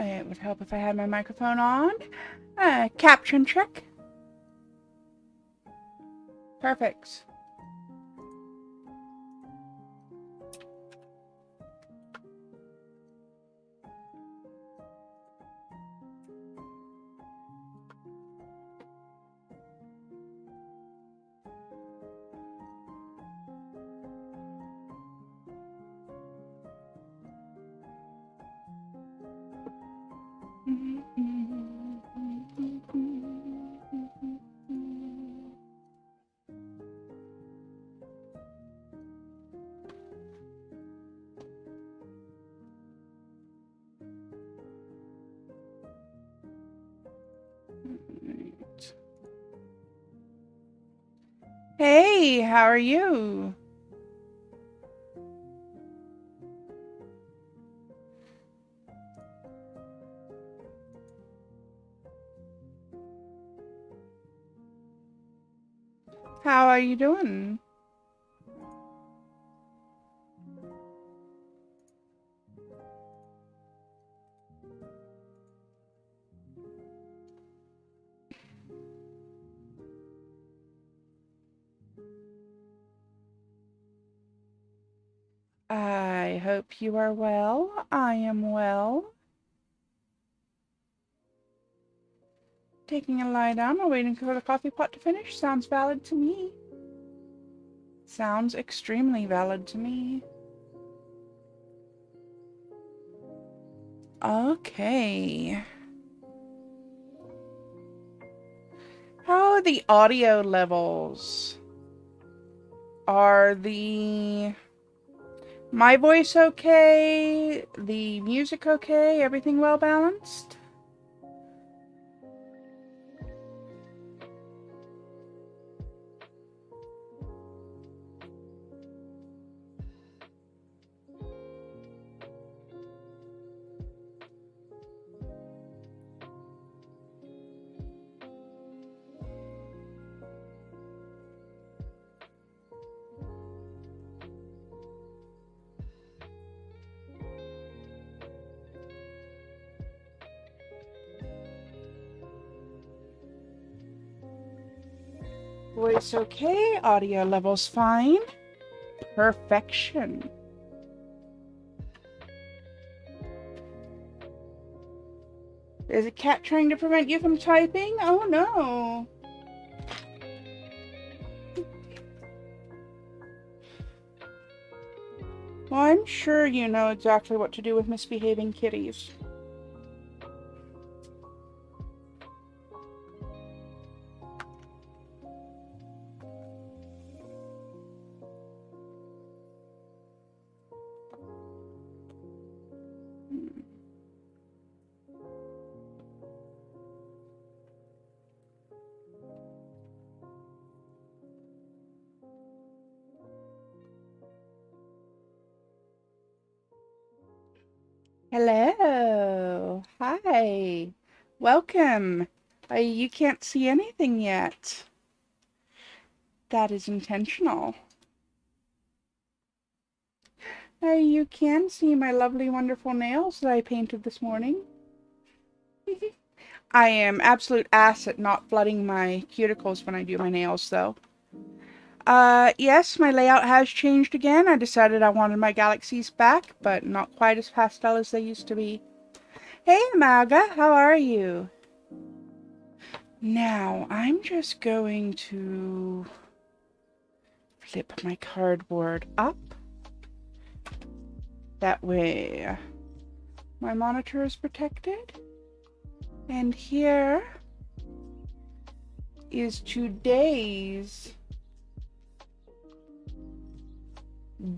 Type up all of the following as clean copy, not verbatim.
It would help if I had my microphone on. Caption check. Perfect. Hey, how are you? How are you doing? I hope you are well. I am well. Taking a lie down while waiting for the coffee pot to finish. Sounds valid to me. Sounds extremely valid to me. Okay. How are the audio levels? Are my voice okay? The music okay? Everything well balanced? Voice okay, audio levels fine. Perfection. Is a cat trying to prevent you from typing? Oh no. Well, I'm sure you know exactly what to do with misbehaving kitties. Hello. Hi. Welcome. You can't see anything yet. That is intentional. You can see my lovely, wonderful nails that I painted this morning. I am absolute ass at not flooding my cuticles when I do my nails, though. Yes, my layout has changed again. I decided I wanted my galaxies back, but not quite as pastel as they used to be. Hey, Maga, how are you? Now, I'm just going to flip my cardboard up. That way, my monitor is protected. And here is today's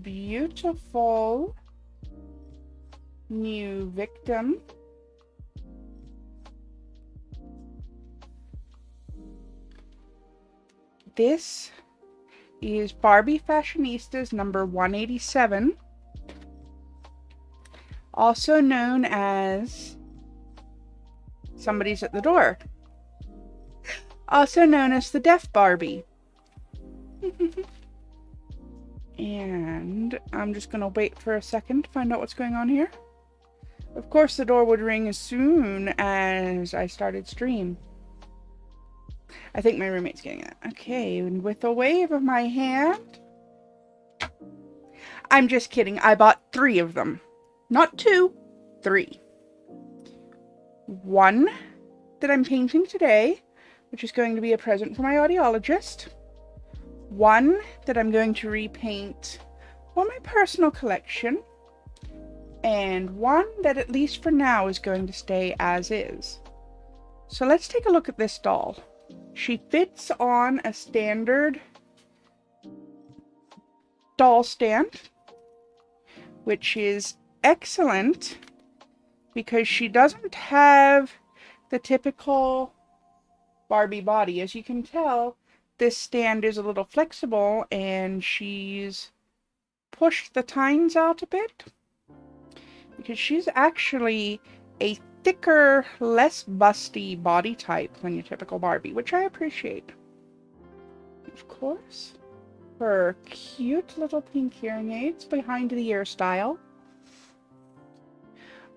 beautiful new victim. This is Barbie Fashionistas number 187, also known as Somebody's at the Door, also known as the Deaf Barbie. And I'm just gonna wait for a second to find out what's going on here. Of course, the door would ring as soon as I started stream. I think my roommate's getting it. Okay, and with a wave of my hand... I'm just kidding. I bought 3 of them. Not 2, 3. 1 that I'm painting today, which is going to be a present for my audiologist. 1 that I'm going to repaint for my personal collection. And 1 that, at least for now, is going to stay as is. So let's take a look at this doll. She fits on a standard doll stand, which is excellent because she doesn't have the typical Barbie body. As you can tell, this stand is a little flexible and she's pushed the tines out a bit because she's actually a thicker, less busty body type than your typical Barbie, which I appreciate. Of course, her cute little pink hearing aids behind the ear style.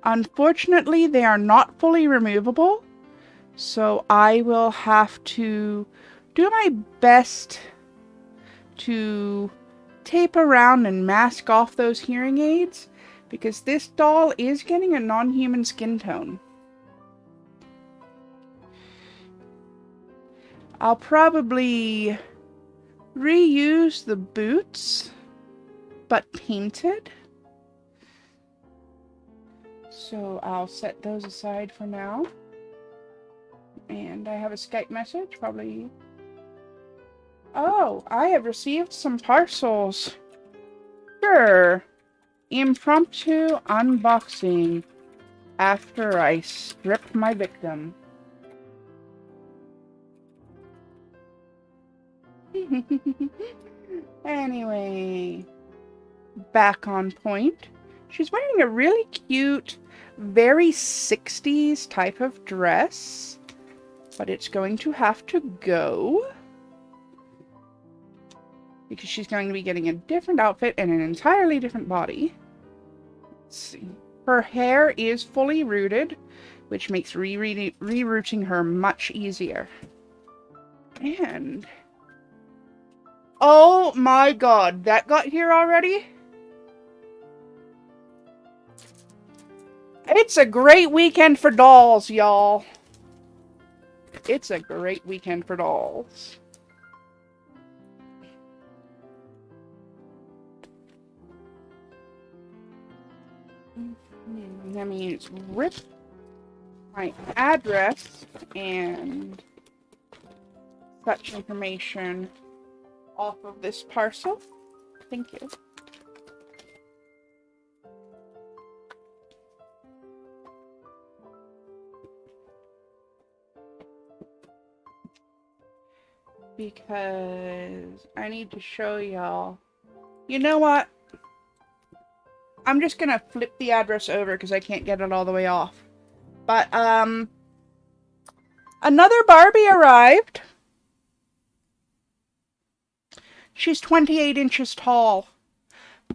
Unfortunately, they are not fully removable, so I will have to do my best to tape around and mask off those hearing aids, because this doll is getting a non-human skin tone. I'll probably reuse the boots, but painted. So I'll set those aside for now. And I have a Skype message, probably. Oh, I have received some parcels. Sure. Impromptu unboxing after I stripped my victim. Anyway, back on point. She's wearing a really cute, very 60s type of dress, but it's going to have to go because she's going to be getting a different outfit and an entirely different body. Let's see. Her hair is fully rooted, which makes rerouting her much easier. And oh my god, that got here already? It's a great weekend for dolls, y'all. It's a great weekend for dolls. That means rip my address and such information off of this parcel. Thank you. Because I need to show y'all. You know what? I'm just gonna flip the address over because I can't get it all the way off. But, another Barbie arrived. She's 28 inches tall.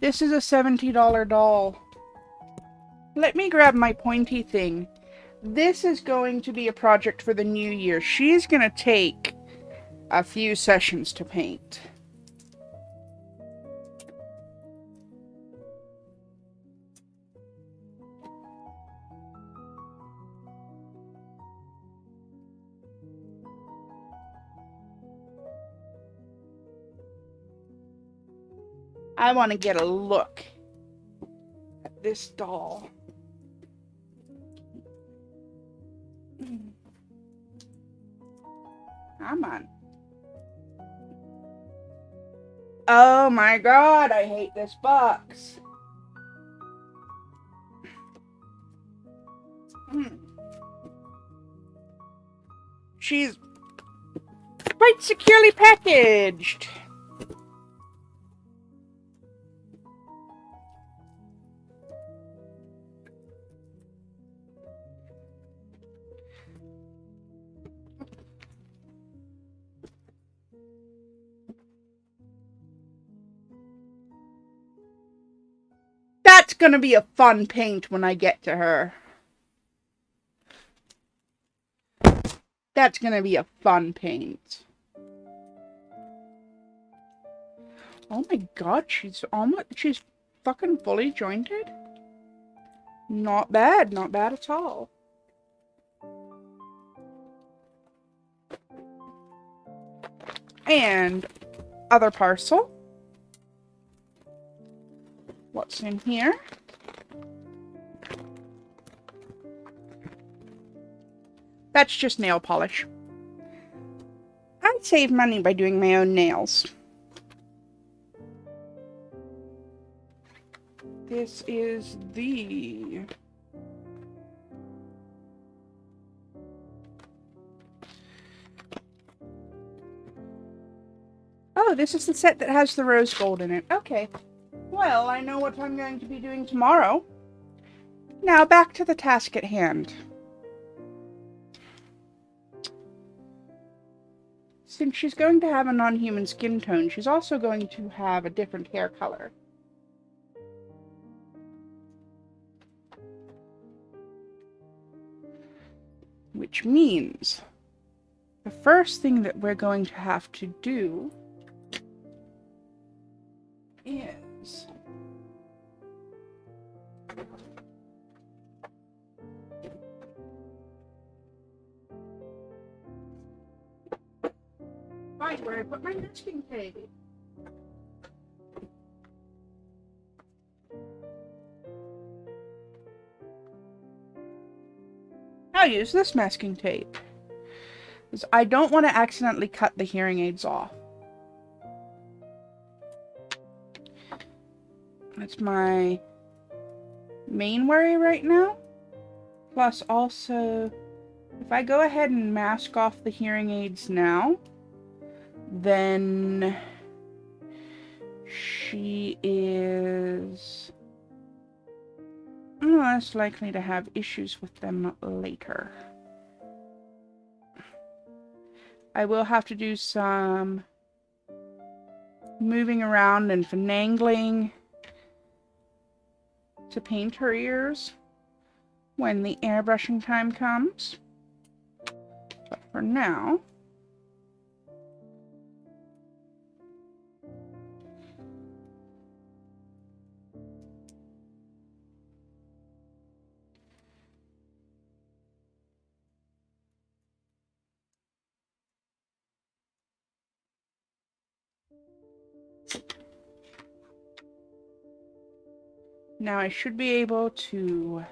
This is a $70 doll. Let me grab my pointy thing. This is going to be a project for the new year. She's gonna take a few sessions to paint. I want to get a look at this doll. Come on. Oh my god, I hate this box. She's quite securely packaged. That's gonna be a fun paint when I get to her. That's gonna be a fun paint. Oh my god, she's fucking fully jointed. Not bad at all. And other parcel. What's in here? That's just nail polish. I'd save money by doing my own nails. This is the... Oh, this is the set that has the rose gold in it. Okay. Well, I know what I'm going to be doing tomorrow. Now, back to the task at hand. Since she's going to have a non-human skin tone, she's also going to have a different hair color. Which means the first thing that we're going to have to do is find where I put my masking tape. I'll use this masking tape, because I don't want to accidentally cut the hearing aids off. That's my main worry right now. Plus also, if I go ahead and mask off the hearing aids now, then she is less likely to have issues with them later. I will have to do some moving around and finagling to paint her ears when the airbrushing time comes. But for now, now I should be able to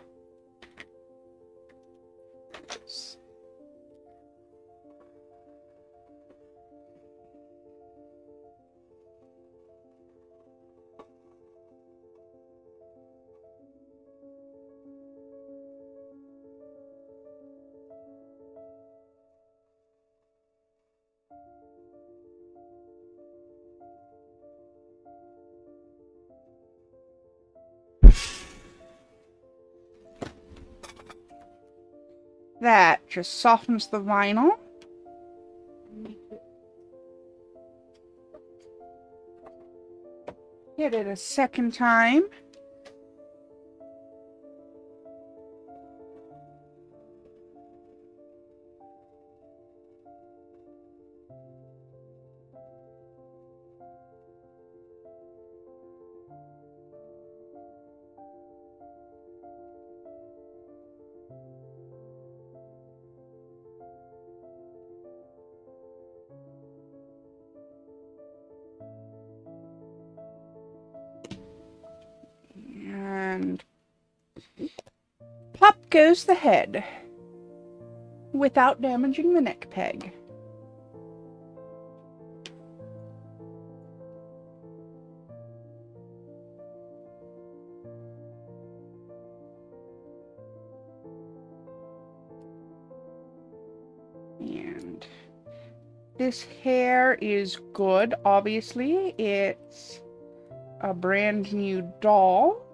that just softens the vinyl. Hit it a second time. And pop goes the head without damaging the neck peg. And this hair is good, obviously. It's a brand new doll,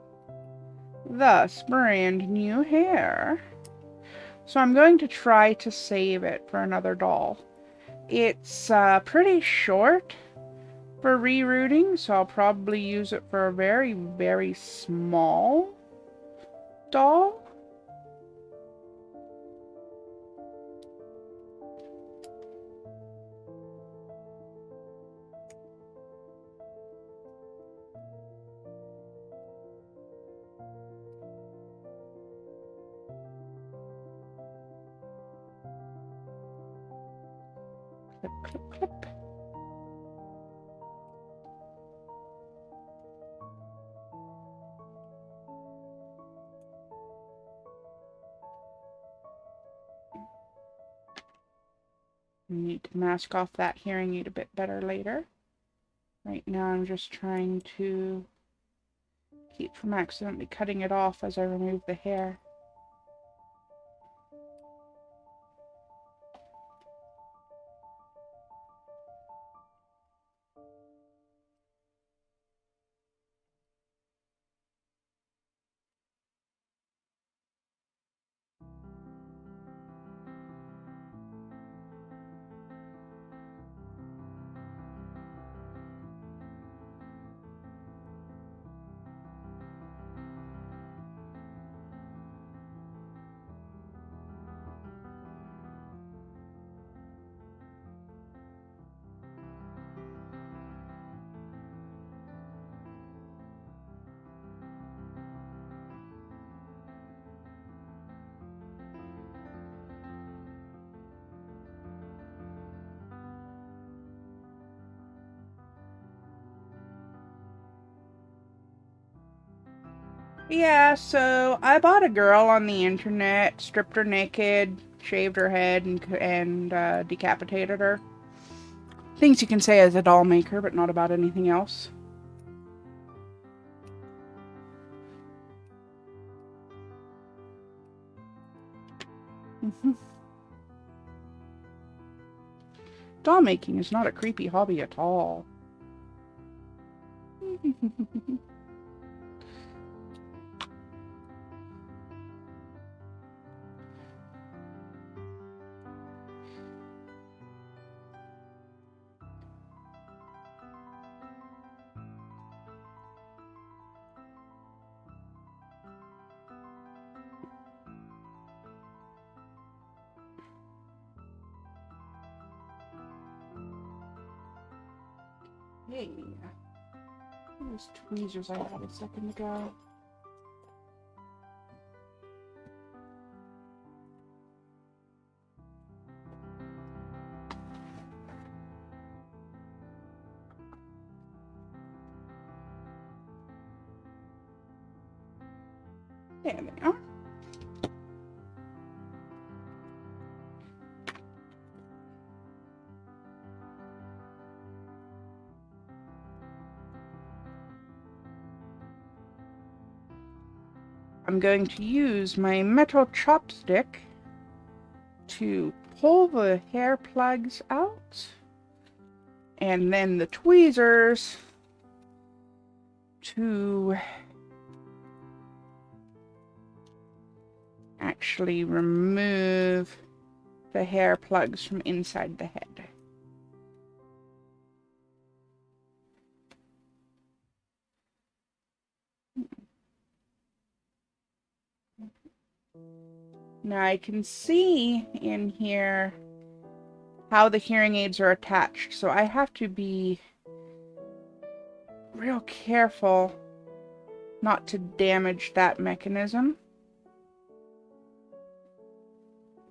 thus brand new hair. So I'm going to try to save it for another doll. It's pretty short, for rerouting, so I'll probably use it for a very, very small doll. Clip, clip, clip. I need to mask off that hearing aid a bit better later. Right now I'm just trying to keep from accidentally cutting it off as I remove the hair. Yeah, so I bought a girl on the internet, stripped her naked, shaved her head, and decapitated her. Things you can say as a doll maker, but not about anything else. Doll making is not a creepy hobby at all. Hey, those tweezers I had a second ago. There they are. I'm going to use my metal chopstick to pull the hair plugs out, and then the tweezers to actually remove the hair plugs from inside the head. Now I can see in here how the hearing aids are attached, so I have to be real careful not to damage that mechanism.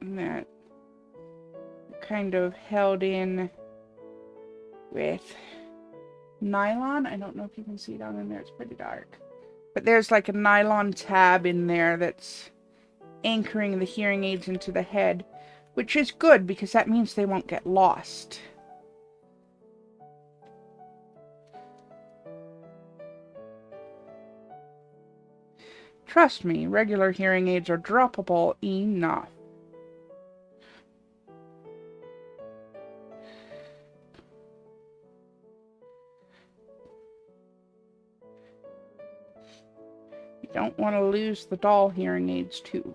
And that kind of held in with nylon. I don't know if you can see down in there, it's pretty dark. But there's like a nylon tab in there that's anchoring the hearing aids into the head, which is good because that means they won't get lost. Trust me, regular hearing aids are droppable enough. You don't want to lose the doll hearing aids too.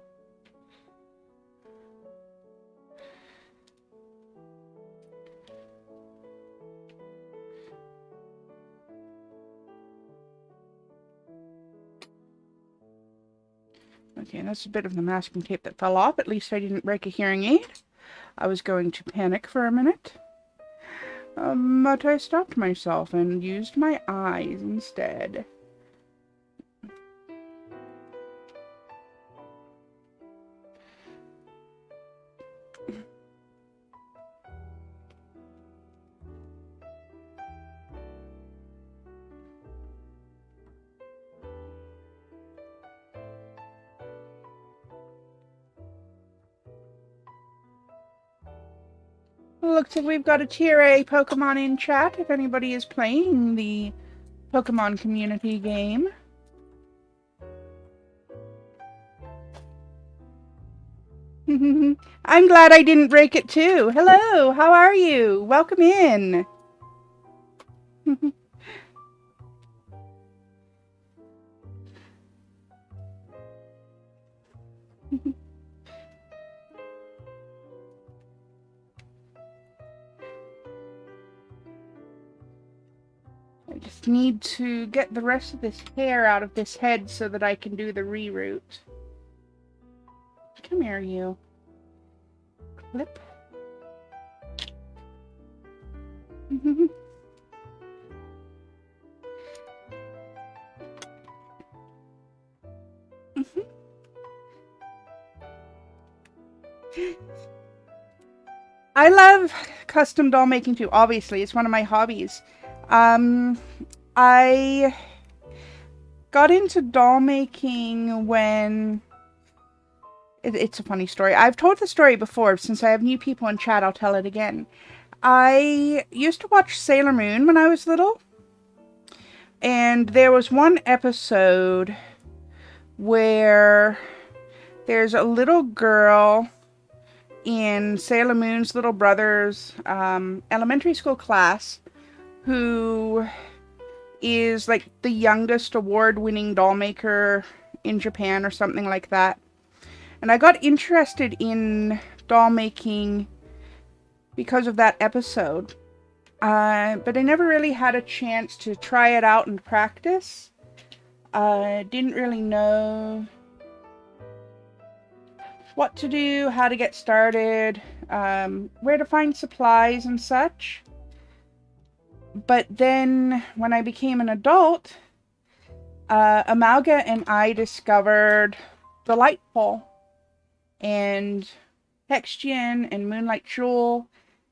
Okay, that's a bit of the masking tape that fell off. At least I didn't break a hearing aid. I was going to panic for a minute. But I stopped myself and used my eyes instead. Looks like we've got a tier A Pokemon in chat if anybody is playing the Pokemon community game. I'm glad I didn't break it too. Hello, how are you? Welcome in. I just need to get the rest of this hair out of this head so that I can do the reroute. Come here, you. Clip. I love custom doll making too. Obviously, it's one of my hobbies. I got into doll making when... It's a funny story. I've told the story before. Since I have new people in chat, I'll tell it again. I used to watch Sailor Moon when I was little. And there was one episode where there's a little girl in Sailor Moon's little brother's elementary school class who is like the youngest award-winning doll maker in Japan or something like that. And I got interested in doll making because of that episode. But I never really had a chance to try it out and practice. Didn't really know what to do, how to get started, where to find supplies and such. But then when I became an adult, Amalga and I discovered the Light Pole and Hexgen and Moonlight Jewel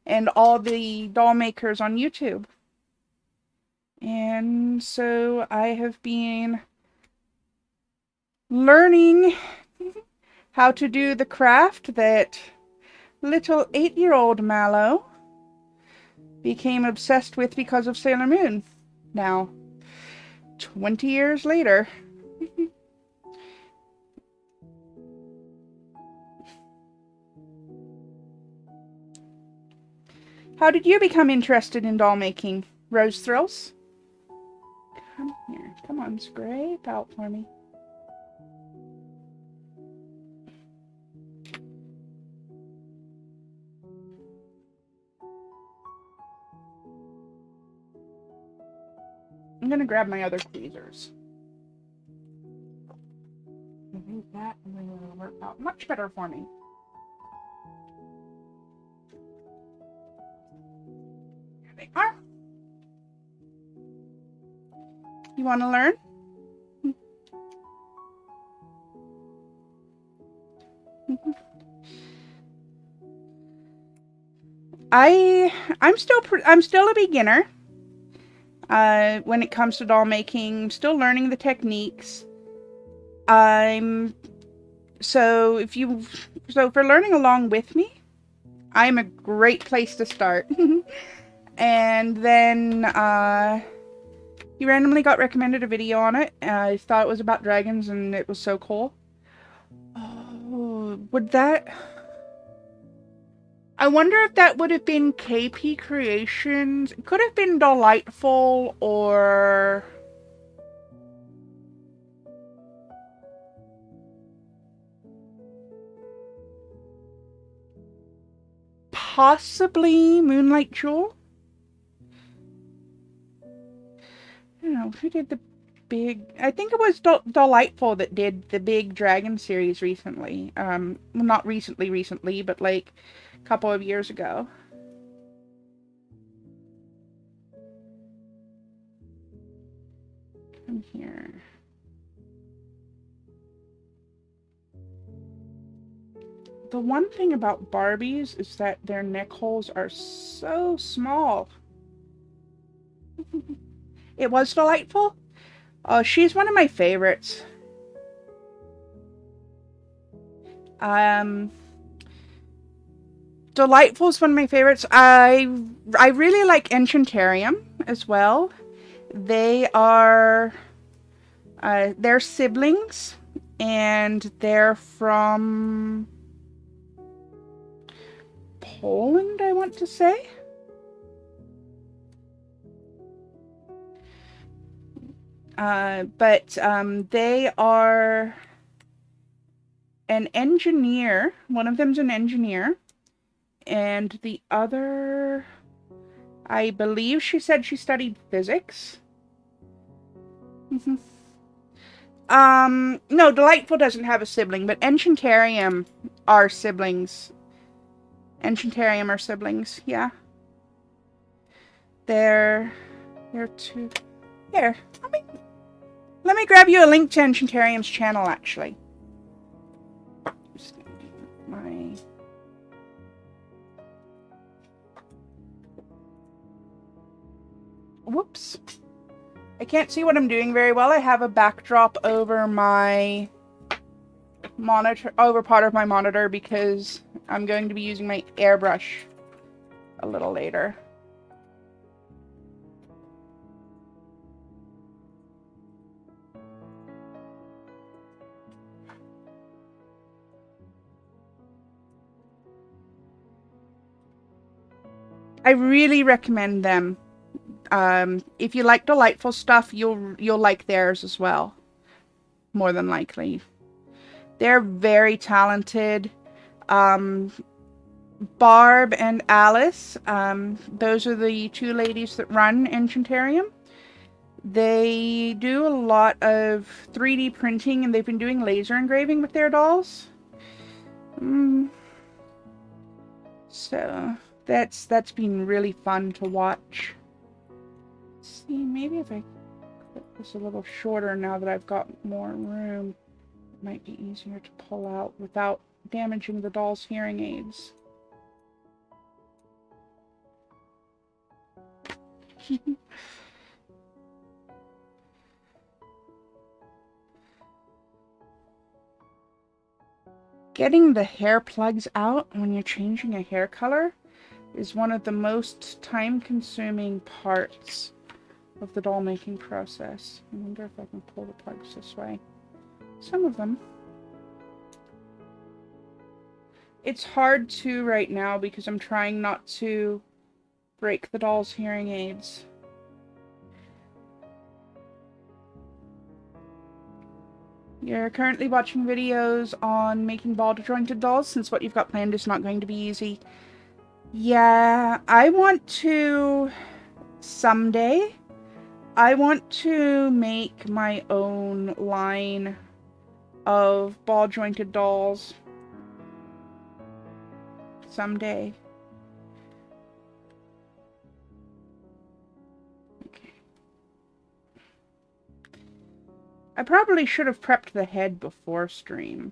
and all the doll makers on YouTube. And so I have been learning how to do the craft that little 8-year-old Mallow became obsessed with because of Sailor Moon. Now, 20 years later. How did you become interested in doll making, Rose Thrills? Come here. Come on, scrape out for me. I'm going to grab my other tweezers. Maybe that will work out much better for me. Here they are. You want to learn? I'm still a beginner. When it comes to doll making, I'm still learning the techniques. So for learning along with me, I'm a great place to start. And then you randomly got recommended a video on it. I thought it was about dragons and it was so cool. Oh, I wonder if that would have been KP Creations. It could have been Delightful or... possibly Moonlight Jewel? I don't know, who did the big... I think it was Delightful that did the big dragon series recently. Well, not recently, but like a couple of years ago. Come here. The one thing about Barbies is that their neck holes are so small. It was Delightful? Oh, she's one of my favorites. Delightful is one of my favorites. I really like Enchantarium as well. They are they're siblings, and they're from Poland, I want to say. But they are an engineer. One of them's an engineer, and the other, I believe she said she studied physics. No, Delightful doesn't have a sibling, but Enchantarium are siblings. Enchantarium are siblings, yeah. They're two. Here, let me grab you a link to Enchantarium's channel, actually. Just gonna do my... Whoops. I can't see what I'm doing very well. I have a backdrop over my monitor, over part of my monitor, because I'm going to be using my airbrush a little later. I really recommend them. If you like Delightful stuff, you'll like theirs as well. More than likely. They're very talented. Barb and Alice, those are the two ladies that run Enchantarium. They do a lot of 3D printing, and they've been doing laser engraving with their dolls. So that's been really fun to watch. Let's see, maybe if I clip this a little shorter now that I've got more room, it might be easier to pull out without damaging the doll's hearing aids. Getting the hair plugs out when you're changing a hair color is one of the most time-consuming parts of the doll making process. I wonder if I can pull the plugs this way. Some of them. It's hard to right now because I'm trying not to break the doll's hearing aids. You're currently watching videos on making ball-jointed dolls, since what you've got planned is not going to be easy. Yeah, I want to... someday, I want to make my own line of ball-jointed dolls. Someday. Okay. I probably should have prepped the head before stream,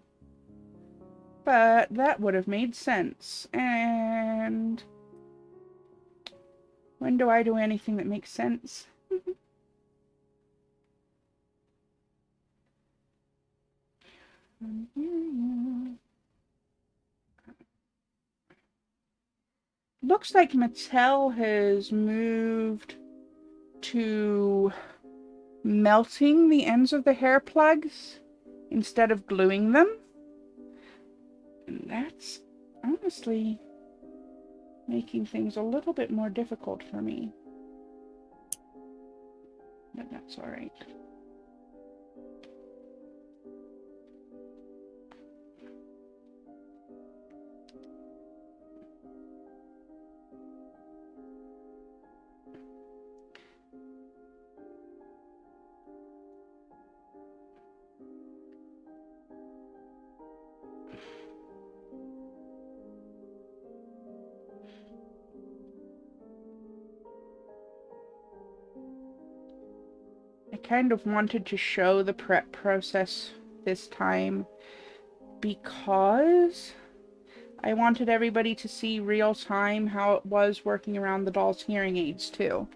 but that would have made sense. And when do I do anything that makes sense? Looks like Mattel has moved to melting the ends of the hair plugs instead of gluing them. And that's honestly making things a little bit more difficult for me. But that's alright. kind of wanted to show the prep process this time because I wanted everybody to see real time how it was working around the doll's hearing aids too.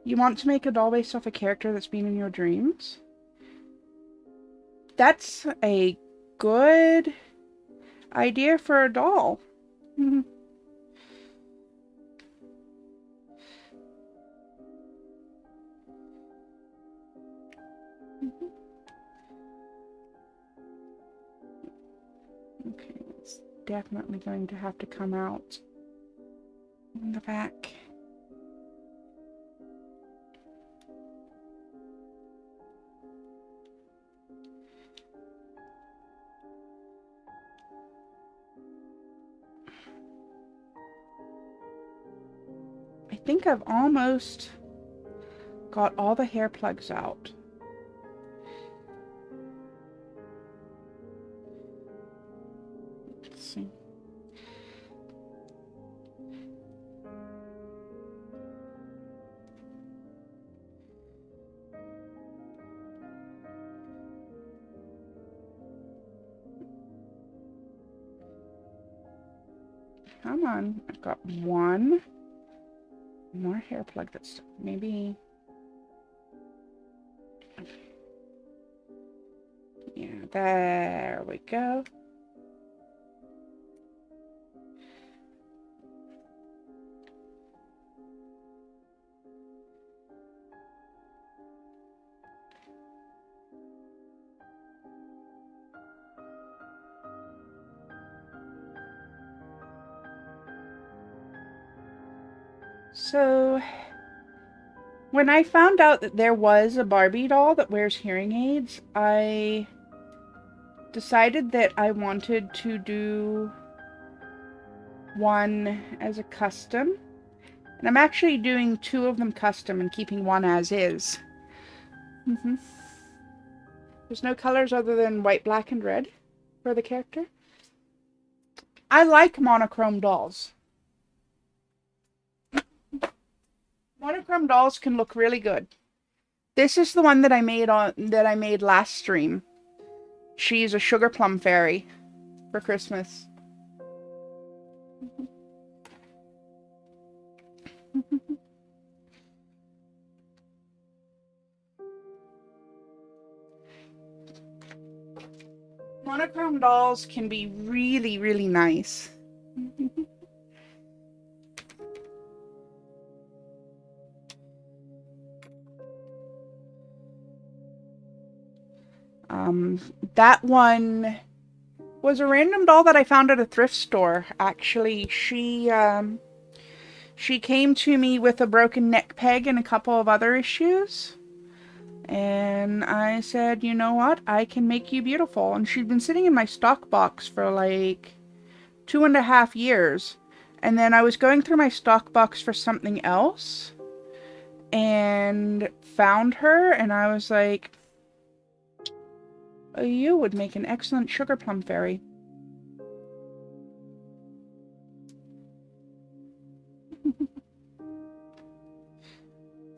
You want to make a doll based off a character that's been in your dreams? That's a good idea for a doll. Okay, it's definitely going to have to come out in the back. I think I've almost got all the hair plugs out. Let's see. Come on, I've got one more hair plug that's maybe... Yeah, there we go. So, when I found out that there was a Barbie doll that wears hearing aids, I decided that I wanted to do one as a custom. And I'm actually doing 2 of them custom and keeping one as is. There's no colors other than white, black, and red for the character. I like monochrome dolls. Monochrome dolls can look really good. This is the one that I made last stream. She's a sugar plum fairy for Christmas. Monochrome dolls can be really, really nice. That one was a random doll that I found at a thrift store. Actually, she came to me with a broken neck peg and a couple of other issues. And I said, you know what? I can make you beautiful. And she'd been sitting in my stock box for like 2.5 years. And then I was going through my stock box for something else and found her, and I was like, you would make an excellent sugar plum fairy.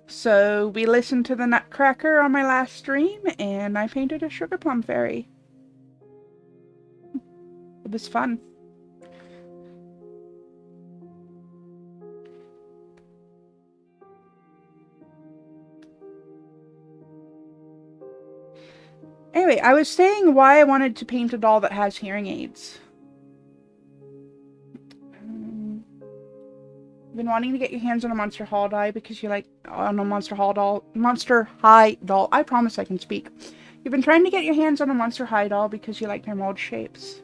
So we listened to the Nutcracker on my last stream, and I painted a sugar plum fairy. It was fun. Anyway, I was saying why I wanted to paint a doll that has hearing aids. I've been wanting to get your hands on a Monster High doll because you like... on a Monster High doll. I promise I can speak. You've been trying to get your hands on a Monster High doll because you like their mold shapes.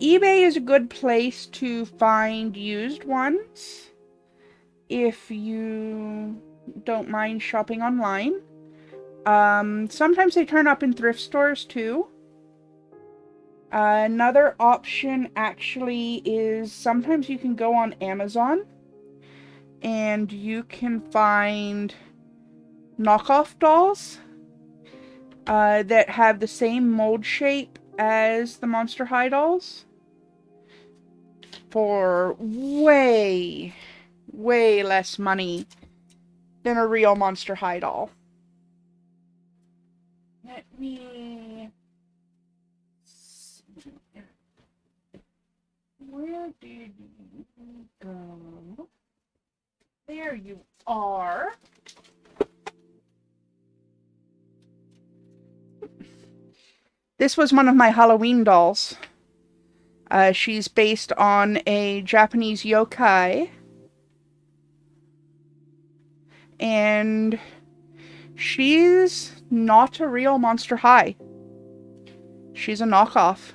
eBay is a good place to find used ones if you don't mind shopping online. Sometimes they turn up in thrift stores too. Another option actually is sometimes you can go on Amazon and you can find knockoff dolls that have the same mold shape as the Monster High dolls. for way, way less money than a real Monster High doll. Let me see. Where did you go? There you are. This was one of my Halloween dolls. She's based on a Japanese yokai. And she's not a real Monster High. She's a knockoff.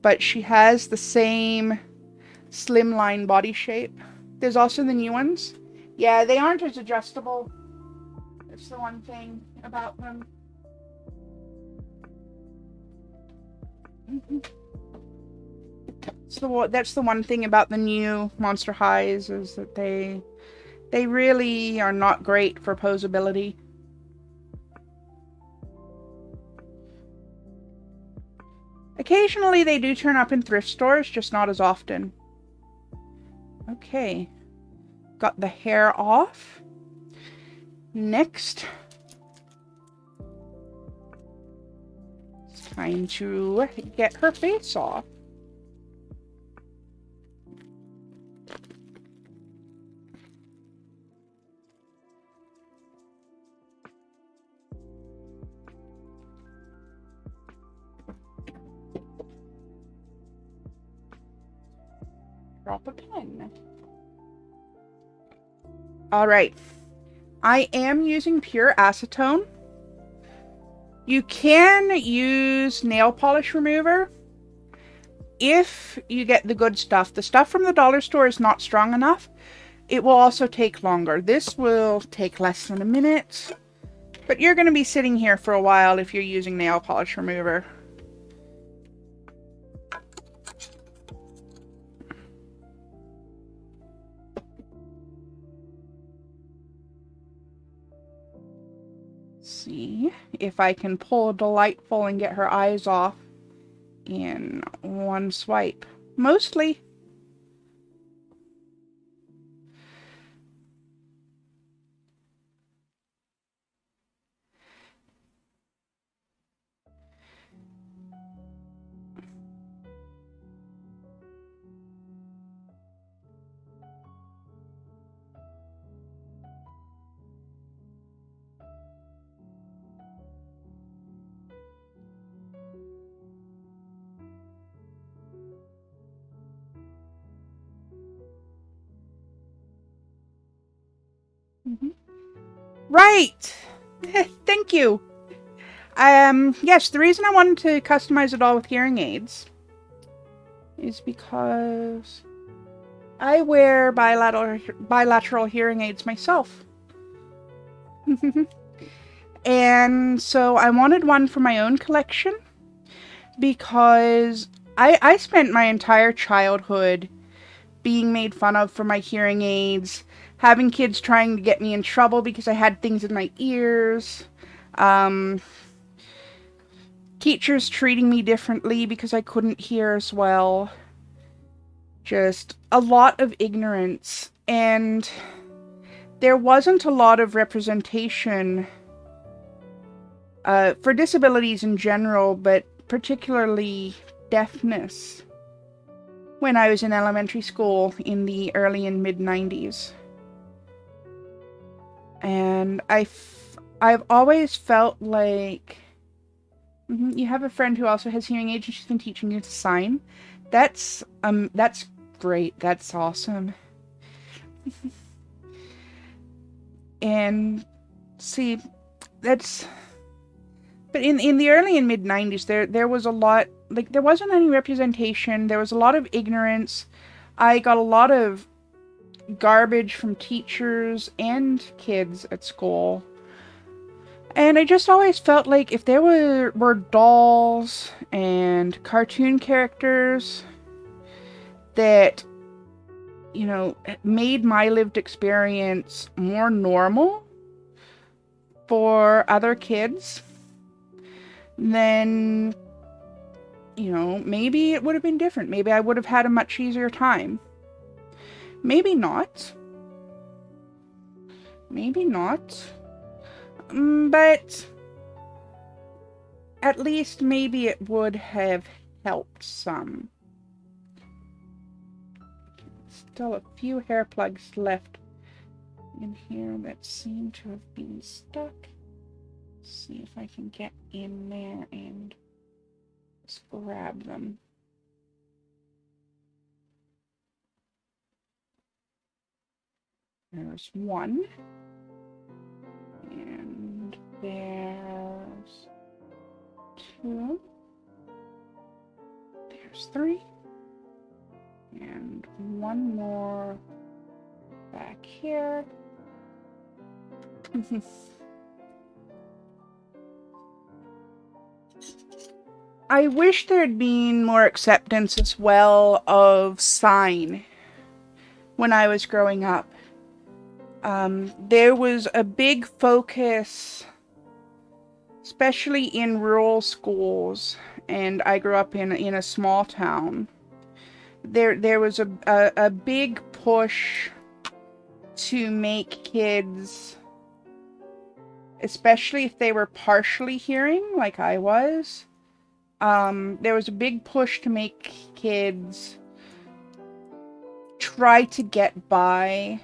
But she has the same slimline body shape. There's also the new ones. Yeah, they aren't as adjustable. That's the one thing about them. So that's the one thing about the new Monster Highs, is that they really are not great for posability. Occasionally they do turn up in thrift stores, just not as often. Okay, got the hair off. Next, it's time to get her face off. Drop a pen. Alright. I am using pure acetone. You can use nail polish remover if you get the good stuff. The stuff from the dollar store is not strong enough. It will also take longer. This will take less than a minute. But you're going to be sitting here for a while if you're using nail polish remover. See if I can pull a Delightful and get her eyes off in one swipe. Mostly. Right. Thank you. Yes, the reason I wanted to customize it all with hearing aids is because I wear bilateral hearing aids myself. And so I wanted one for my own collection because I spent my entire childhood being made fun of for my hearing aids, having kids trying to get me in trouble because I had things in my ears, teachers treating me differently because I couldn't hear as well. Just a lot of ignorance, and there wasn't a lot of representation for disabilities in general, but particularly deafness, when I was in elementary school in the early and mid-90s. And I've always felt like... You have a friend who also has hearing aids and she's been teaching you to sign. That's great. That's awesome. And see, that's... But in the early and mid-90s, there was a lot... Like, there wasn't any representation. There was a lot of ignorance. I got a lot of garbage from teachers and kids at school. And I just always felt like if there were dolls and cartoon characters that, you know, made my lived experience more normal for other kids, then you know, maybe it would have been different. Maybe I would have had a much easier time. Maybe not. Maybe not. But at least maybe it would have helped some. Still a few hair plugs left in here that seem to have been stuck. Let's see if I can get in there and just grab them. There's one. And there's two. There's three. And one more back here. I wish there'd been more acceptance as well of sign when I was growing up. There was a big focus, especially in rural schools, and I grew up in a small town. There was a big push to make kids, especially if they were partially hearing, like I was, there was a big push to make kids try to get by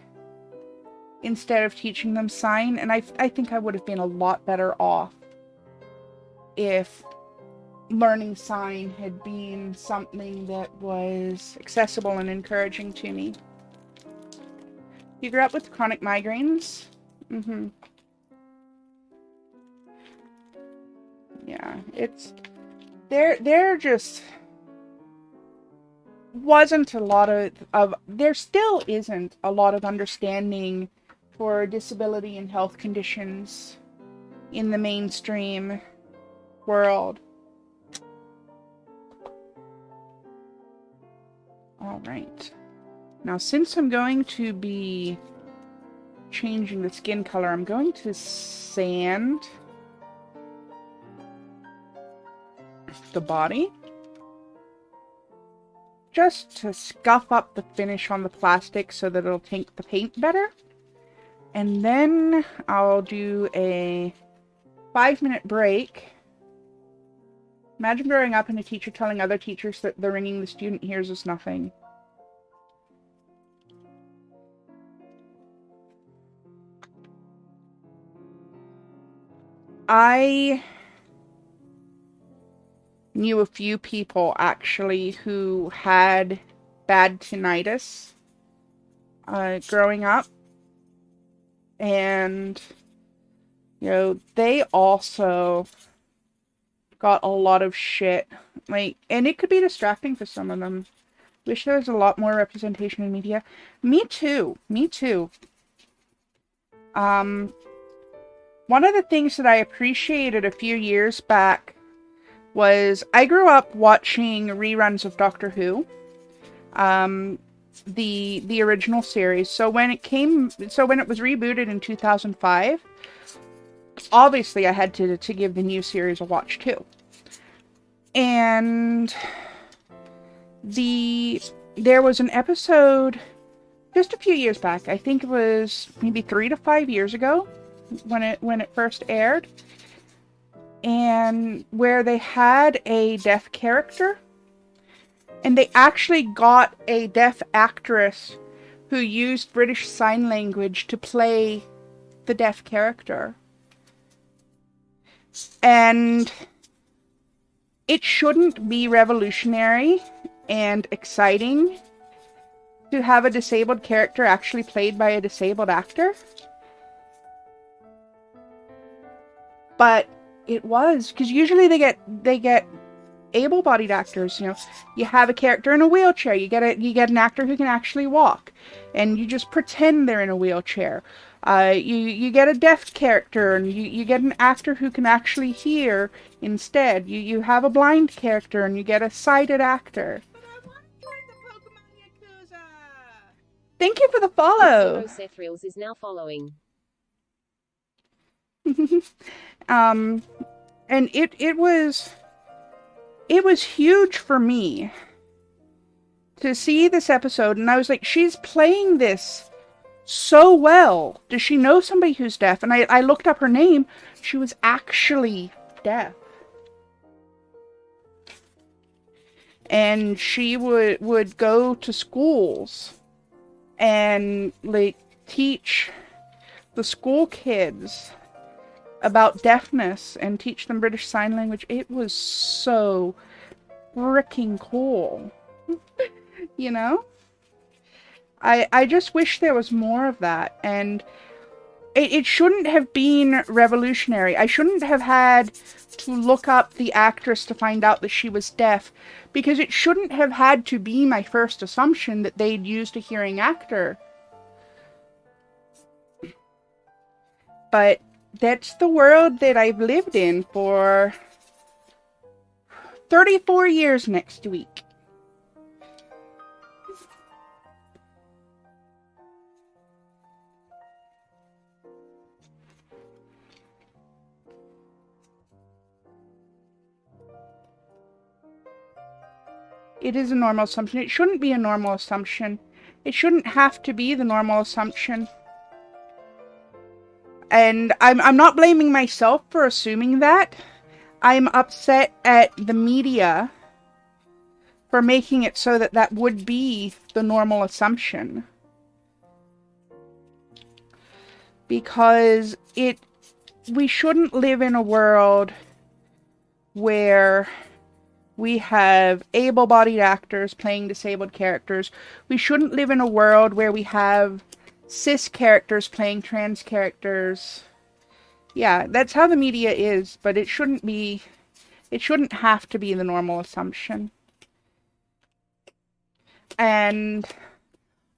instead of teaching them sign, and I think I would have been a lot better off if learning sign had been something that was accessible and encouraging to me. You grew up with chronic migraines? Mm-hmm. Yeah, it's... There just wasn't a lot of... There still isn't a lot of understanding for disability and health conditions in the mainstream world. Alright. Now, since I'm going to be changing the skin color, I'm going to sand the body just to scuff up the finish on the plastic so that it'll take the paint better. And then I'll do a 5-minute break. Imagine growing up and a teacher telling other teachers that the ringing the student hears is nothing. I knew a few people, actually, who had bad tinnitus growing up. And, you know, they also got a lot of shit. Like, and it could be distracting for some of them. Wish there was a lot more representation in media. Me too. Me too. One of the things that I appreciated a few years back was I grew up watching reruns of Doctor Who, the original series. So when it was rebooted in 2005, obviously I had to give the new series a watch too. And there was an episode just a few years back. I think it was maybe 3 to 5 years ago when it first aired, and where they had a deaf character, and they actually got a deaf actress who used British Sign Language to play the deaf character. And it shouldn't be revolutionary and exciting to have a disabled character actually played by a disabled actor. But it was, because usually they get able-bodied actors. You know, you have a character in a wheelchair, you get an actor who can actually walk, and you just pretend they're in a wheelchair. You get a deaf character, and you get an actor who can actually hear instead. You have a blind character, and you get a sighted actor. Thank you for the follow. Seth Reels is now following. And it it was huge for me to see this episode, and I was like, she's playing this so well. Does she know somebody who's deaf? And I looked up her name. She was actually deaf. And she would go to schools and like teach the school kids about deafness and teach them British Sign Language. It was so freaking cool. You know? I just wish there was more of that. And it shouldn't have been revolutionary. I shouldn't have had to look up the actress to find out that she was deaf, because it shouldn't have had to be my first assumption that they'd used a hearing actor. But that's the world that I've lived in for 34 years next week. It is a normal assumption. It shouldn't be a normal assumption. It shouldn't have to be the normal assumption. And I'm not blaming myself for assuming that. I'm upset at the media for making it so that that would be the normal assumption. Because we shouldn't live in a world where we have able-bodied actors playing disabled characters. We shouldn't live in a world where we have cis characters playing trans characters. Yeah, that's how the media is, but it shouldn't have to be the normal assumption. And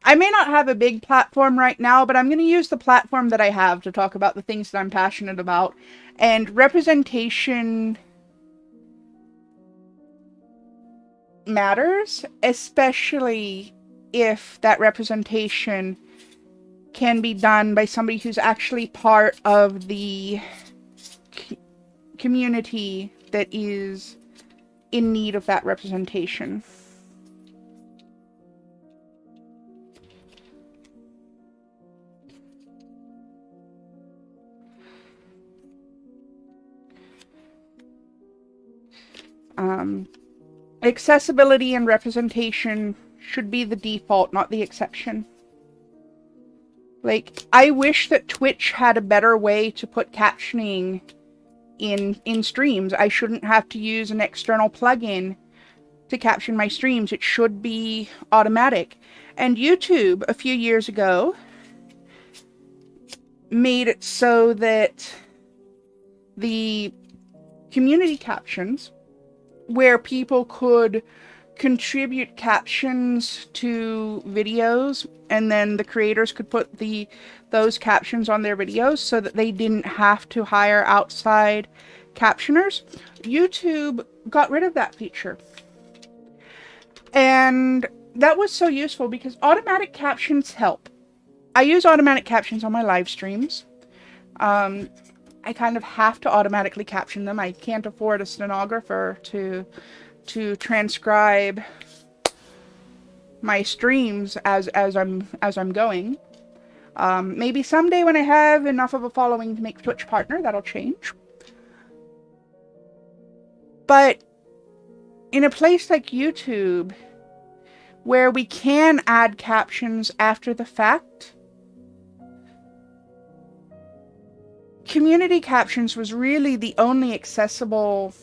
I may not have a big platform right now, but I'm going to use the platform that I have to talk about the things that I'm passionate about. And representation matters, especially if that representation can be done by somebody who's actually part of the community that is in need of that representation. Accessibility and representation should be the default, not the exception. Like, I wish that Twitch had a better way to put captioning in streams. I shouldn't have to use an external plugin to caption my streams. It should be automatic. And YouTube, a few years ago, made it so that the community captions, where people could contribute captions to videos, and then the creators could put those captions on their videos so that they didn't have to hire outside captioners. YouTube got rid of that feature. And that was so useful because automatic captions help. I use automatic captions on my live streams. I kind of have to automatically caption them. I can't afford a stenographer to transcribe my streams as I'm going. Maybe someday when I have enough of a following to make Twitch partner, that'll change. But in a place like YouTube, where we can add captions after the fact, community captions was really the only accessible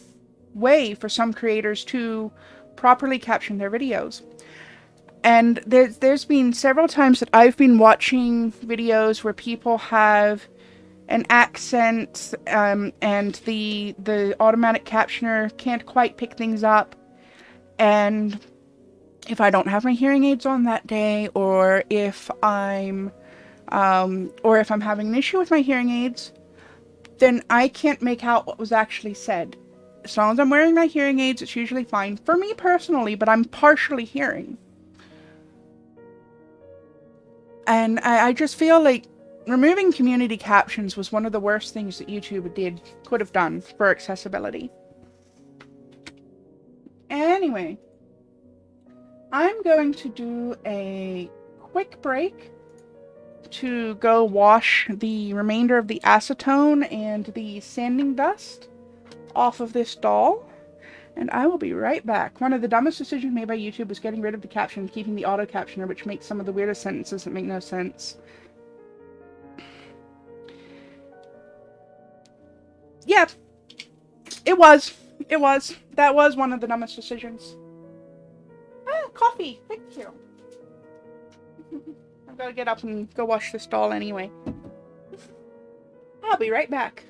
way for some creators to properly caption their videos. And there's been several times that I've been watching videos where people have an accent, and the automatic captioner can't quite pick things up. And if I don't have my hearing aids on that day, or if I'm having an issue with my hearing aids, then I can't make out what was actually said. As long as I'm wearing my hearing aids, it's usually fine. For me personally, but I'm partially hearing. And I just feel like removing community captions was one of the worst things that YouTube could have done for accessibility. Anyway, I'm going to do a quick break to go wash the remainder of the acetone and the sanding dust off of this doll, and I will be right back. One of the dumbest decisions made by YouTube was getting rid of the caption and keeping the auto captioner, which makes some of the weirdest sentences that make no sense. Yeah, it was. That was one of the dumbest decisions. Ah, coffee. Thank you. I've got to get up and go wash this doll anyway. I'll be right back.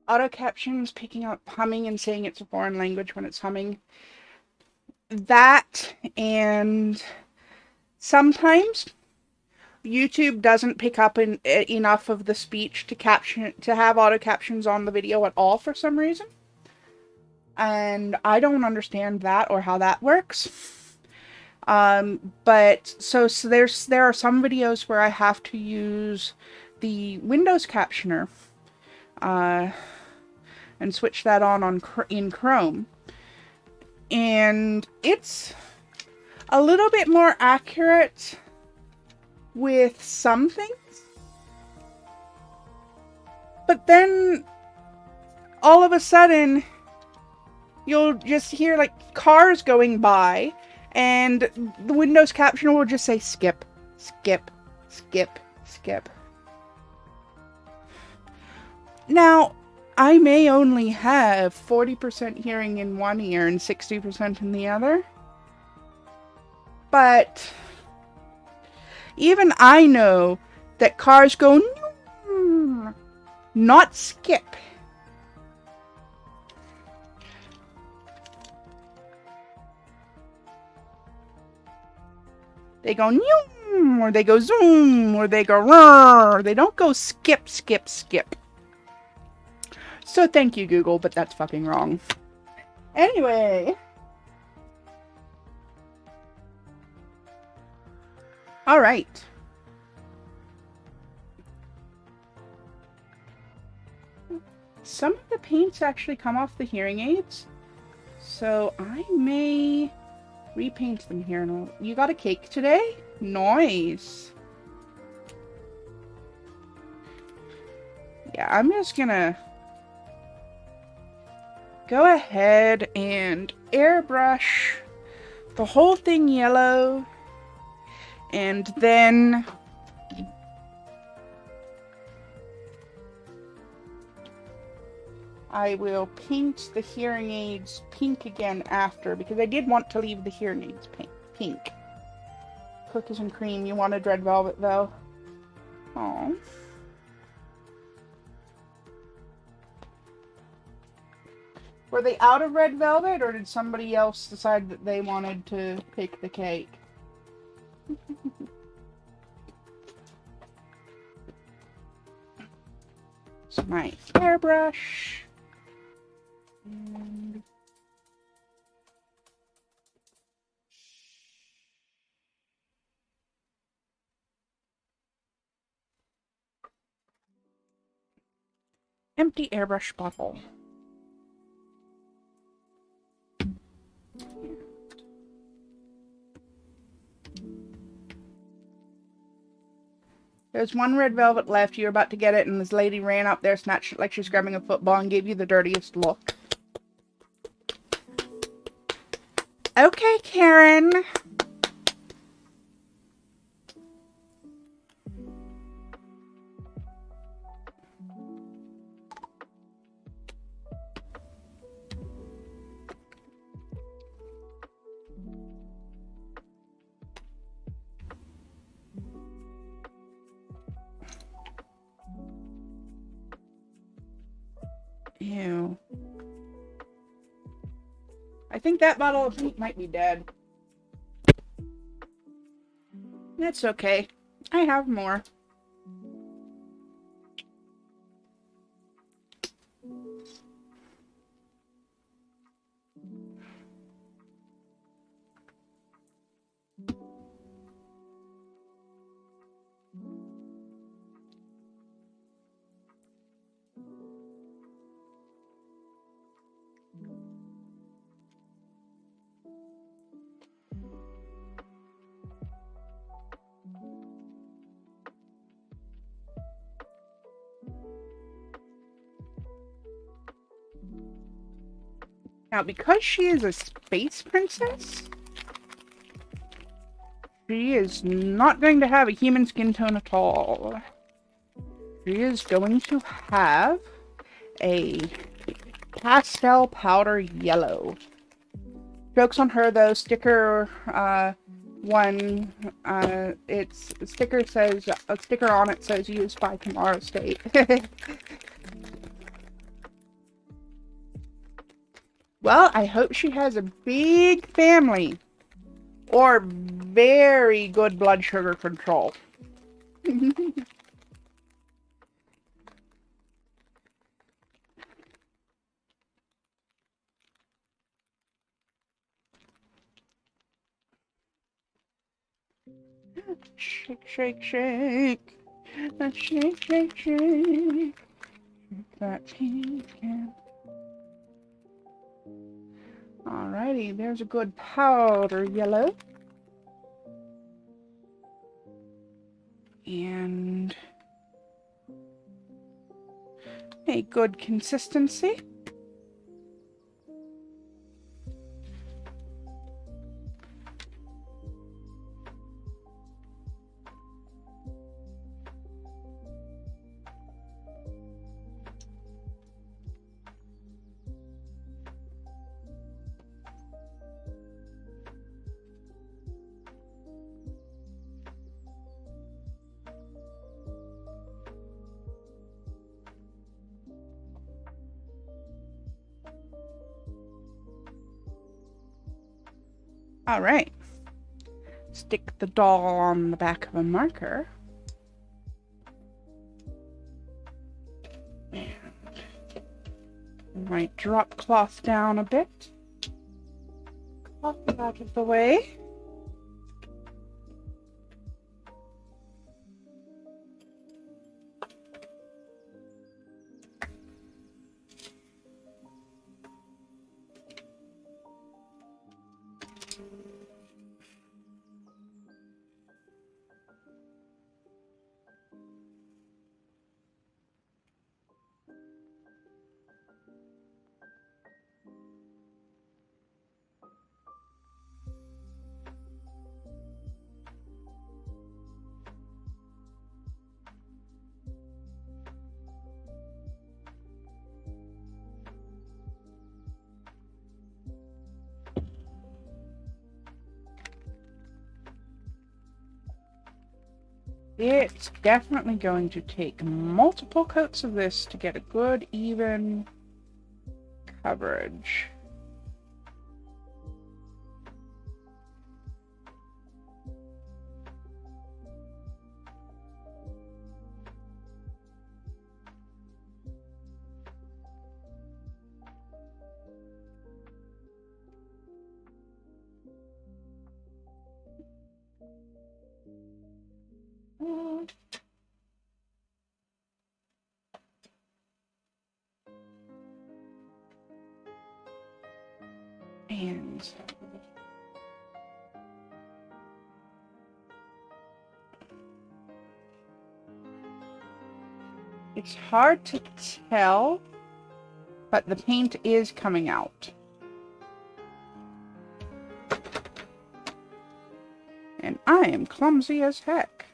Auto captions picking up humming and saying it's a foreign language when it's humming. That, and sometimes YouTube doesn't pick up enough of the speech to have auto captions on the video at all for some reason. And I don't understand that or how that works. But there are some videos where I have to use the Windows captioner and switch that on in Chrome. And it's a little bit more accurate with some things. But then all of a sudden you'll just hear like cars going by and the Windows captioner will just say skip, skip, skip, skip. Now, I may only have 40% hearing in one ear and 60% in the other. But even I know that cars go not skip. They go nyum, or they go zoom, or they go roar. They don't go skip, skip, skip. So thank you, Google, but that's fucking wrong. Anyway. Alright. Some of the paints actually come off the hearing aids. So I may repaint them here. You got a cake today? Nice. Yeah, I'm just gonna go ahead and airbrush the whole thing yellow, and then I will paint the hearing aids pink again after, because I did want to leave the hearing aids pink. Cookies and cream. You wanted red velvet though. Aww. Were they out of red velvet, or did somebody else decide that they wanted to pick the cake? So my airbrush. And empty airbrush bottle. There's one red velvet left. You're about to get it, and this lady ran up there, snatched it like she's grabbing a football, and gave you the dirtiest look. Okay, Karen. Ew. I think that bottle of paint might be dead. That's okay. I have more. Now, because she is a space princess, she is not going to have a human skin tone at all. She is going to have a pastel powder yellow. Joke's on her, though. Sticker one, its sticker says, a sticker on it says used by Tomorrow State. Well, I hope she has a big family or very good blood sugar control. Shake, shake, shake. Shake, shake, shake. That can. Alrighty, there's a good powder yellow. And a good consistency. All right. Stick the doll on the back of a marker. And might drop cloth down a bit. Cloth out of the way. It's definitely going to take multiple coats of this to get a good, even coverage. And It's hard to tell, but the paint is coming out. And I am clumsy as heck.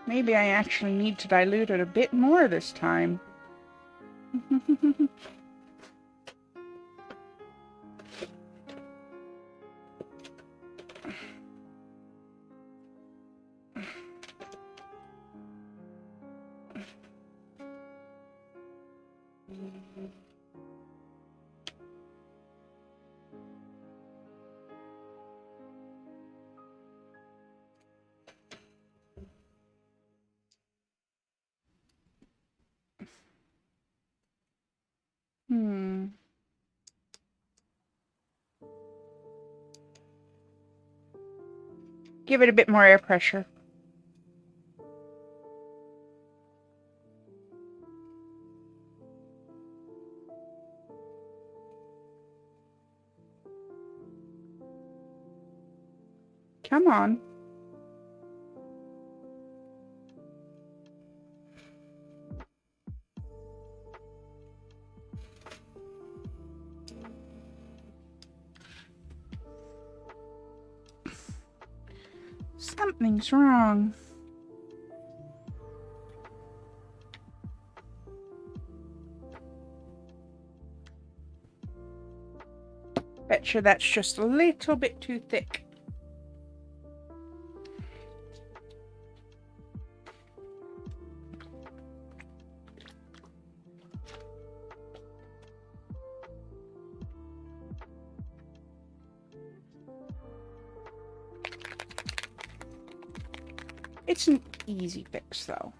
Maybe I actually need to dilute it a bit more this time. Give it a bit more air pressure. Come on. Something's wrong. Betcha that's just a little bit too thick. It's an easy fix, though.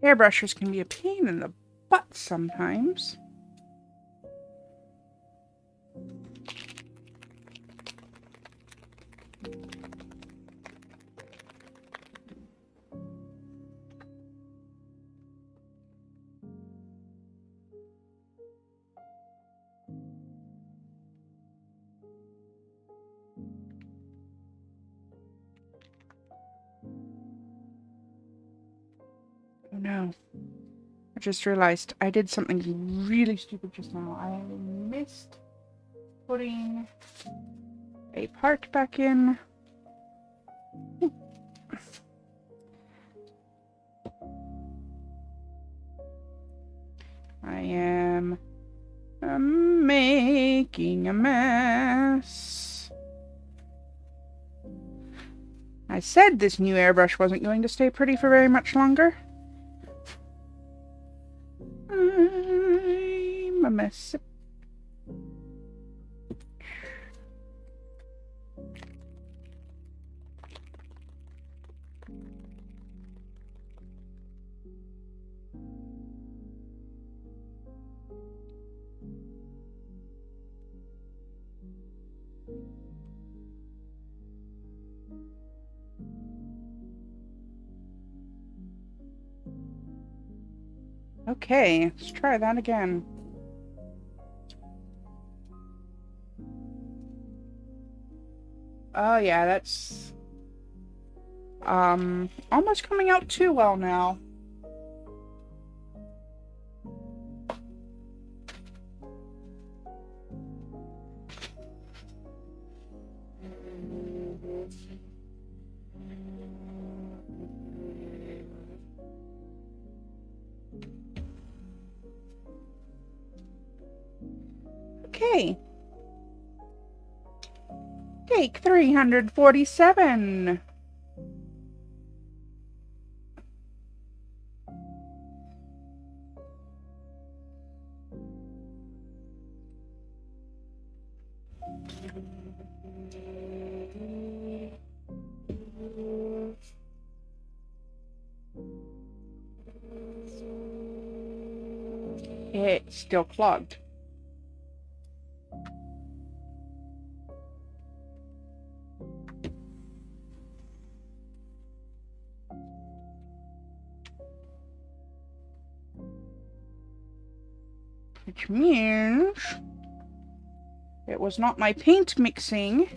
Airbrushes can be a pain in the butt sometimes. Oh no. I just realized I did something really stupid just now. I missed putting a part back in. I am making a mess. I said this new airbrush wasn't going to stay pretty for very much longer. I'm a mess. Okay, let's try that again. Oh yeah, that's almost coming out too well now. Okay. Take 347. It's still clogged. Which means it was not my paint mixing.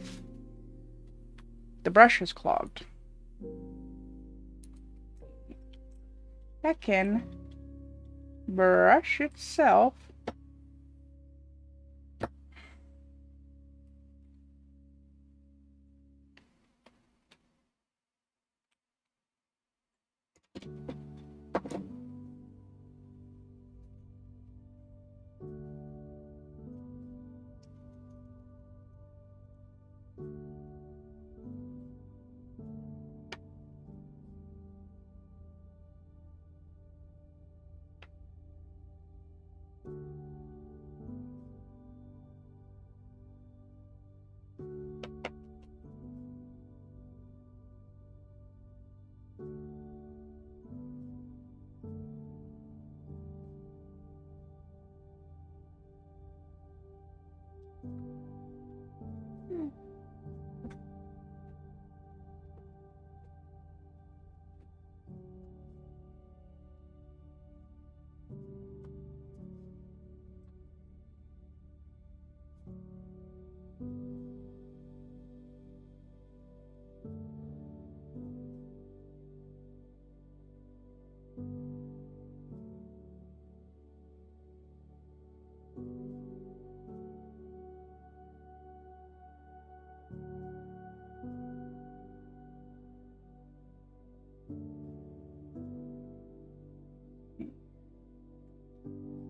The brush is clogged. Second, brush itself.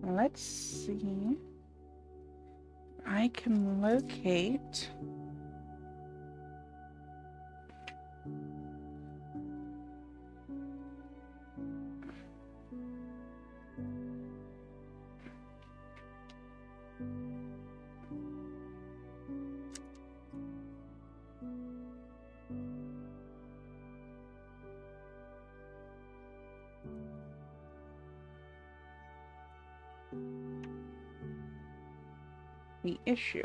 Let's see. I can locate the issue.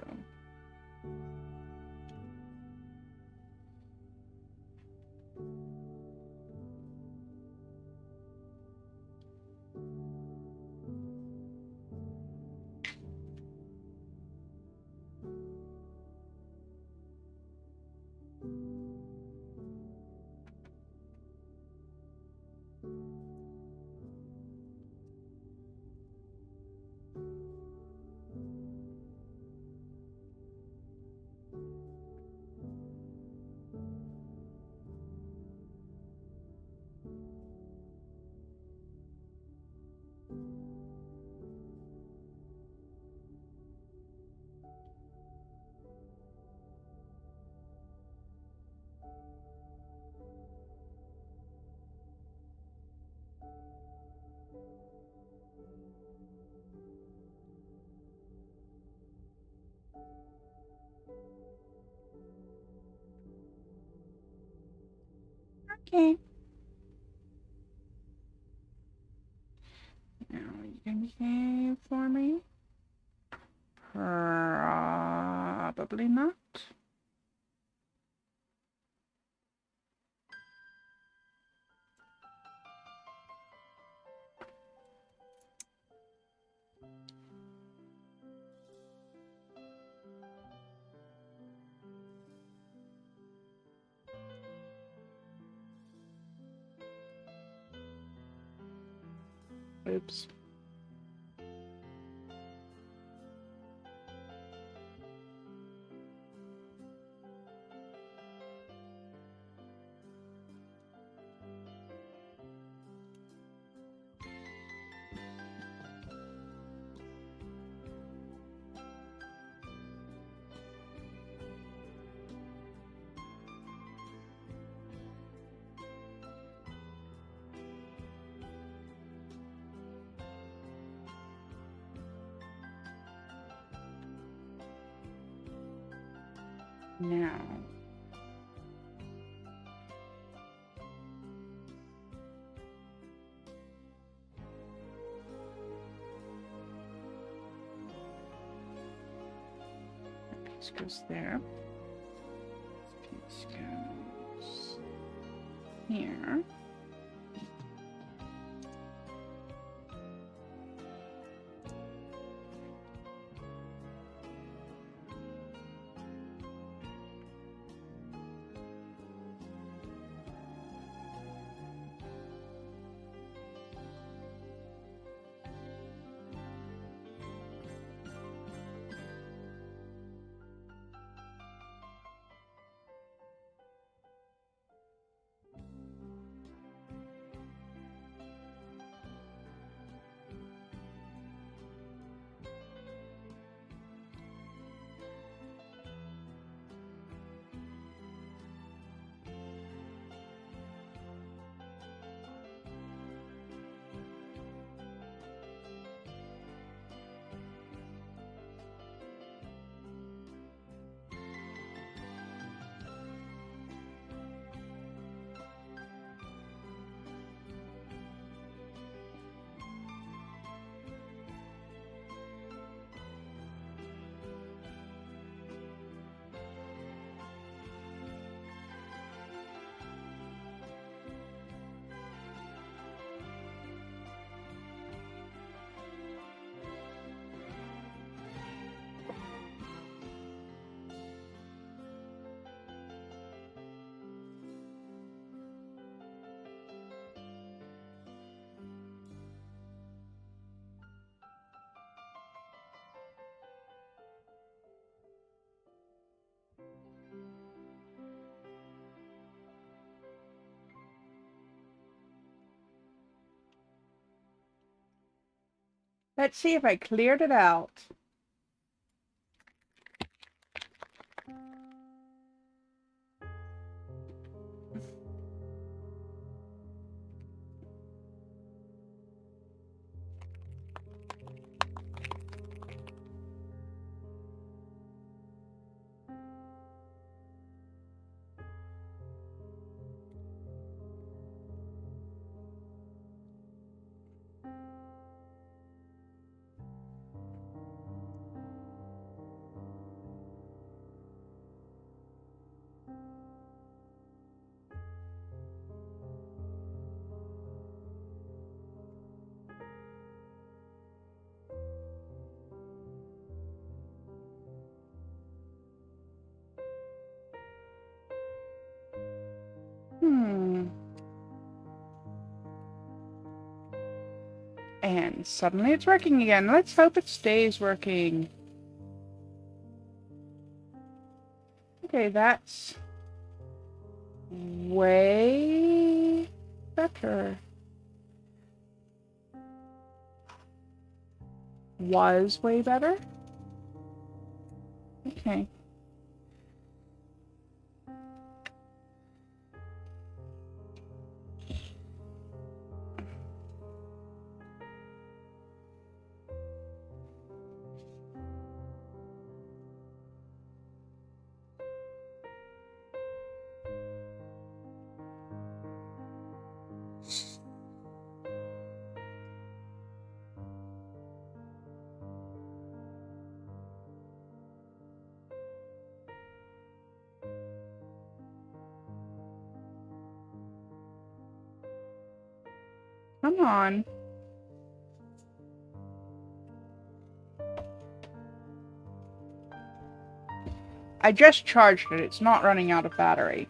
Okay. Now, you gonna behave for me? Probably not. Oops. Now. This goes there. This goes here. Let's see if I cleared it out. And suddenly it's working again. Let's hope it stays working. Okay, that's way better. Was way better? Okay. Come on. I just charged it. It's not running out of battery.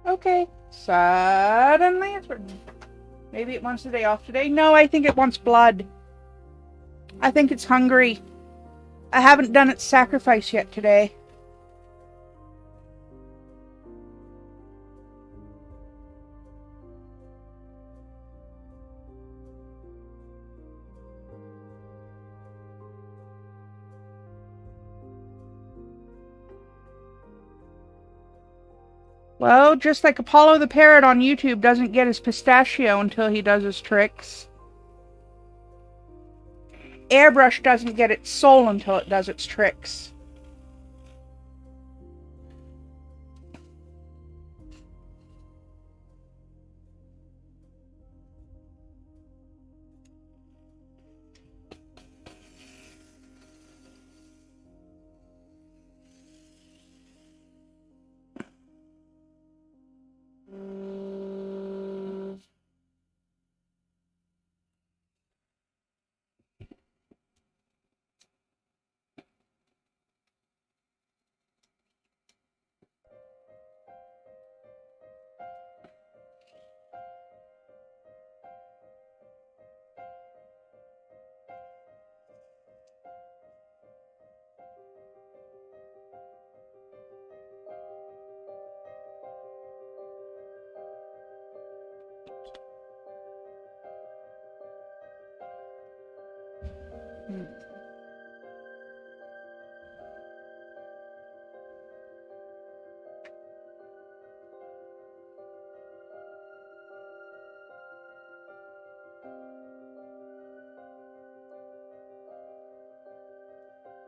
Okay. Suddenly it's working. Maybe it wants the day off today. No, I think it wants blood. I think it's hungry. I haven't done its sacrifice yet today. Well, just like Apollo the Parrot on YouTube doesn't get his pistachio until he does his tricks. Airbrush doesn't get its soul until it does its tricks.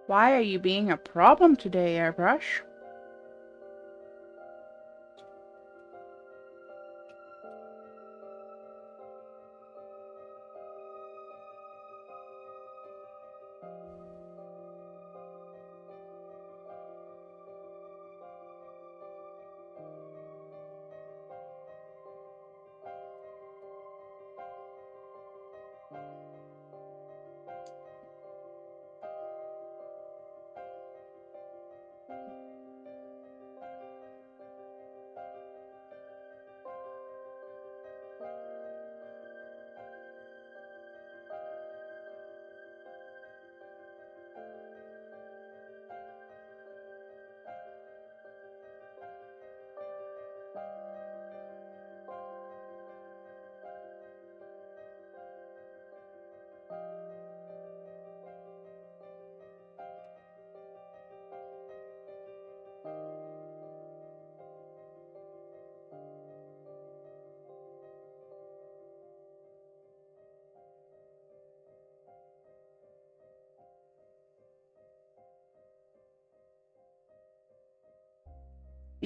Why are you being a problem today, Airbrush?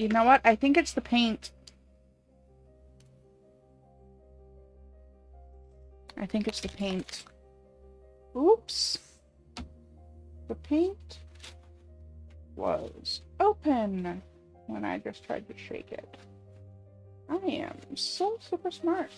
You know what? I think it's the paint. I think it's the paint. Oops. The paint was open when I just tried to shake it. I am so super smart.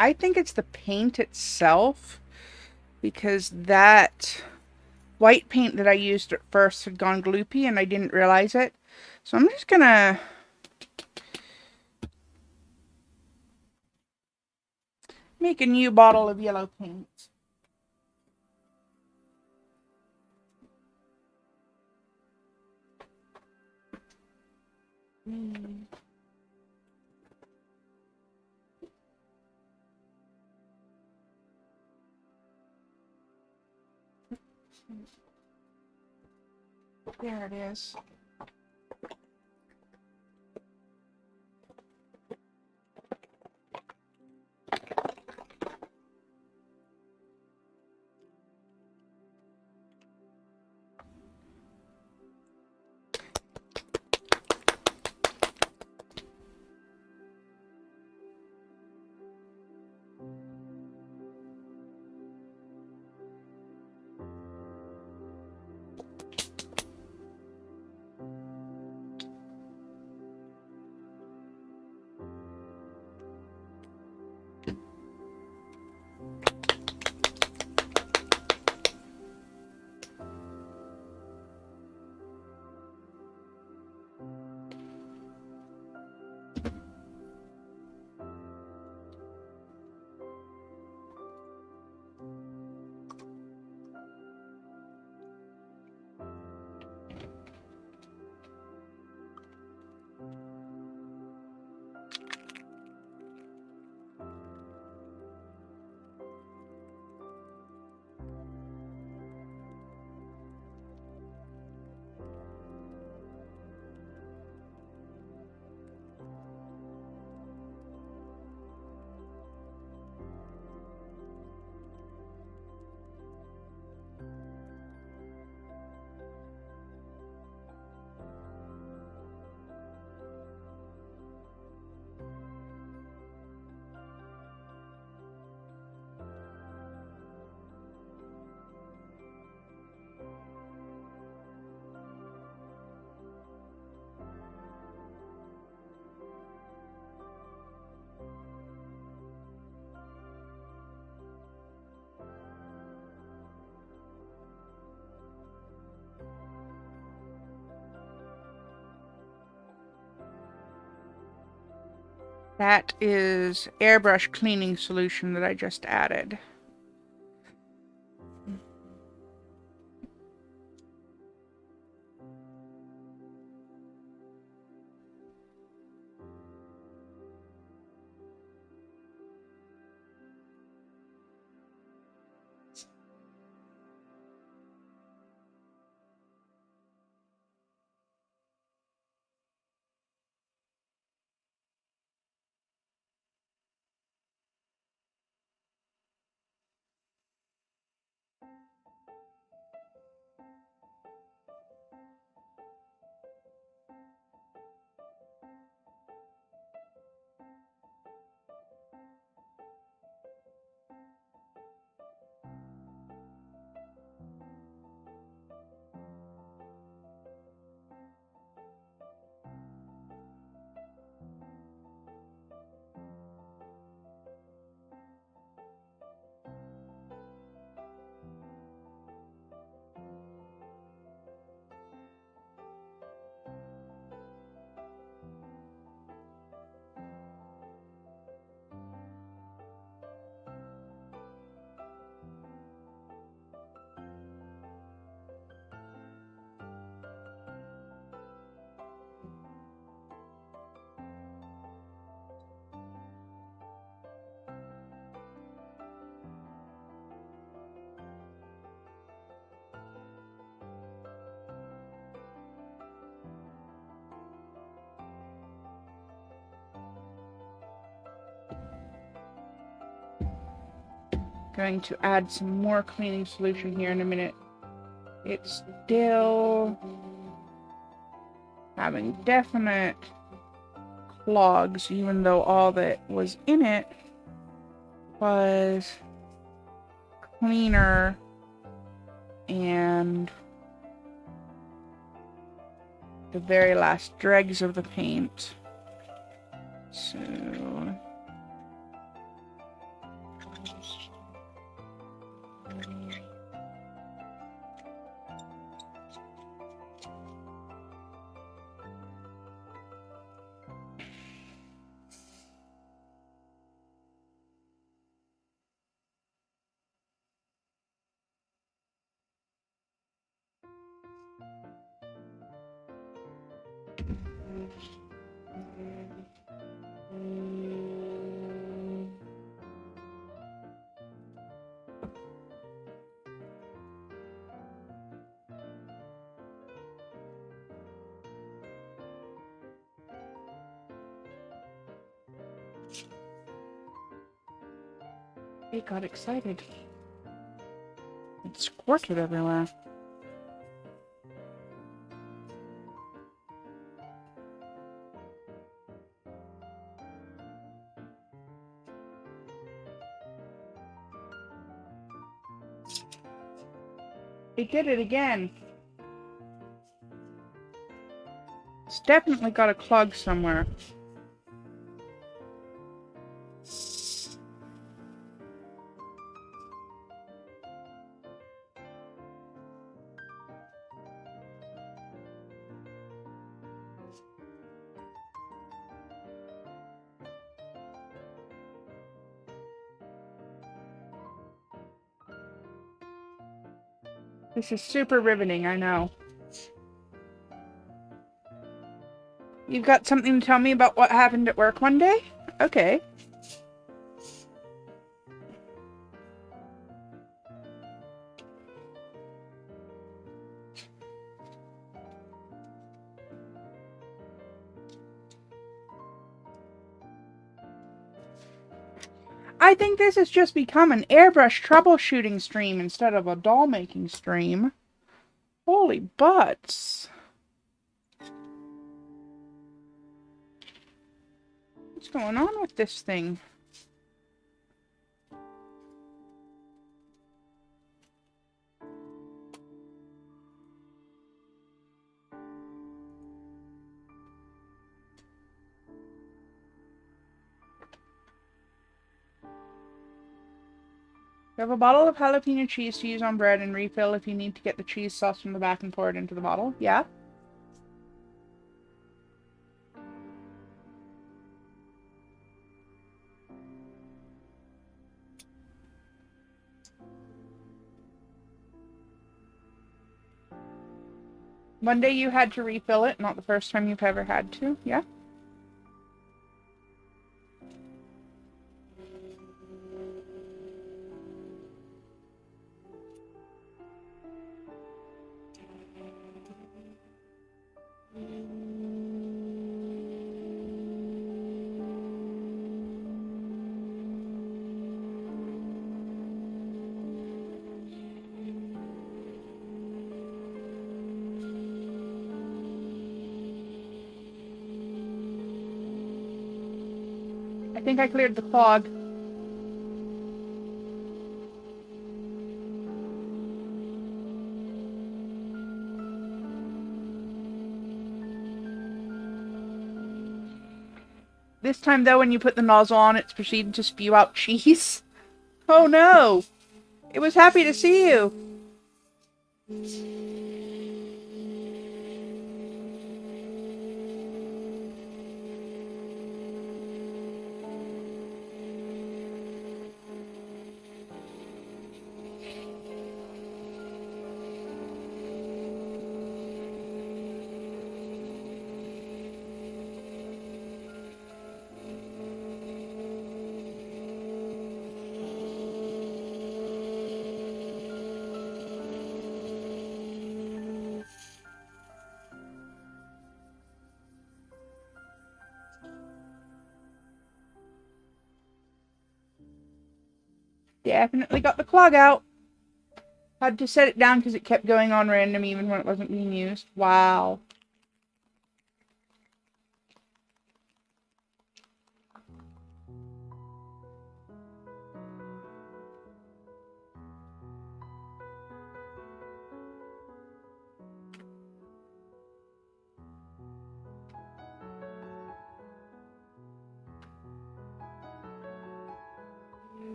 I think it's the paint itself, because that white paint that I used at first had gone gloopy and I didn't realize it. So I'm just gonna make a new bottle of yellow paint. There it is. That is airbrush cleaning solution that I just added. Going to add some more cleaning solution here in a minute. It's still having definite clogs, even though all that was in it was cleaner and the very last dregs of the paint. So it got excited. It squirted everywhere. It did it again. It's definitely got a clog somewhere. This is super riveting, I know. You've got something to tell me about what happened at work one day? Okay. I think this has just become an airbrush troubleshooting stream instead of a doll making stream. Holy butts. What's going on with this thing? You have a bottle of jalapeno cheese to use on bread and refill if you need to get the cheese sauce from the back and pour it into the bottle. Yeah? One day you had to refill it, not the first time you've ever had to. Yeah? I think I cleared the clog. This time, though, when you put the nozzle on, it's proceeded to spew out cheese. Oh no! It was happy to see you! Definitely got the clog out. Had to set it down because it kept going on random even when it wasn't being used. Wow.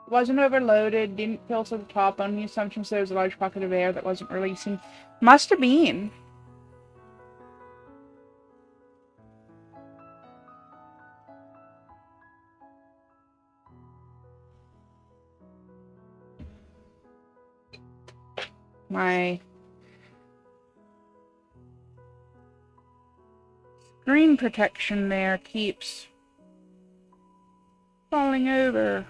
Wasn't overloaded, didn't fill to the top on the assumption there was a large pocket of air that wasn't releasing. Must have been. My screen protection there keeps falling over.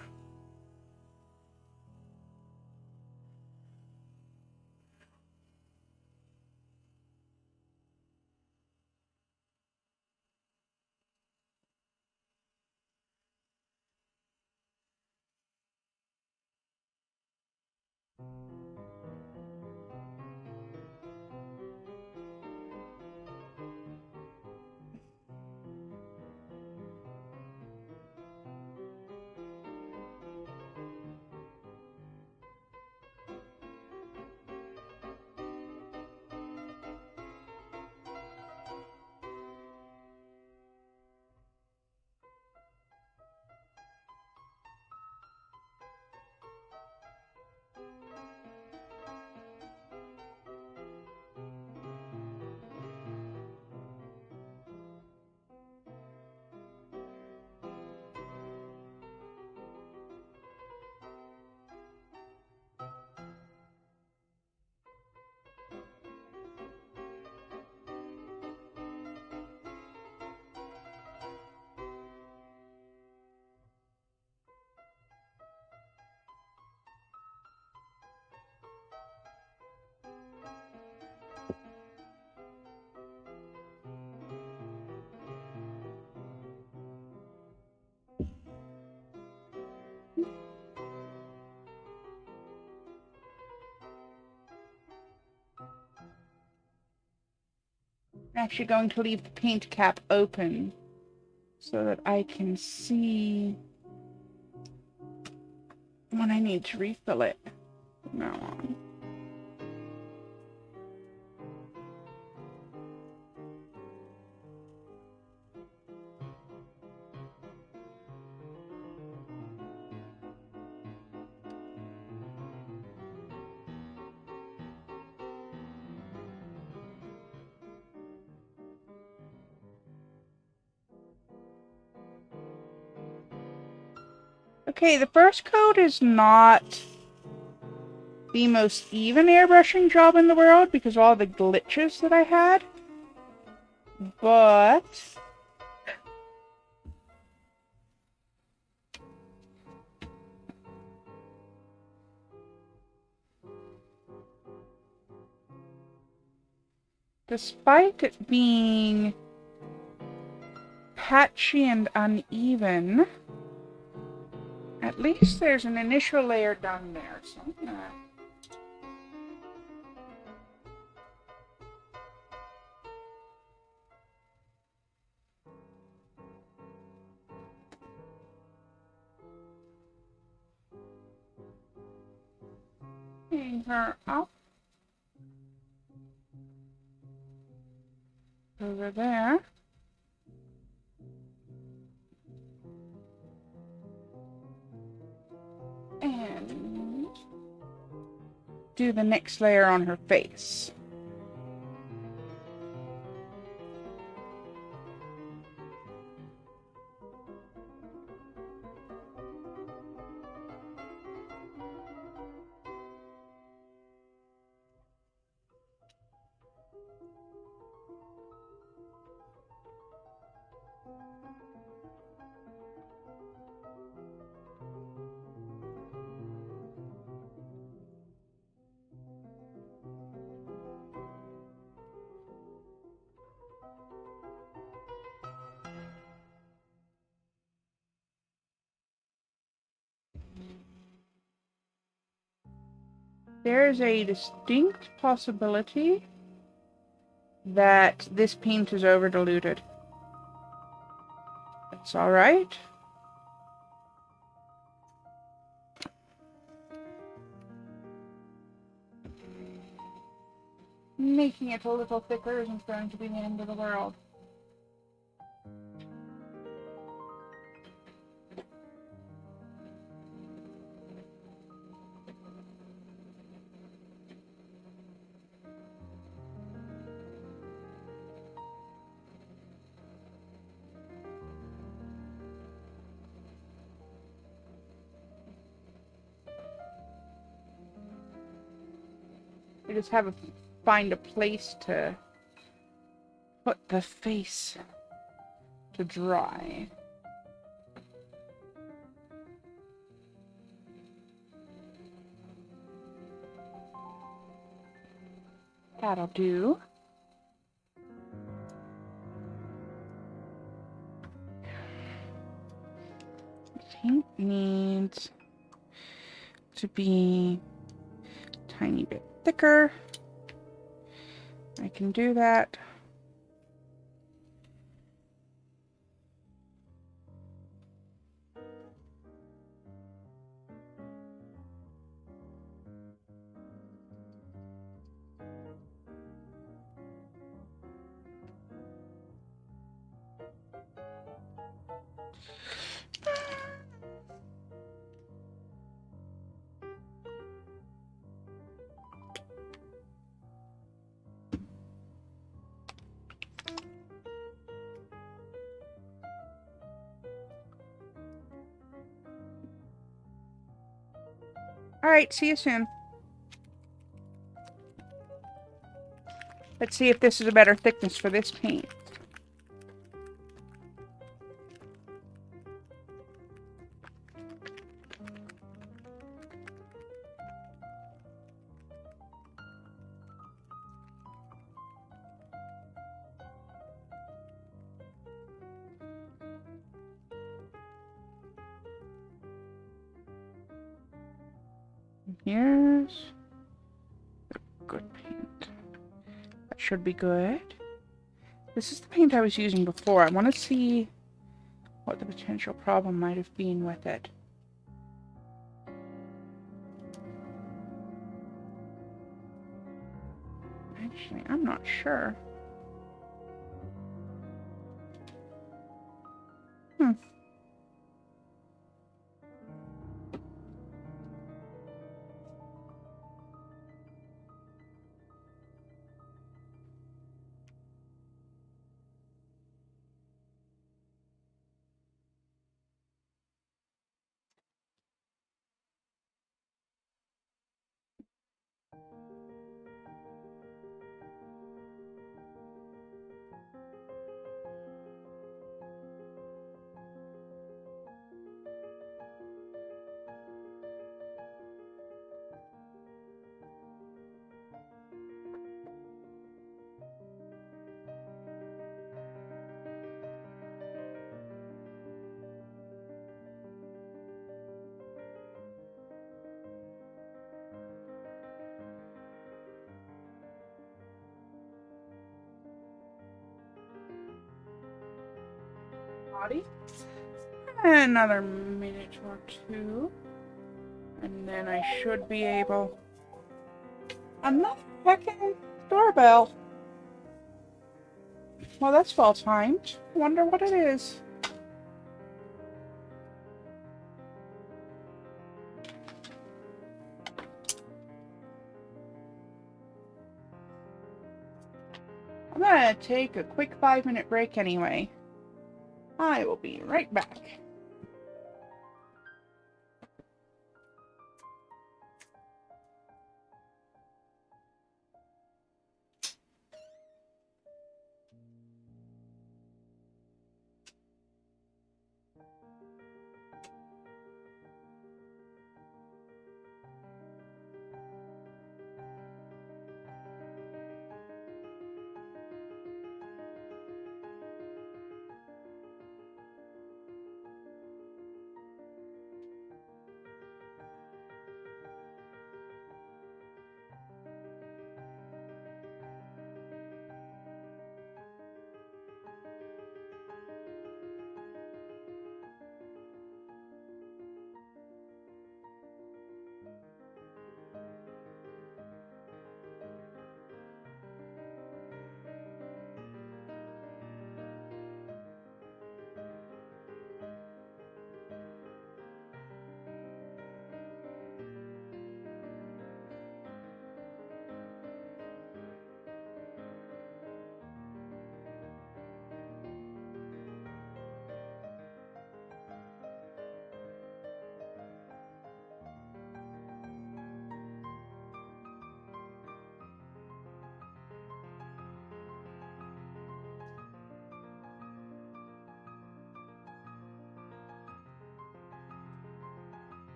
I'm actually going to leave the paint cap open so that I can see when I need to refill it from now on. Okay, the first coat is not the most even airbrushing job in the world because of all the glitches that I had. But despite it being patchy and uneven, At least there's an initial layer done there, so I'm gonna hang her up over there. And do the next layer on her face. There's a distinct possibility that this paint is over diluted. That's alright. Making it a little thicker isn't going to be the end of the world. I just have to find a place to put the face to dry. That'll do. Paint needs to be a tiny bit thicker. I can do that. Alright, see you soon. Let's see if this is a better thickness for this paint. Here's the good paint. That should be good. This is the paint I was using before. I want to see what the potential problem might have been with it. Actually, I'm not sure. potty. Another minute or two. And then I should be able... Another fucking doorbell. Well, that's well timed. Wonder what it is. I'm gonna take a quick 5-minute break anyway. I will be right back.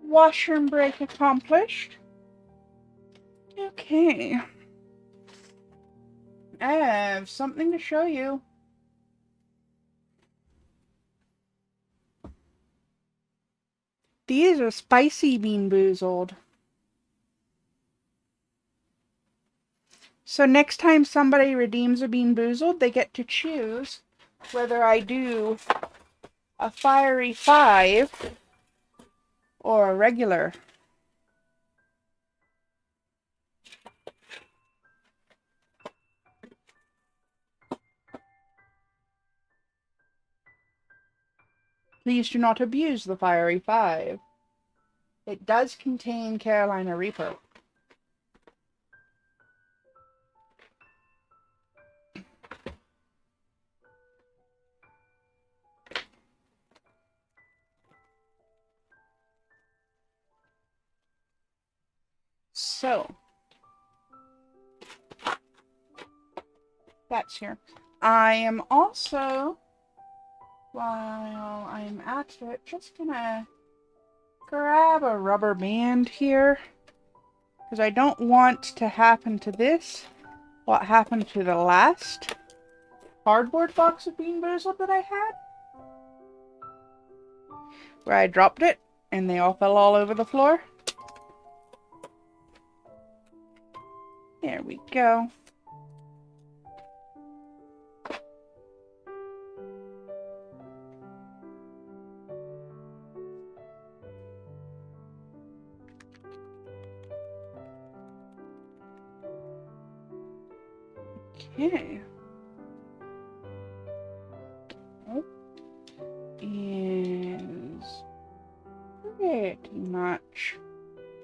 Washroom break accomplished. Okay. I have something to show you. These are spicy bean boozled. So next time somebody redeems a bean boozled, they get to choose whether I do a fiery 5 or a regular. Please do not abuse the fiery 5. It does contain Carolina Reaper. So, that's here. I am also, while I'm at it, just gonna grab a rubber band here, because I don't want to happen to this what happened to the last cardboard box of Bean Boozled that I had, where I dropped it and they all fell all over the floor. There we go. Okay. Oh, is pretty much.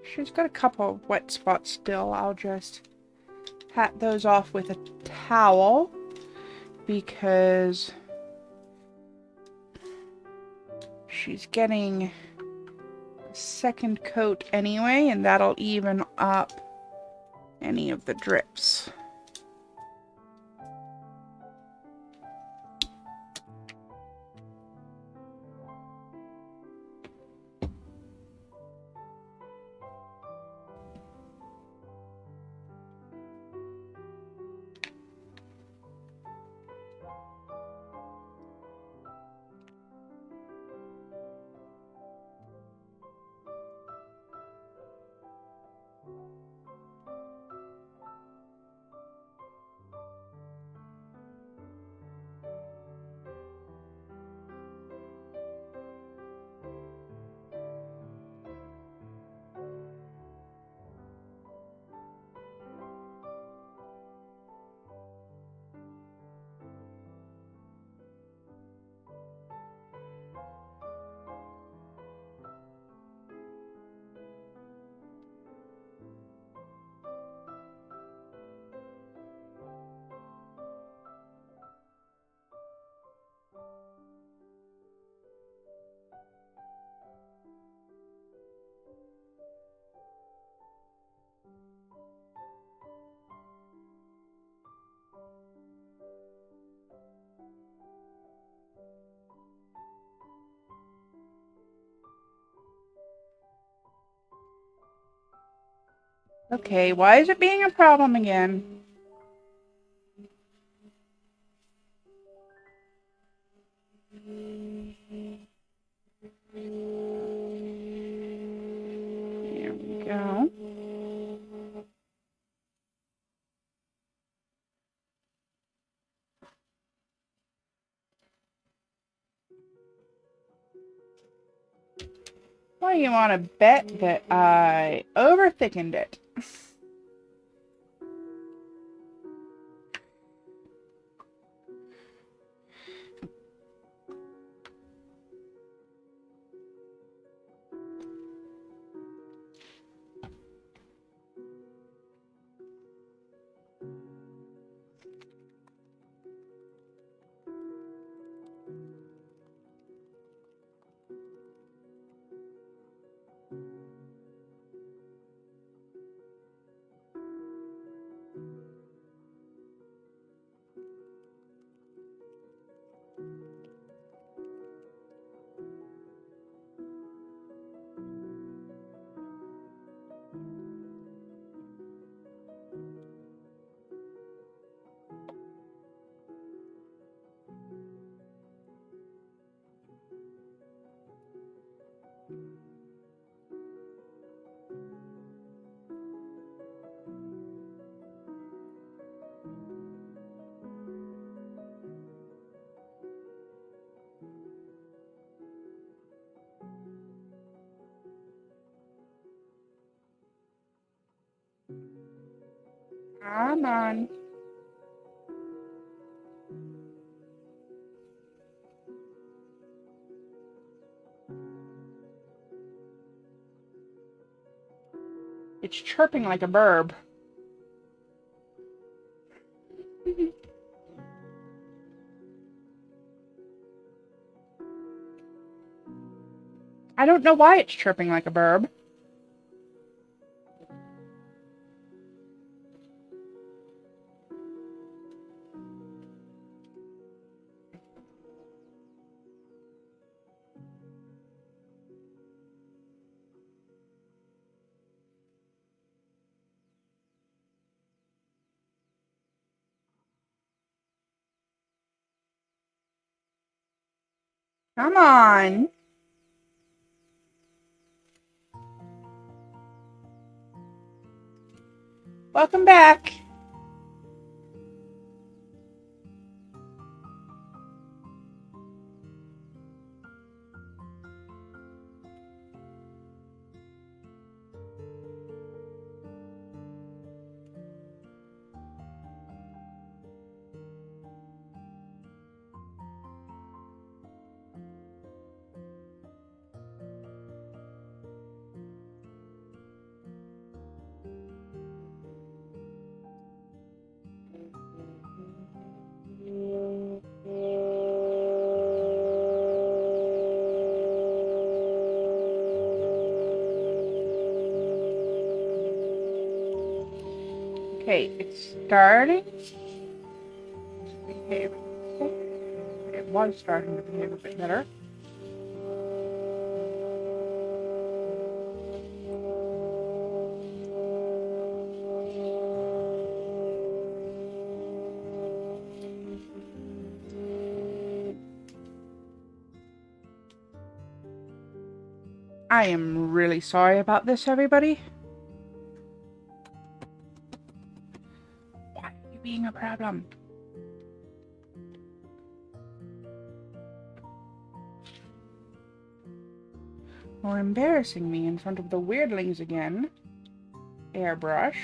She's got a couple of wet spots still. I'll just pat those off with a towel because she's getting a second coat anyway, and that'll even up any of the drips. Okay, why is it being a problem again? There we go. Well, you want to bet that I over-thickened it. Come on. It's chirping like a bird. I don't know why it's chirping like a bird. Come on. Welcome back. Okay, it's starting to behave. It was starting to behave a bit better. I am really sorry about this, everybody. Why are you being a problem? Or embarrassing me in front of the weirdlings again. Airbrush.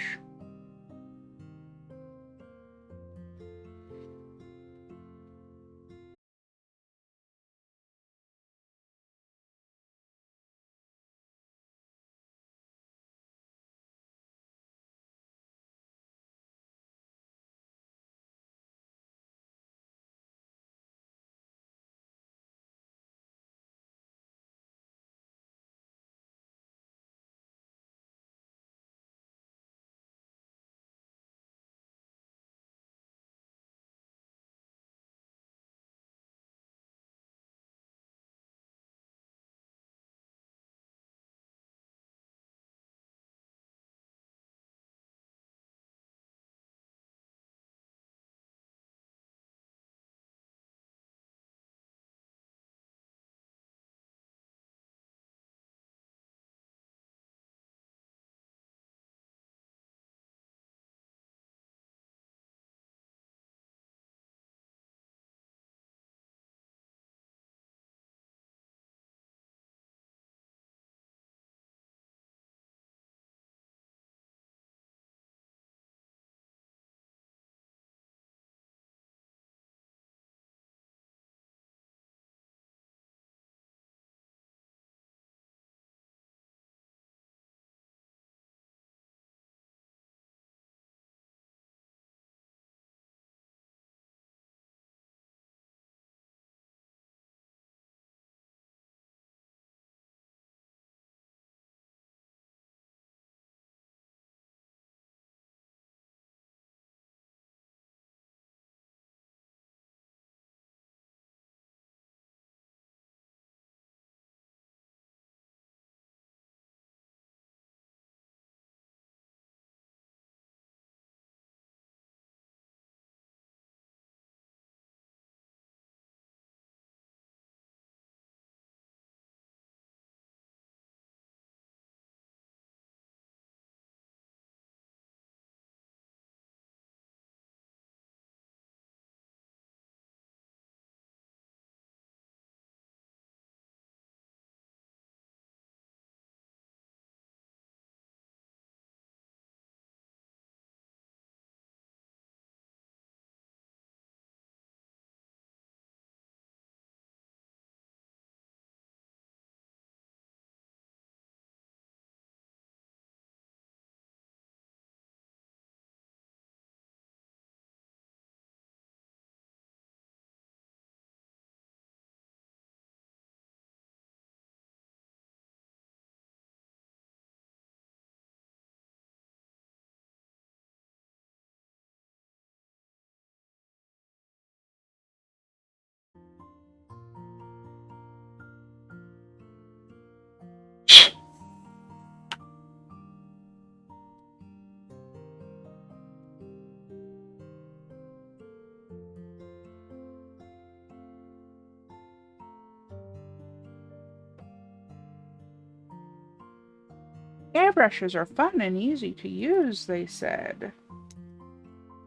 Airbrushes are fun and easy to use, they said.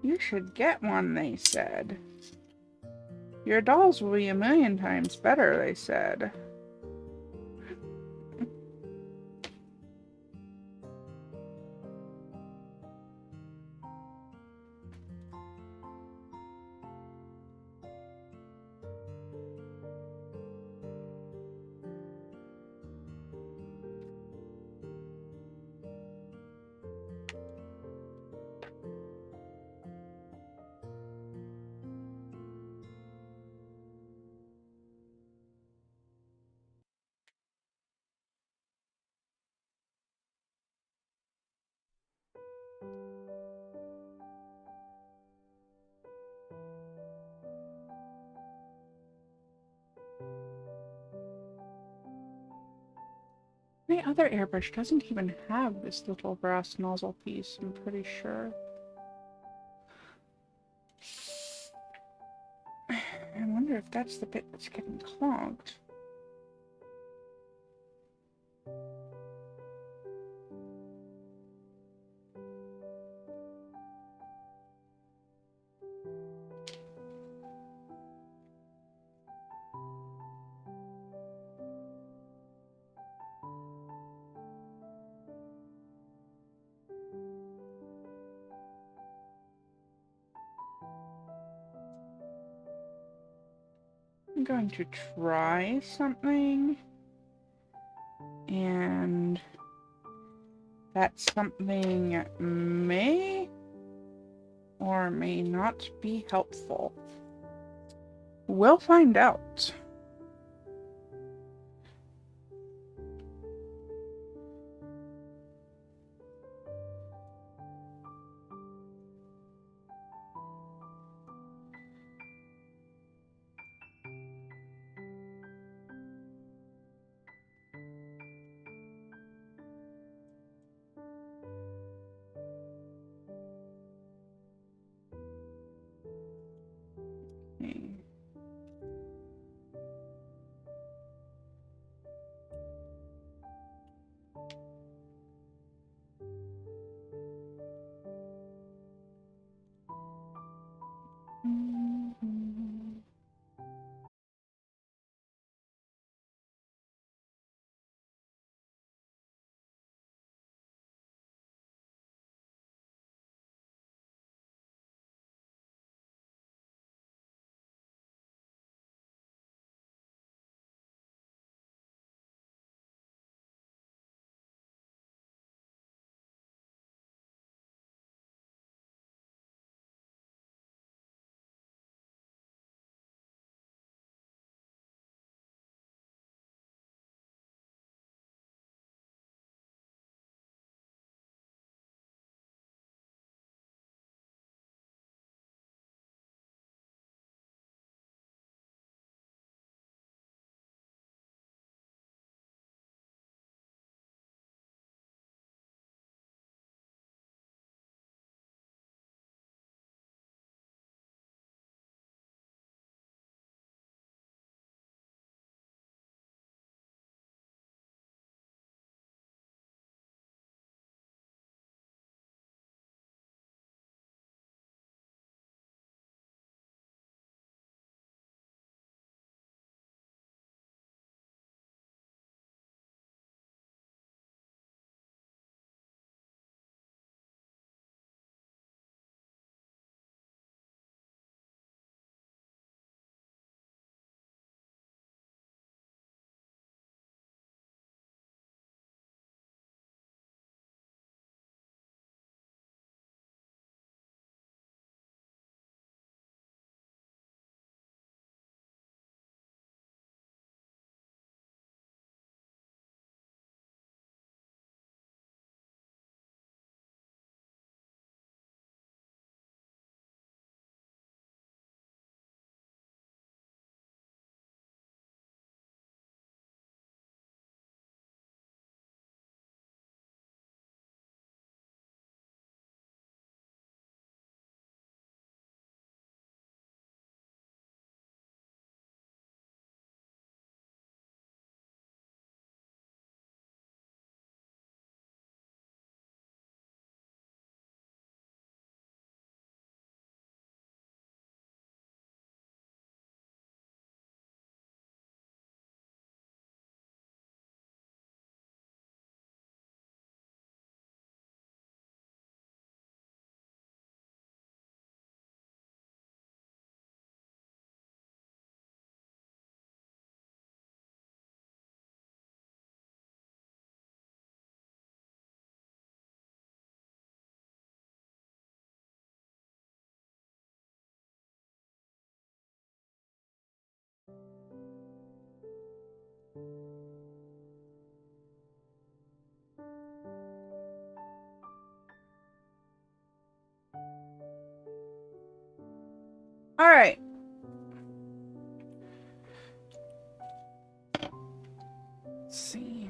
You should get one, they said. Your dolls will be 1,000,000 times better, they said. My other airbrush doesn't even have this little brass nozzle piece, I'm pretty sure. I wonder if that's the bit that's getting clogged. I'm going to try something, and that something may or may not be helpful. We'll find out. Okay. Let's see.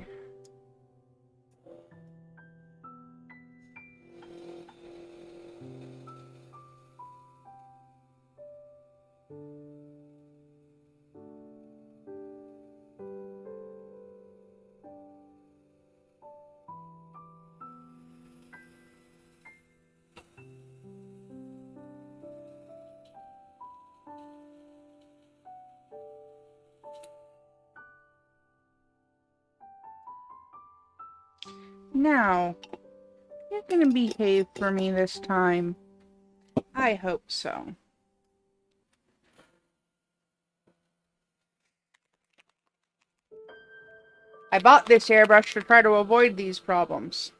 Now, you're gonna behave for me this time. I hope so. I bought this airbrush to try to avoid these problems.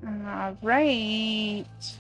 Alright.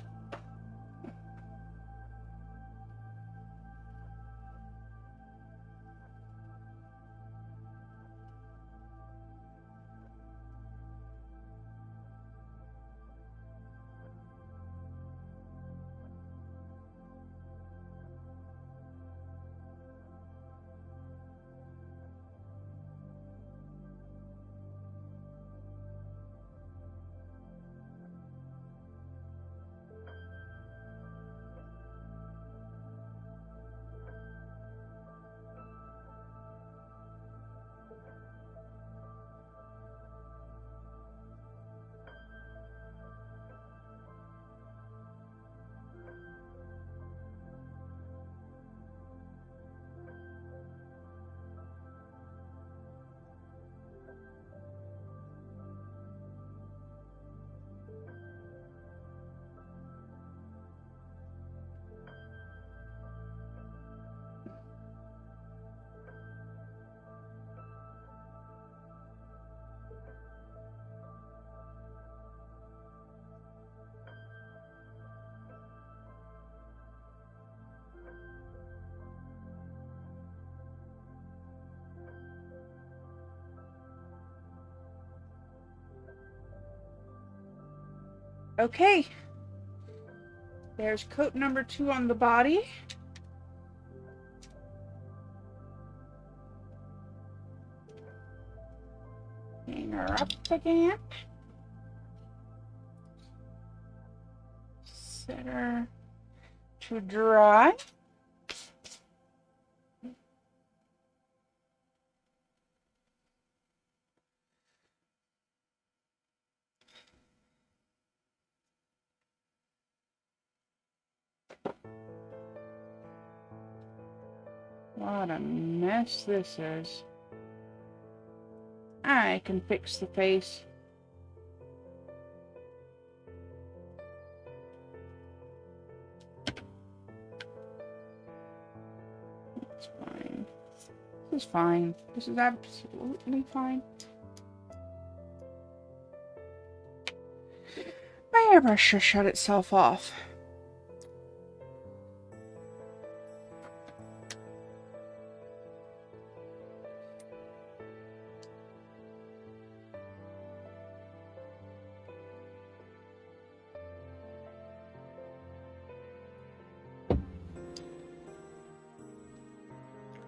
Okay. There's coat number 2 on the body. Hang her up again. Set her to dry. What a mess this is. I can fix the face. It's fine. This is fine. This is absolutely fine. My airbrush should shut itself off.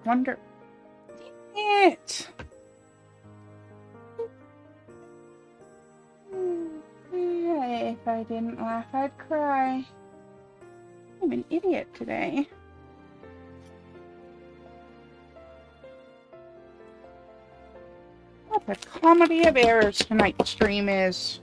Wonder. Dang it! If I didn't laugh, I'd cry. I'm an idiot today. The comedy of errors tonight's stream is.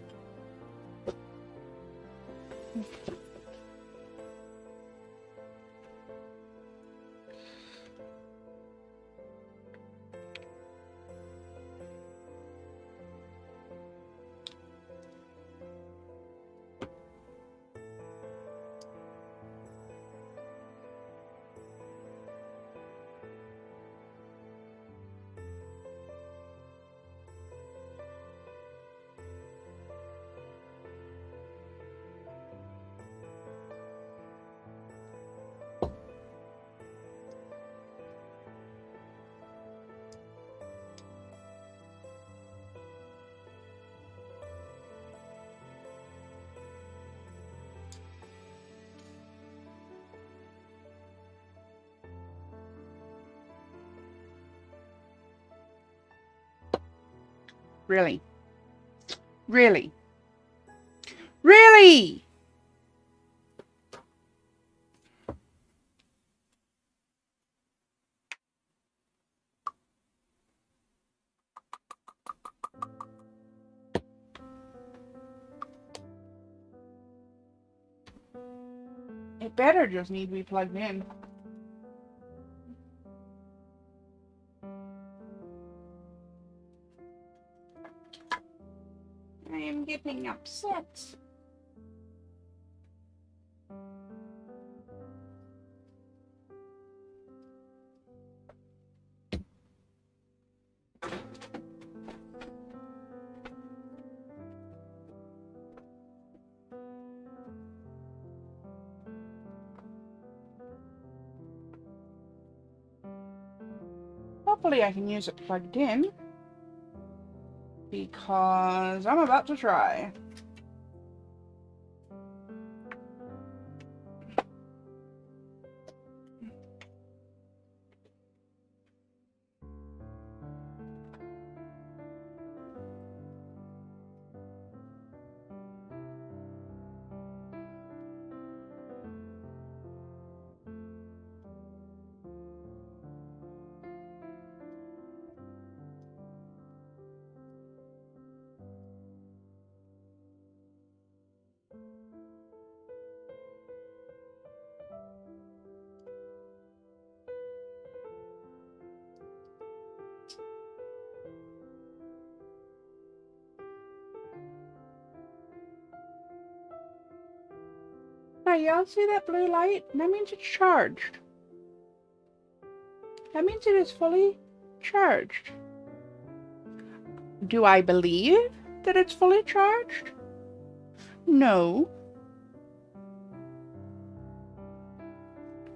Really? Really? Really? It better just need to be plugged in. I am getting upset. Hopefully I can use it plugged in, because I'm about to try. Now y'all see that blue light? That means it's charged. That means it is fully charged. Do I believe that it's fully charged? No.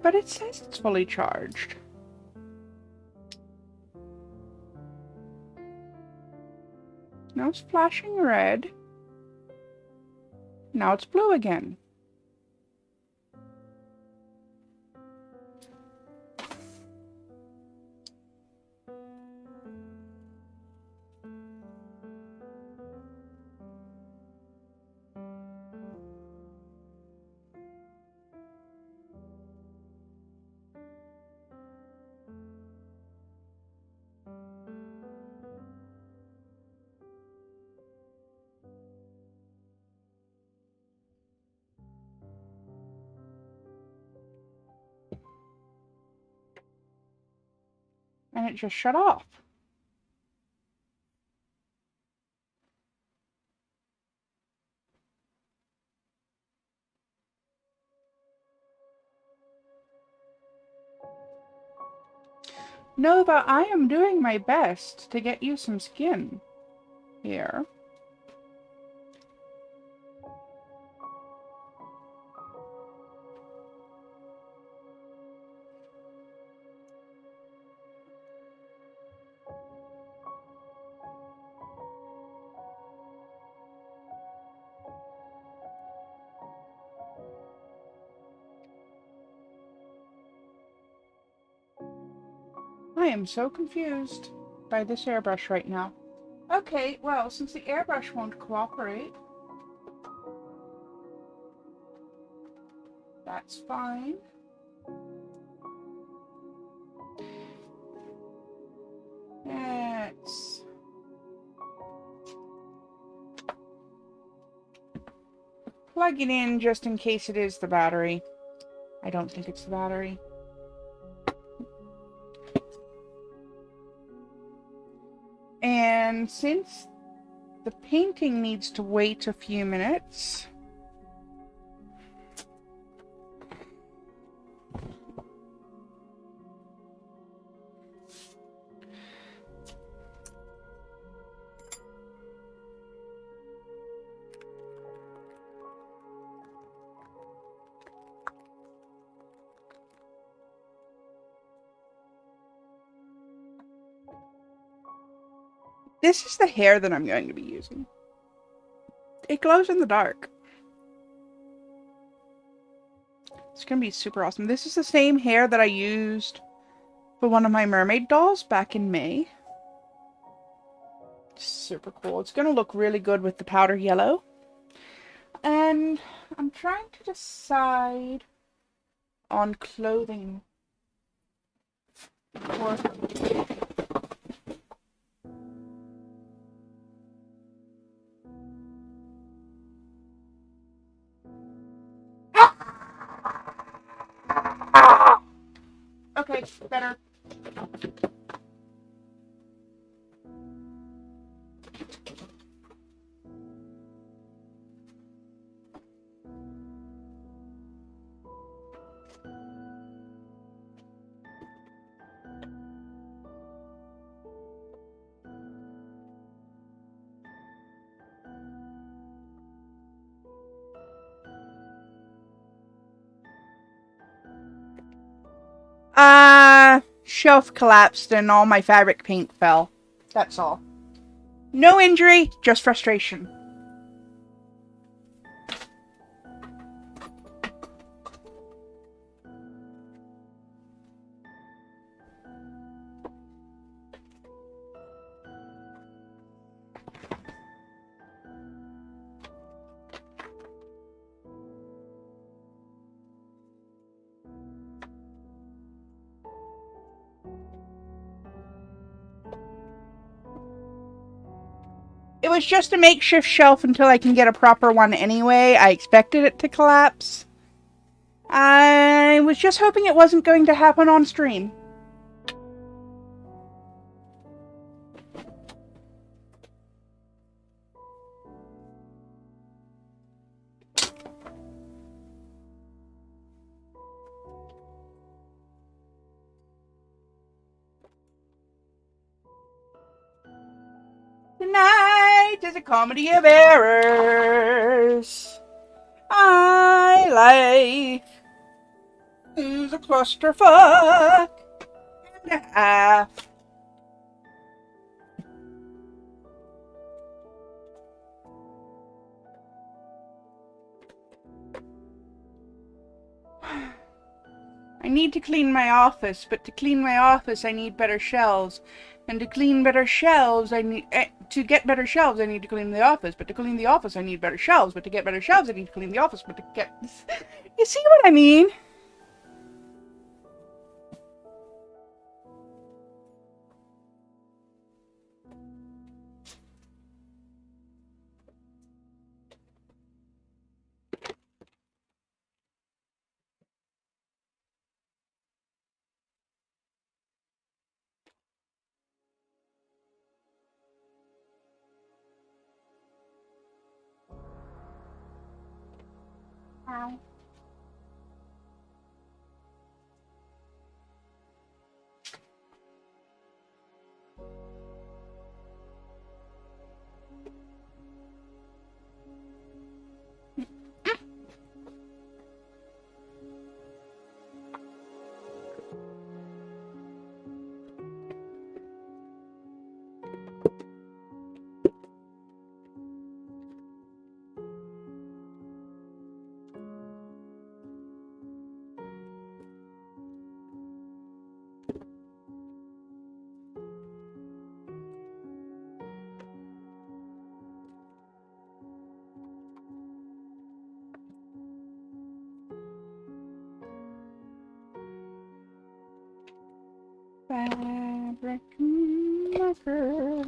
But it says it's fully charged. Now it's flashing red. Now it's blue again. And it just shut off. Nova, I am doing my best to get you some skin here. I am so confused by this airbrush right now. Okay, well, since the airbrush won't cooperate, that's fine. Let's plug it in just in case it is the battery. I don't think it's the battery. And since the painting needs to wait a few minutes, this is the hair that I'm going to be using. It glows in the dark. It's going to be super awesome. This is the same hair that I used for one of my mermaid dolls back in May. Super cool. It's going to look really good with the powder yellow. And I'm trying to decide on clothing. Or okay, better. Shelf collapsed and all my fabric paint fell. That's all. No injury, just frustration. It was just a makeshift shelf until I can get a proper one anyway. I expected it to collapse. I was just hoping it wasn't going to happen on stream. Tonight is a comedy of errors. My life is a clusterfuck and a half. I need to clean my office, but to clean my office I need better shelves. And to clean better shelves, I need to get better shelves. I need to clean the office, but to clean the office, I need better shelves. But to get better shelves, I need to clean the office. But to get, you see what I mean? Ow. Fabric marker.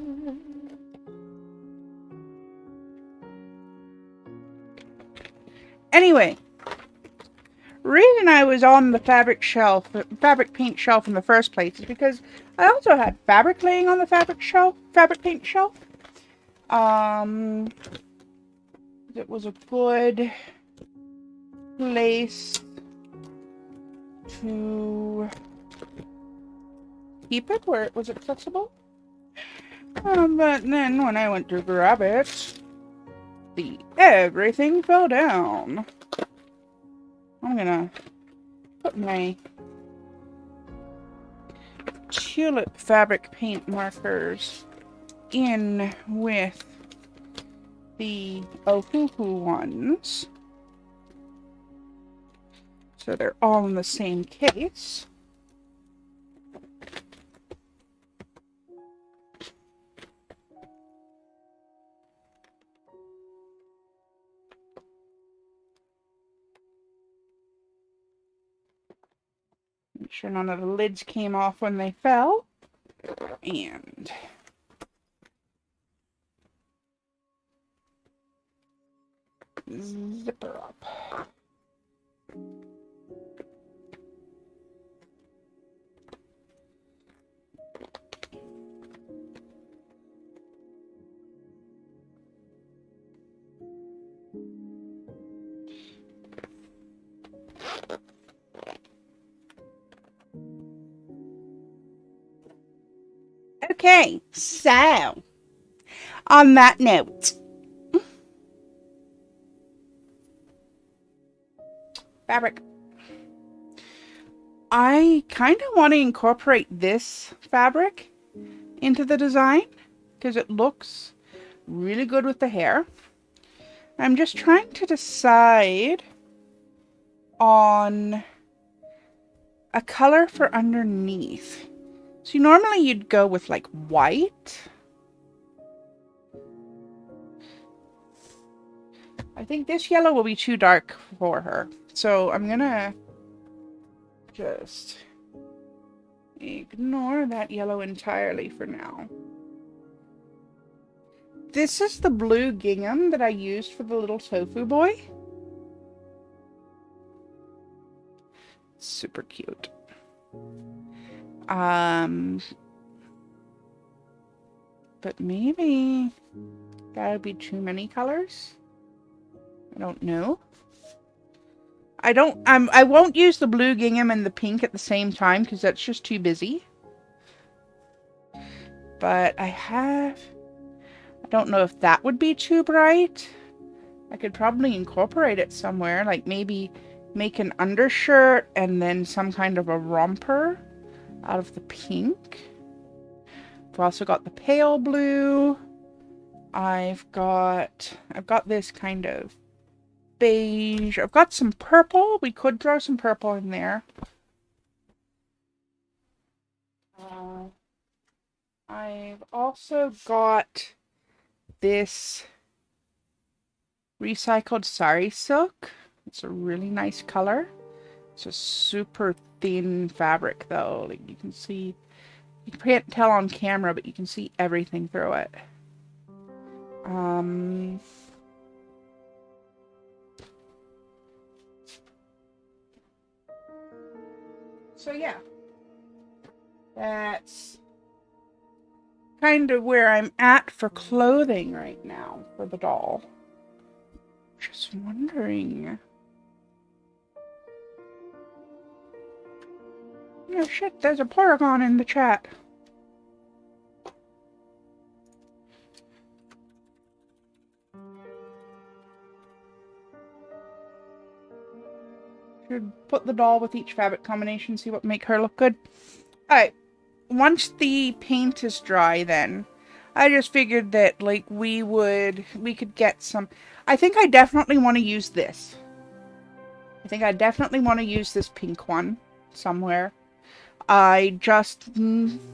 Anyway, reason I was on the fabric paint shelf in the first place is because I also had fabric laying on the fabric paint shelf. It was a good place to keep it where it was accessible. But then when I went to grab it, everything fell down. I'm gonna put my tulip fabric paint markers in with the Ohuhu ones, so they're all in the same case. Make sure none of the lids came off when they fell. And zip her up. Okay, so on that note, fabric. I kind of want to incorporate this fabric into the design because it looks really good with the hair. I'm just trying to decide on a color for underneath. So normally you'd go with like white. I think this yellow will be too dark for her. So I'm gonna just ignore that yellow entirely for now. This is the blue gingham that I used for the little tofu boy. Super cute. But maybe that would be too many colors. I don't know. I won't use the blue gingham and the pink at the same time because that's just too busy. But I don't know if that would be too bright. I could probably incorporate it somewhere, like maybe make an undershirt and then some kind of a romper out of the pink. I've also got the pale blue. I've got this kind of beige. I've got some purple. We could throw some purple in there. I've also got this recycled sari silk. It's a really nice color. It's a super thin fabric though. Like you can see, you can't tell on camera, but you can see everything through it. So yeah, that's kind of where I'm at for clothing right now for the doll. Just wondering. Oh shit, there's a Porygon in the chat. Should put the doll with each fabric combination, see what make her look good. Alright, once the paint is dry then, I just figured that like we could get some. I think I definitely want to use this. I think I definitely want to use this pink one somewhere. I'm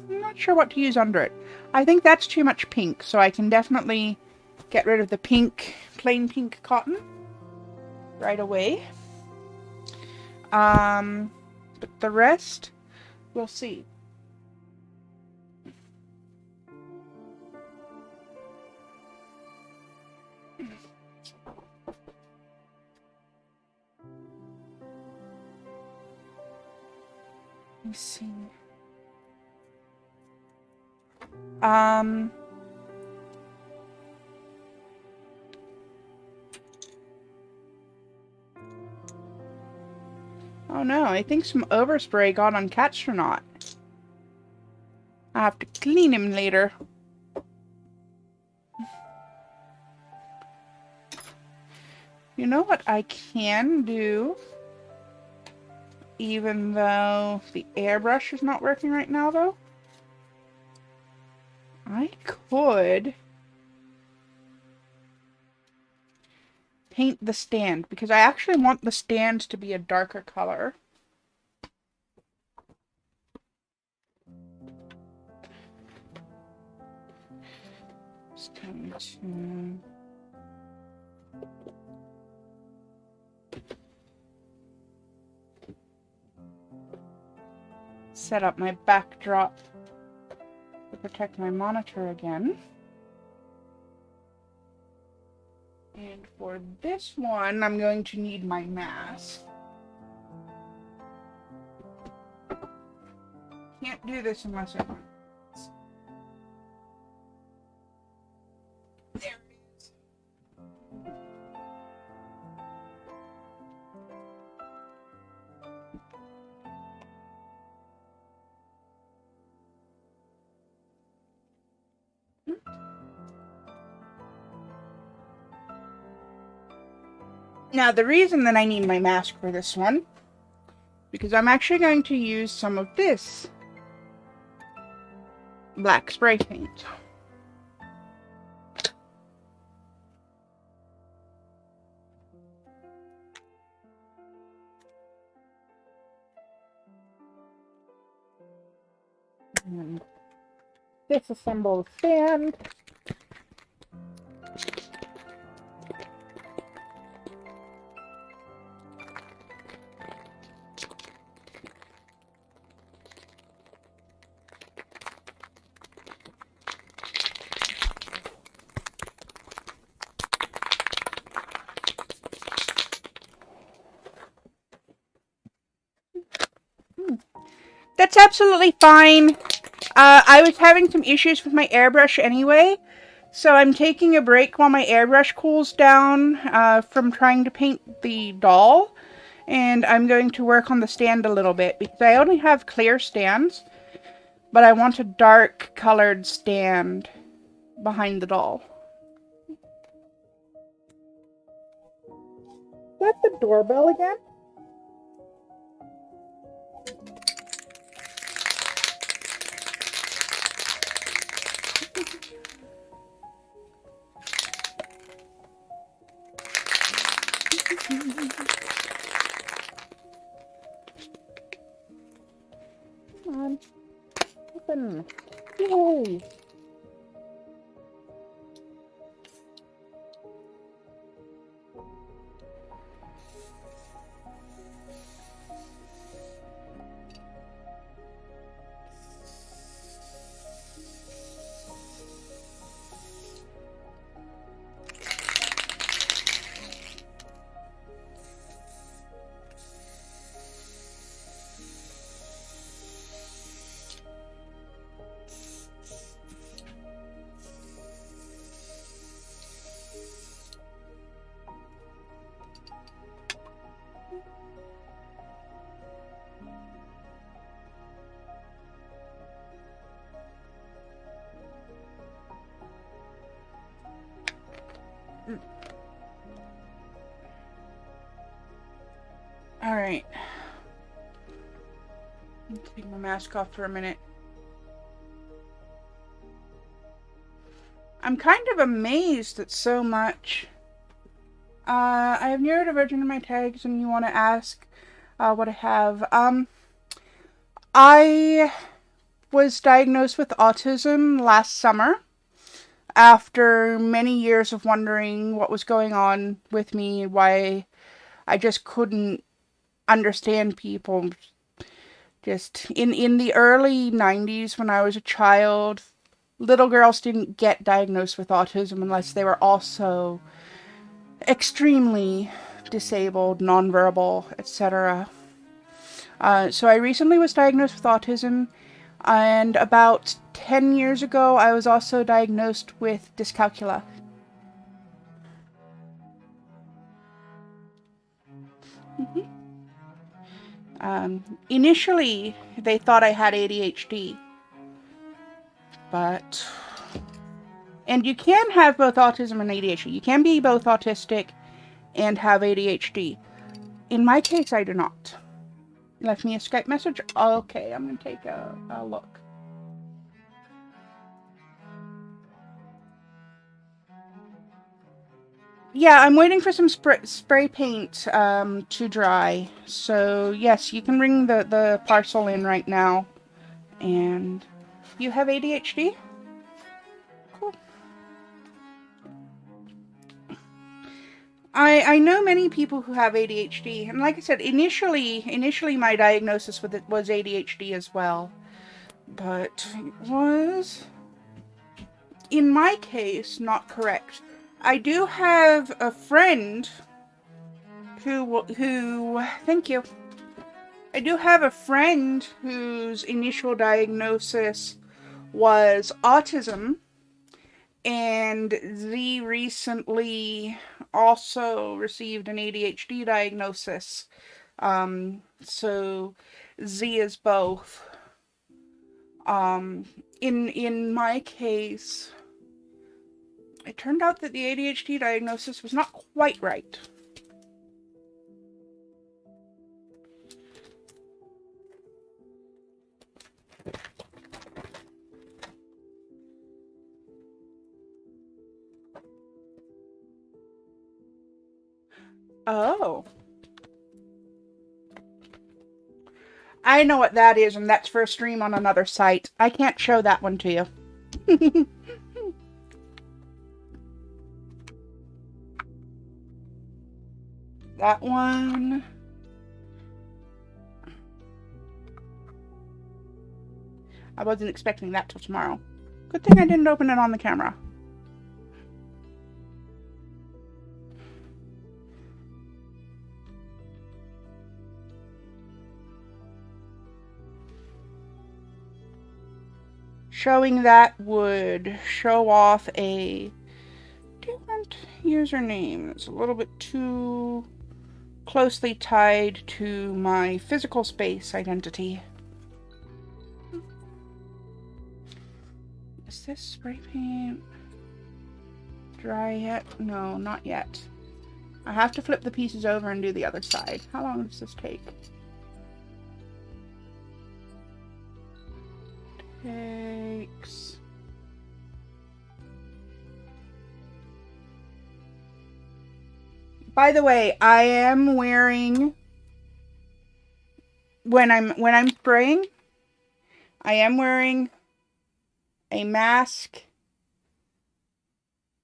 not sure what to use under it. I think that's too much pink, so I can definitely get rid of the pink, plain pink cotton right away. But the rest, we'll see. Let me see. Oh no, I think some overspray got on Catstronaut. I have to clean him later. You know what I can do? Even though the airbrush is not working right now, though? I could paint the stand, because I actually want the stand to be a darker color. Just going to set up my backdrop to protect my monitor again. And for this one, I'm going to need my mask. Can't do this unless I want. There it is. Now, the reason that I need my mask for this one, because I'm actually going to use some of this black spray paint. And disassemble the stand. That's absolutely fine. I was having some issues with my airbrush anyway, so I'm taking a break while my airbrush cools down from trying to paint the doll, and I'm going to work on the stand a little bit, because I only have clear stands, but I want a dark colored stand behind the doll. Is that the doorbell again? Come on. Open. Yay. Alright. Take my mask off for a minute. I'm kind of amazed at so much. I have neurodivergent in my tags, and you want to ask what I have. I was diagnosed with autism last summer after many years of wondering what was going on with me and why I just couldn't understand people. Just in the early 90s, when I was a child, little girls didn't get diagnosed with autism unless they were also extremely disabled, nonverbal, etc. So I recently was diagnosed with autism, and about 10 years ago, I was also diagnosed with dyscalculia. Initially, they thought I had ADHD, but. And you can have both autism and ADHD. You can be both autistic and have ADHD. In my case, I do not. Left me a Skype message. Okay, I'm going to take a look. Yeah, I'm waiting for some spray paint to dry. So, yes, you can bring the parcel in right now. And you have ADHD? Cool. I know many people who have ADHD, and like I said, initially my diagnosis with it was ADHD as well. But it was, in my case, not correct. I do have a friend who thank you. I do have a friend whose initial diagnosis was autism, and Z recently also received an ADHD diagnosis. So Z is both. In my case, it turned out that the ADHD diagnosis was not quite right. Oh. I know what that is, and that's for a stream on another site. I can't show that one to you. That one. I wasn't expecting that till tomorrow. Good thing I didn't open it on the camera. Showing that would show off a different username. It's a little bit too closely tied to my physical space identity. Is this spray paint dry yet? No, not yet. I have to flip the pieces over and do the other side. How long does this take? Takes... By the way, I am wearing, when I'm spraying, I am wearing a mask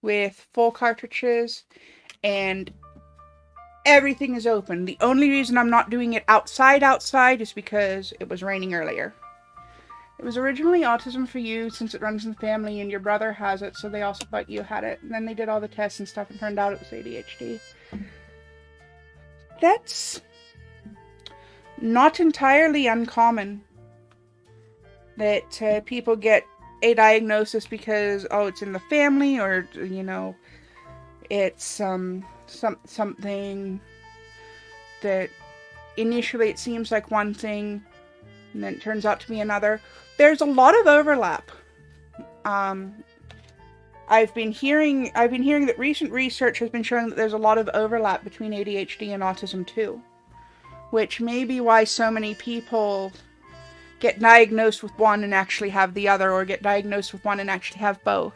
with full cartridges, and everything is open. The only reason I'm not doing it outside is because it was raining earlier. It was originally autism for you since it runs in the family and your brother has it, so they also thought you had it. And then they did all the tests and stuff and turned out it was ADHD. That's not entirely uncommon that people get a diagnosis because, oh, it's in the family, or, you know, it's something that initially it seems like one thing and then it turns out to be another. There's a lot of overlap. I've been hearing that recent research has been showing that there's a lot of overlap between ADHD and autism too, which may be why so many people get diagnosed with one and actually have the other, or get diagnosed with one and actually have both.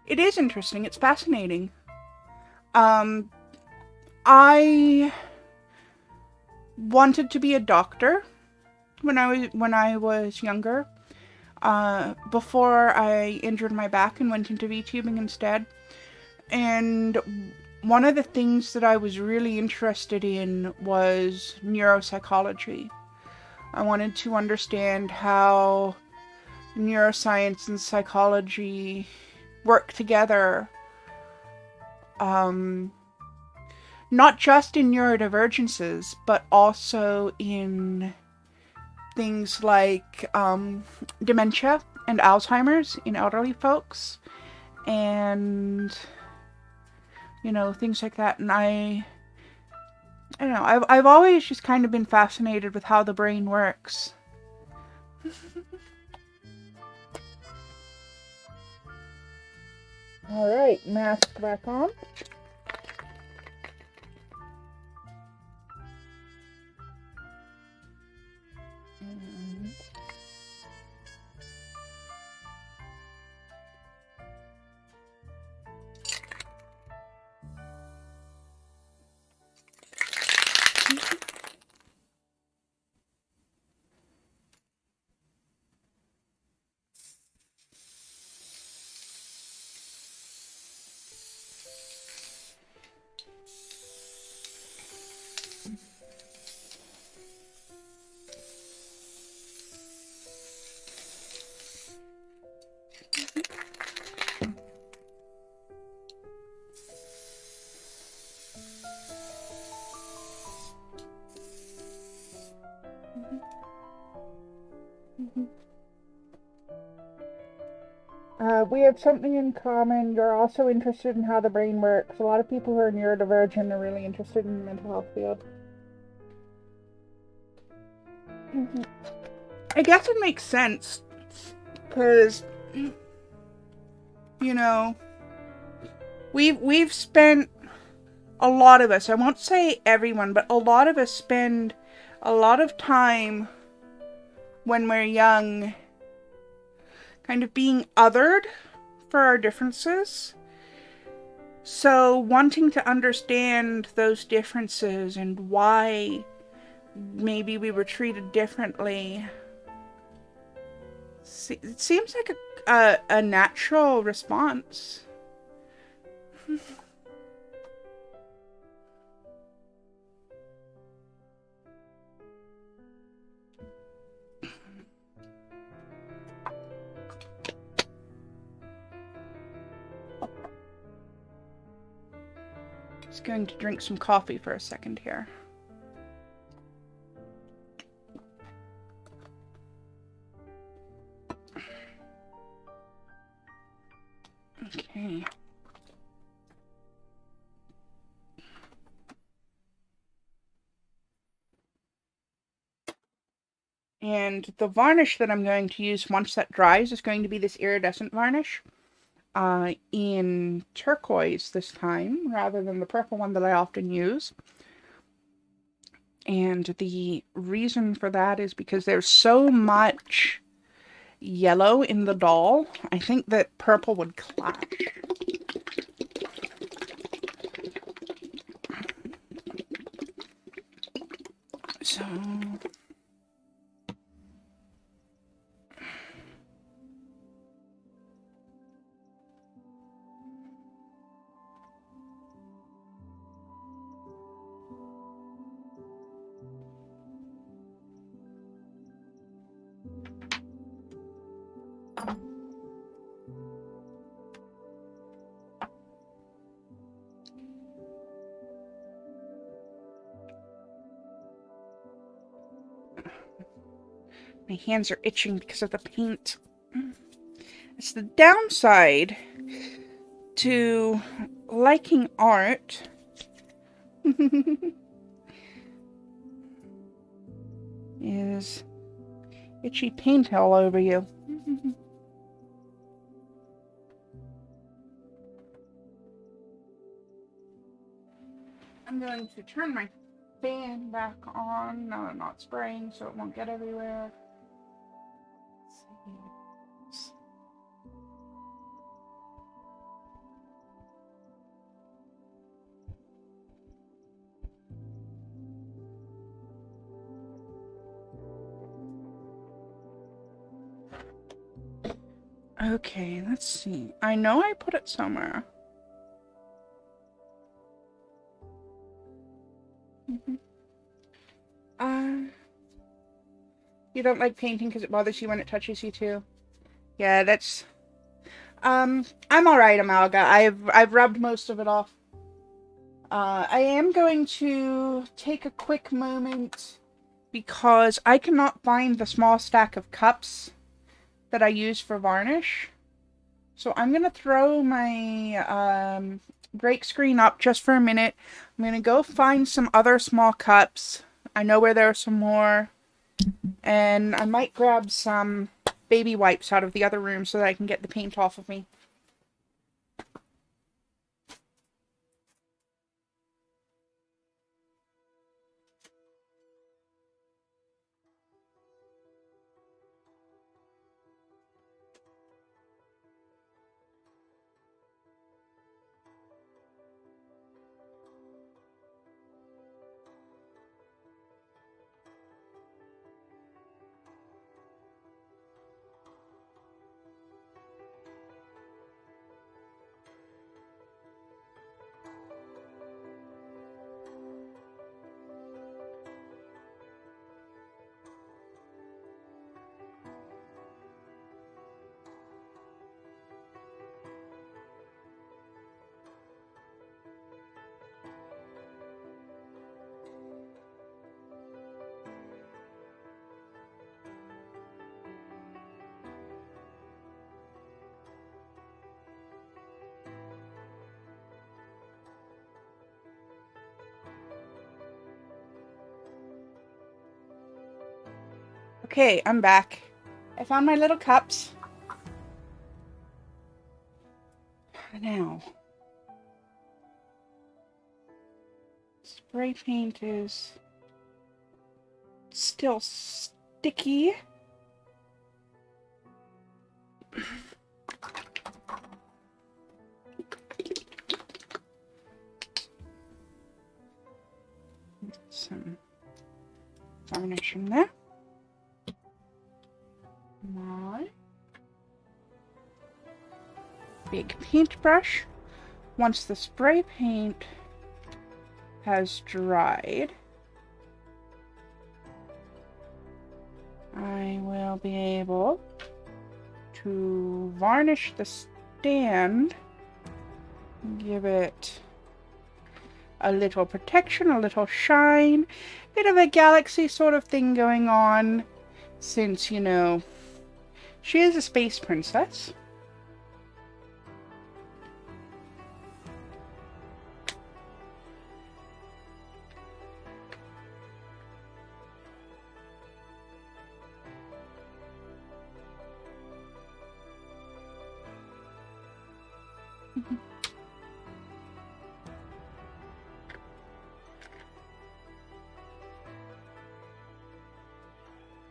It is interesting. It's fascinating. I wanted to be a doctor when I was younger. Before I injured my back and went into VTubing instead. And one of the things that I was really interested in was neuropsychology. I wanted to understand how neuroscience and psychology work together, um, not just in neurodivergences, but also in things like dementia and Alzheimer's in elderly folks, and things like that. And I don't know. I've always just kind of been fascinated with how the brain works. All right, mask back on. We have something in common. You're also interested in how the brain works. A lot of people who are neurodivergent are really interested in the mental health field. I guess it makes sense because we've spent, a lot of us, I won't say everyone, but a lot of us spend a lot of time when we're young kind of being othered for our differences. So wanting to understand those differences and why maybe we were treated differently, it seems like a natural response. Just going to drink some coffee for a second here. Okay. And the varnish that I'm going to use once that dries is going to be this iridescent varnish. In turquoise this time, rather than the purple one that I often use. And the reason for that is because there's so much yellow in the doll. I think that purple would clash. So... my hands are itching because of the paint. It's the downside to liking art. Is itchy paint all over you. I'm going to turn my fan back on. Now I'm not spraying so it won't get everywhere. Okay, let's see. I know I put it somewhere. You don't like painting because it bothers you when it touches you too? Yeah, that's I'm alright, Amalga. I've rubbed most of it off. I am going to take a quick moment because I cannot find the small stack of cups that I use for varnish. So I'm going to throw my break screen up just for a minute. I'm going to go find some other small cups. I know where there are some more. And I might grab some baby wipes out of the other room so that I can get the paint off of me. Okay, I'm back. I found my little cups. Now, spray paint is still sticky. Some varnish in there. My big paintbrush. Once the spray paint has dried, I will be able to varnish the stand, give it a little protection, a little shine, bit of a galaxy sort of thing going on, since, you know, she is a space princess.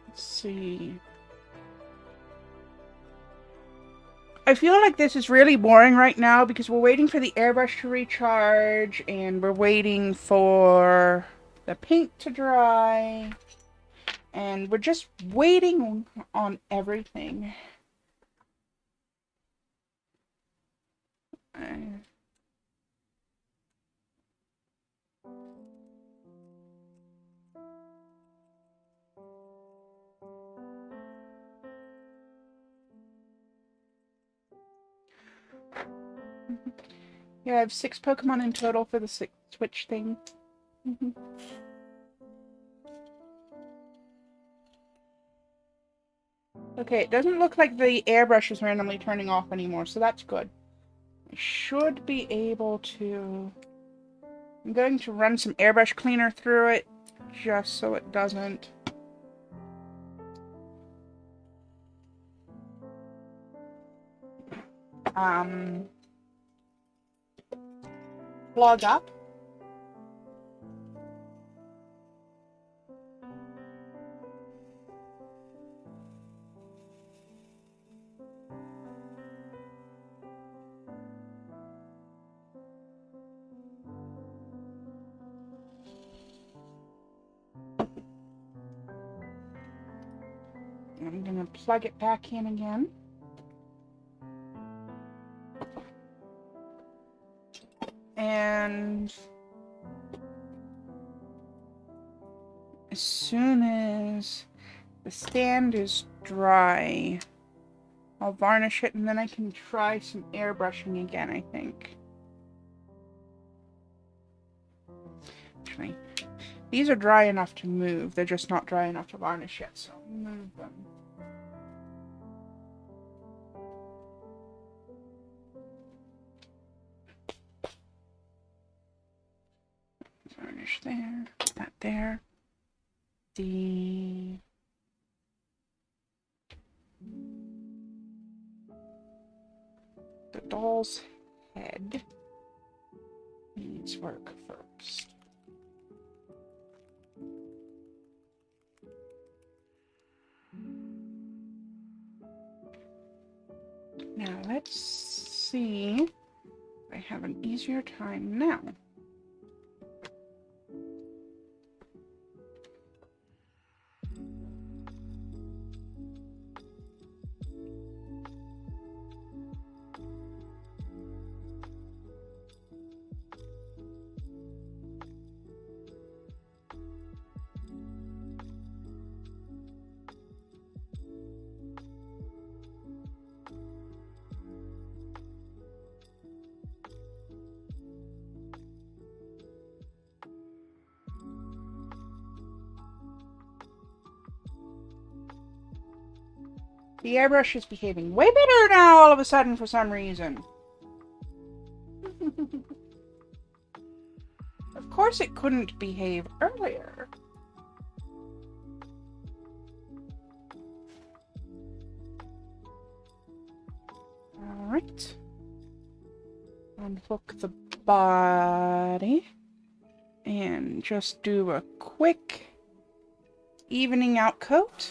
Let's see. I feel like this is really boring right now because we're waiting for the airbrush to recharge and we're waiting for the paint to dry and we're just waiting on everything. Yeah, I have 6 Pokemon in total for the Switch thing. Okay, it doesn't look like the airbrush is randomly turning off anymore, so that's good. I should be able to... I'm going to run some airbrush cleaner through it, just so it doesn't... clog up. I'm gonna plug it back in again. And as soon as the stand is dry, I'll varnish it and then I can try some airbrushing again, I think. Actually, these are dry enough to move. They're just not dry enough to varnish yet, so I'll move them. Varnish there, put that there. The doll's head needs work first. Now let's see if I have an easier time now. The airbrush is behaving way better now all of a sudden for some reason. Of course it couldn't behave earlier. Alright. Unhook the body. And just do a quick evening out coat.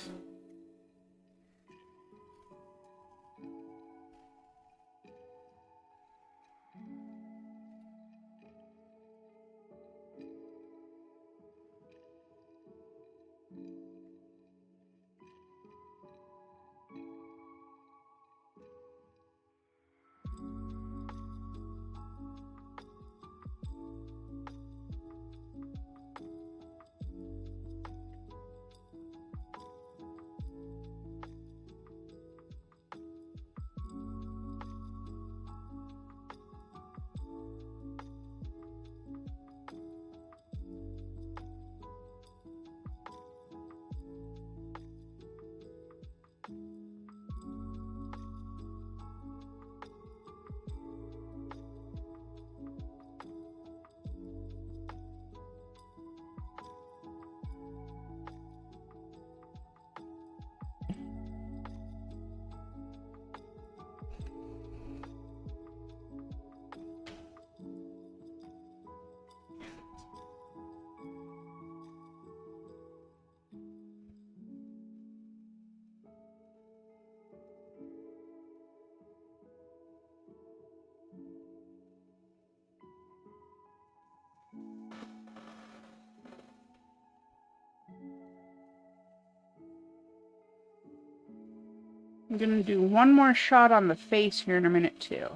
I'm gonna do one more shot on the face here in a minute too.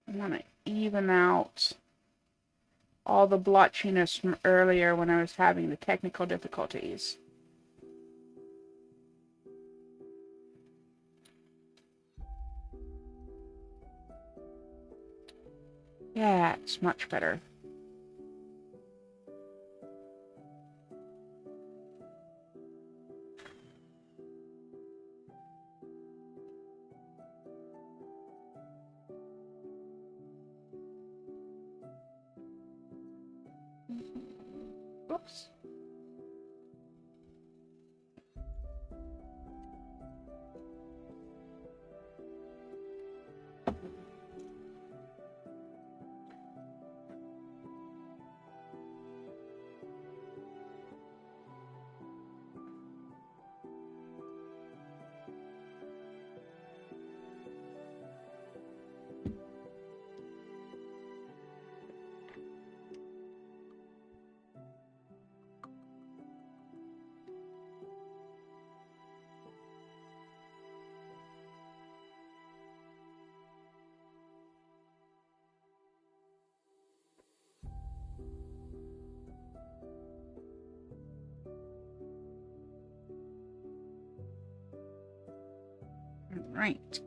I want to even out all the blotchiness from earlier when I was having the technical difficulties. Yeah, it's much better. Oops. Right.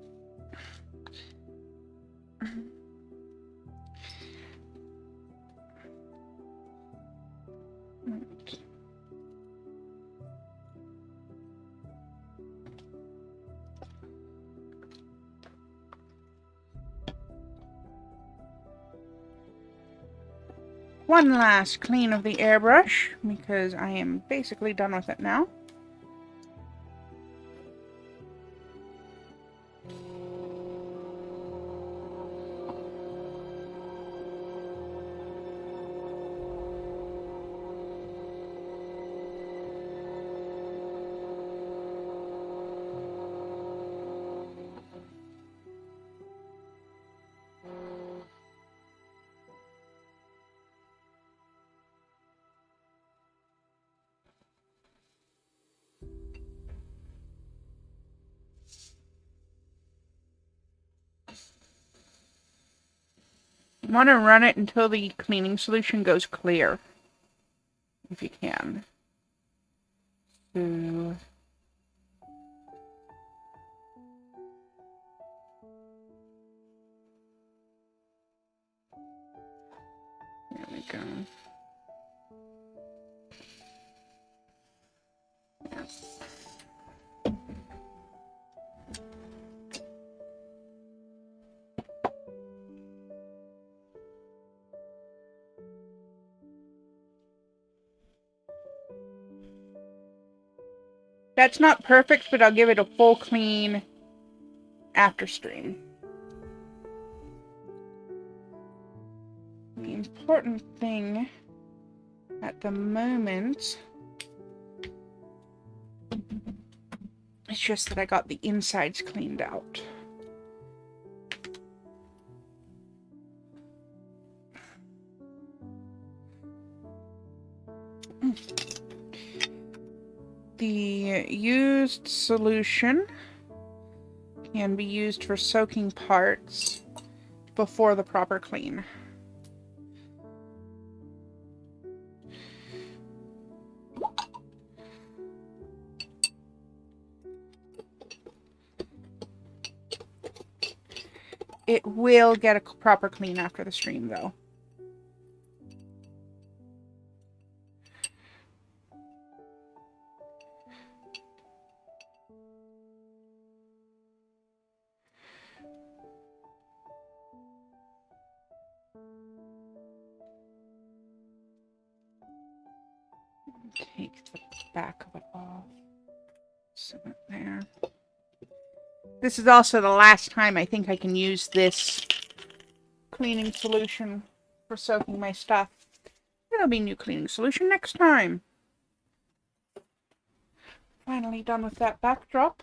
One last clean of the airbrush, because I am basically done with it now. You want to run it until the cleaning solution goes clear, if you can. So, there we go. Yeah. That's not perfect, but I'll give it a full clean after stream. The important thing at the moment is just that I got the insides cleaned out. The used solution can be used for soaking parts before the proper clean. It will get a proper clean after the stream, though. Take the back of it off. Set it there. This is also the last time I think I can use this cleaning solution for soaking my stuff. There'll be new cleaning solution next time. Finally done with that backdrop.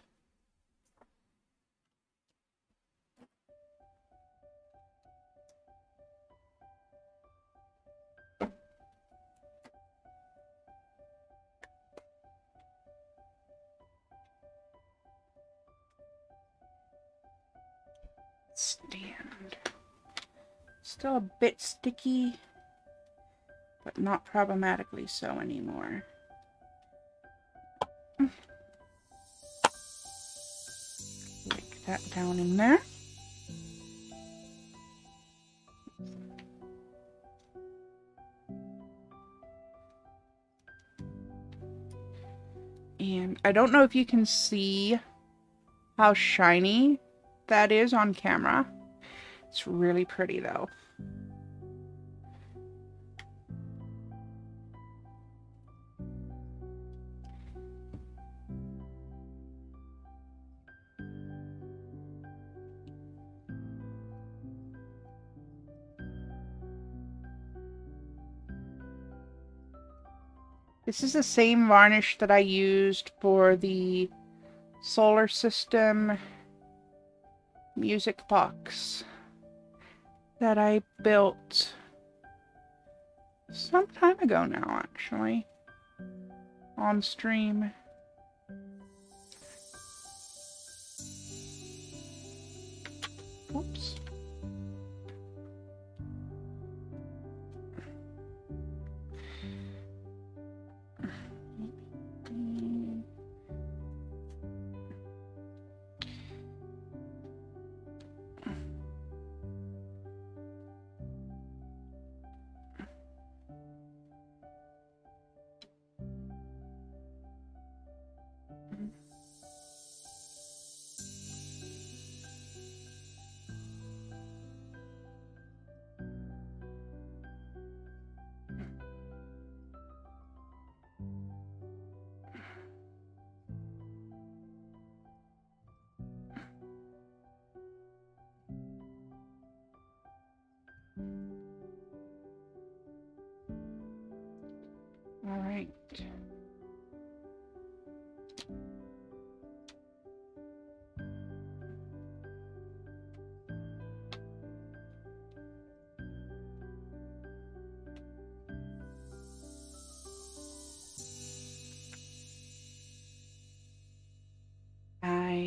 Stand. Still a bit sticky, but not problematically so anymore. Stick that down in there. And I don't know if you can see how shiny that is on camera. It's really pretty though. This is the same varnish that I used for the solar system music box that I built some time ago now, actually, on stream. Oops.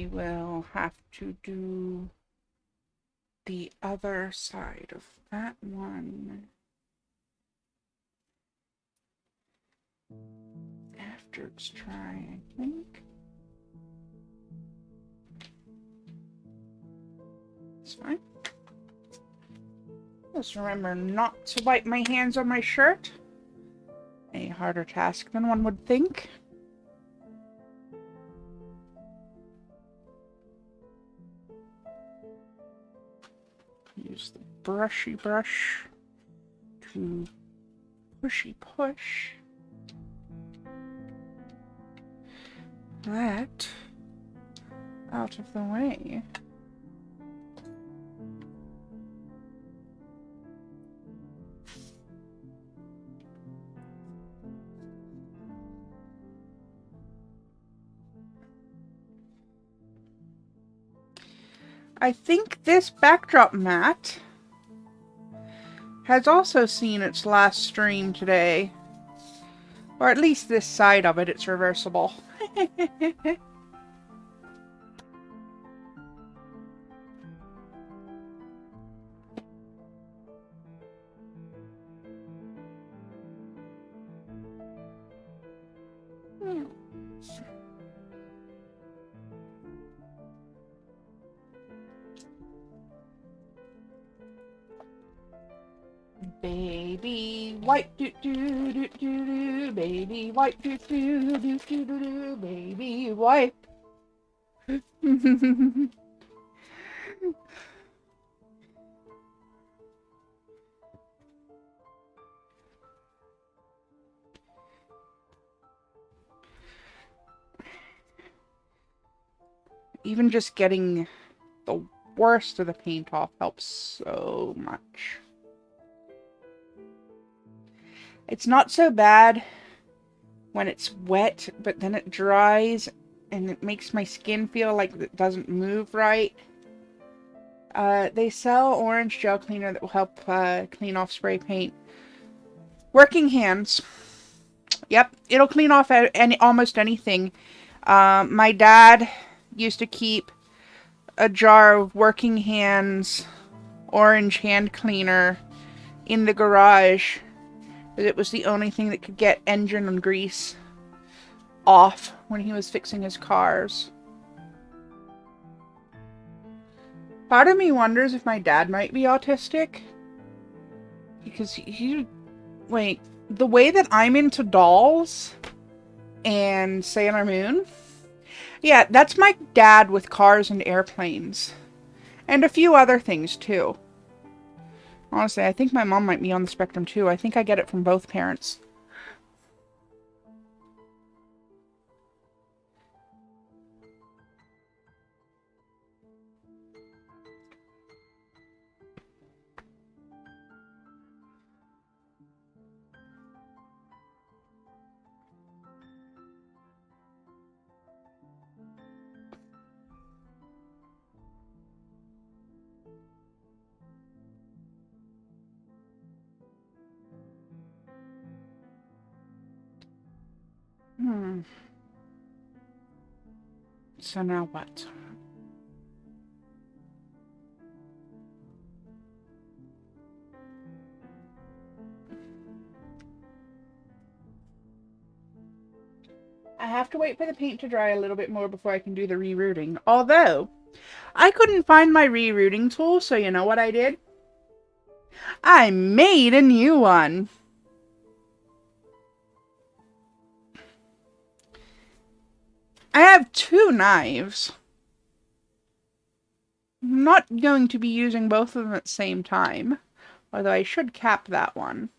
I will have to do the other side of that one after it's dry, I think. It's fine. Just remember not to wipe my hands on my shirt. A harder task than one would think. Use the brushy brush to pushy push that out of the way. I think this backdrop mat has also seen its last stream today. Or at least this side of it, it's reversible. Baby wipe do do do do do, baby wipe do do do do do do, baby wipe. Even just getting the worst of the paint off helps so much. It's not so bad when it's wet, but then it dries and it makes my skin feel like it doesn't move right. They sell orange gel cleaner that will help clean off spray paint. Working hands. Yep, it'll clean off almost anything. My dad used to keep a jar of Working Hands orange hand cleaner in the garage. It was the only thing that could get engine and grease off when he was fixing his cars. Part of me wonders if my dad might be autistic. Because wait, the way that I'm into dolls and Sailor Moon, yeah, that's my dad with cars and airplanes. And a few other things, too. Honestly, I think my mom might be on the spectrum, too. I think I get it from both parents. So now what? I have to wait for the paint to dry a little bit more before I can do the rerouting. Although, I couldn't find my rerouting tool, so you know what I did? I made a new one! I have two knives. I'm not going to be using both of them at the same time. Although I should cap that one.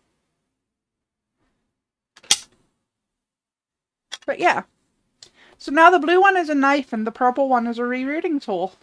But yeah. So now the blue one is a knife and the purple one is a rerouting tool.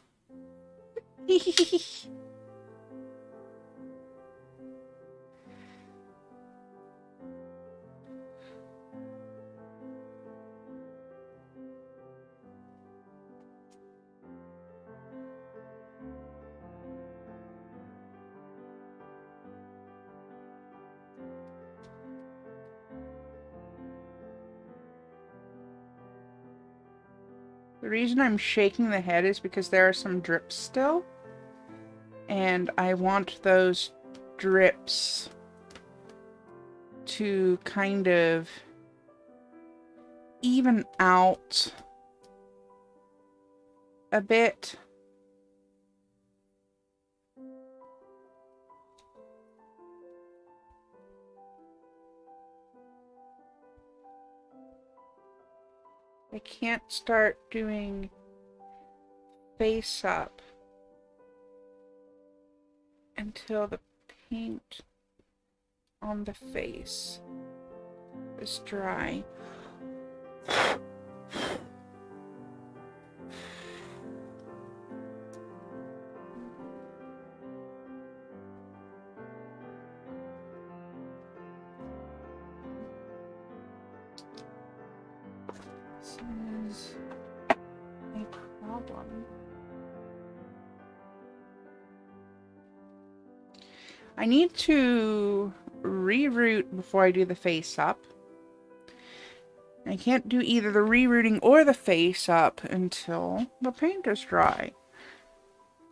The reason I'm shaking the head is because there are some drips still. And I want those drips to kind of even out a bit. I can't start doing face up until the paint on the face is dry. This is a problem. I need to reroot before I do the face up. I can't do either the rerooting or the face up until the paint is dry.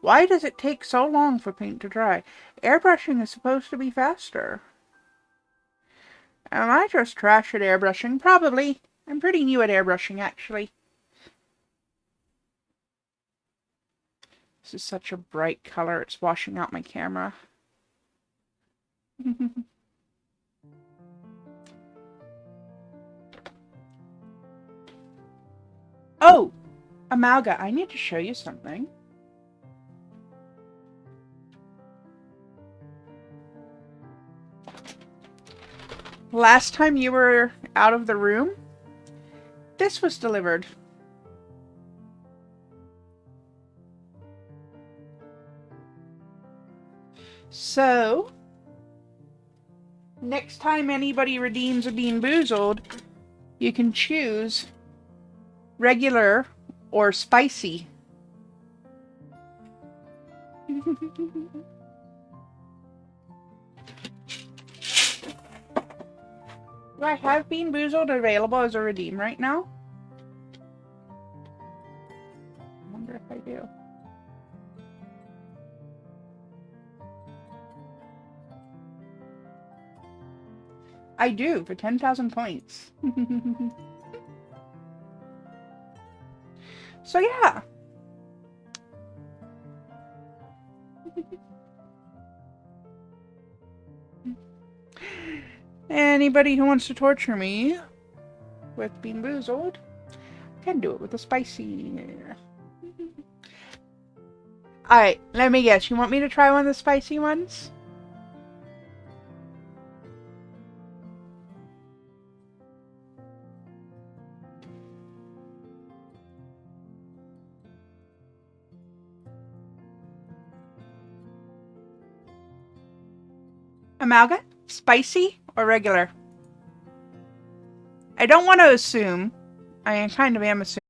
Why does it take so long for paint to dry? Airbrushing is supposed to be faster. Am I just trash at airbrushing? Probably. I'm pretty new at airbrushing, actually. This is such a bright color, it's washing out my camera. Oh! Amalga, I need to show you something. Last time you were out of the room, this was delivered. So, next time anybody redeems a Bean Boozled, you can choose regular or spicy. Do I have Bean Boozled available as a redeem right now? I wonder if I do. I do, for 10,000 points. So yeah. Anybody who wants to torture me with Bean Boozled can do it with a spicy. Alright, let me guess. You want me to try one of the spicy ones? Amalga? Spicy or regular? I don't want to assume. I kind of am assuming.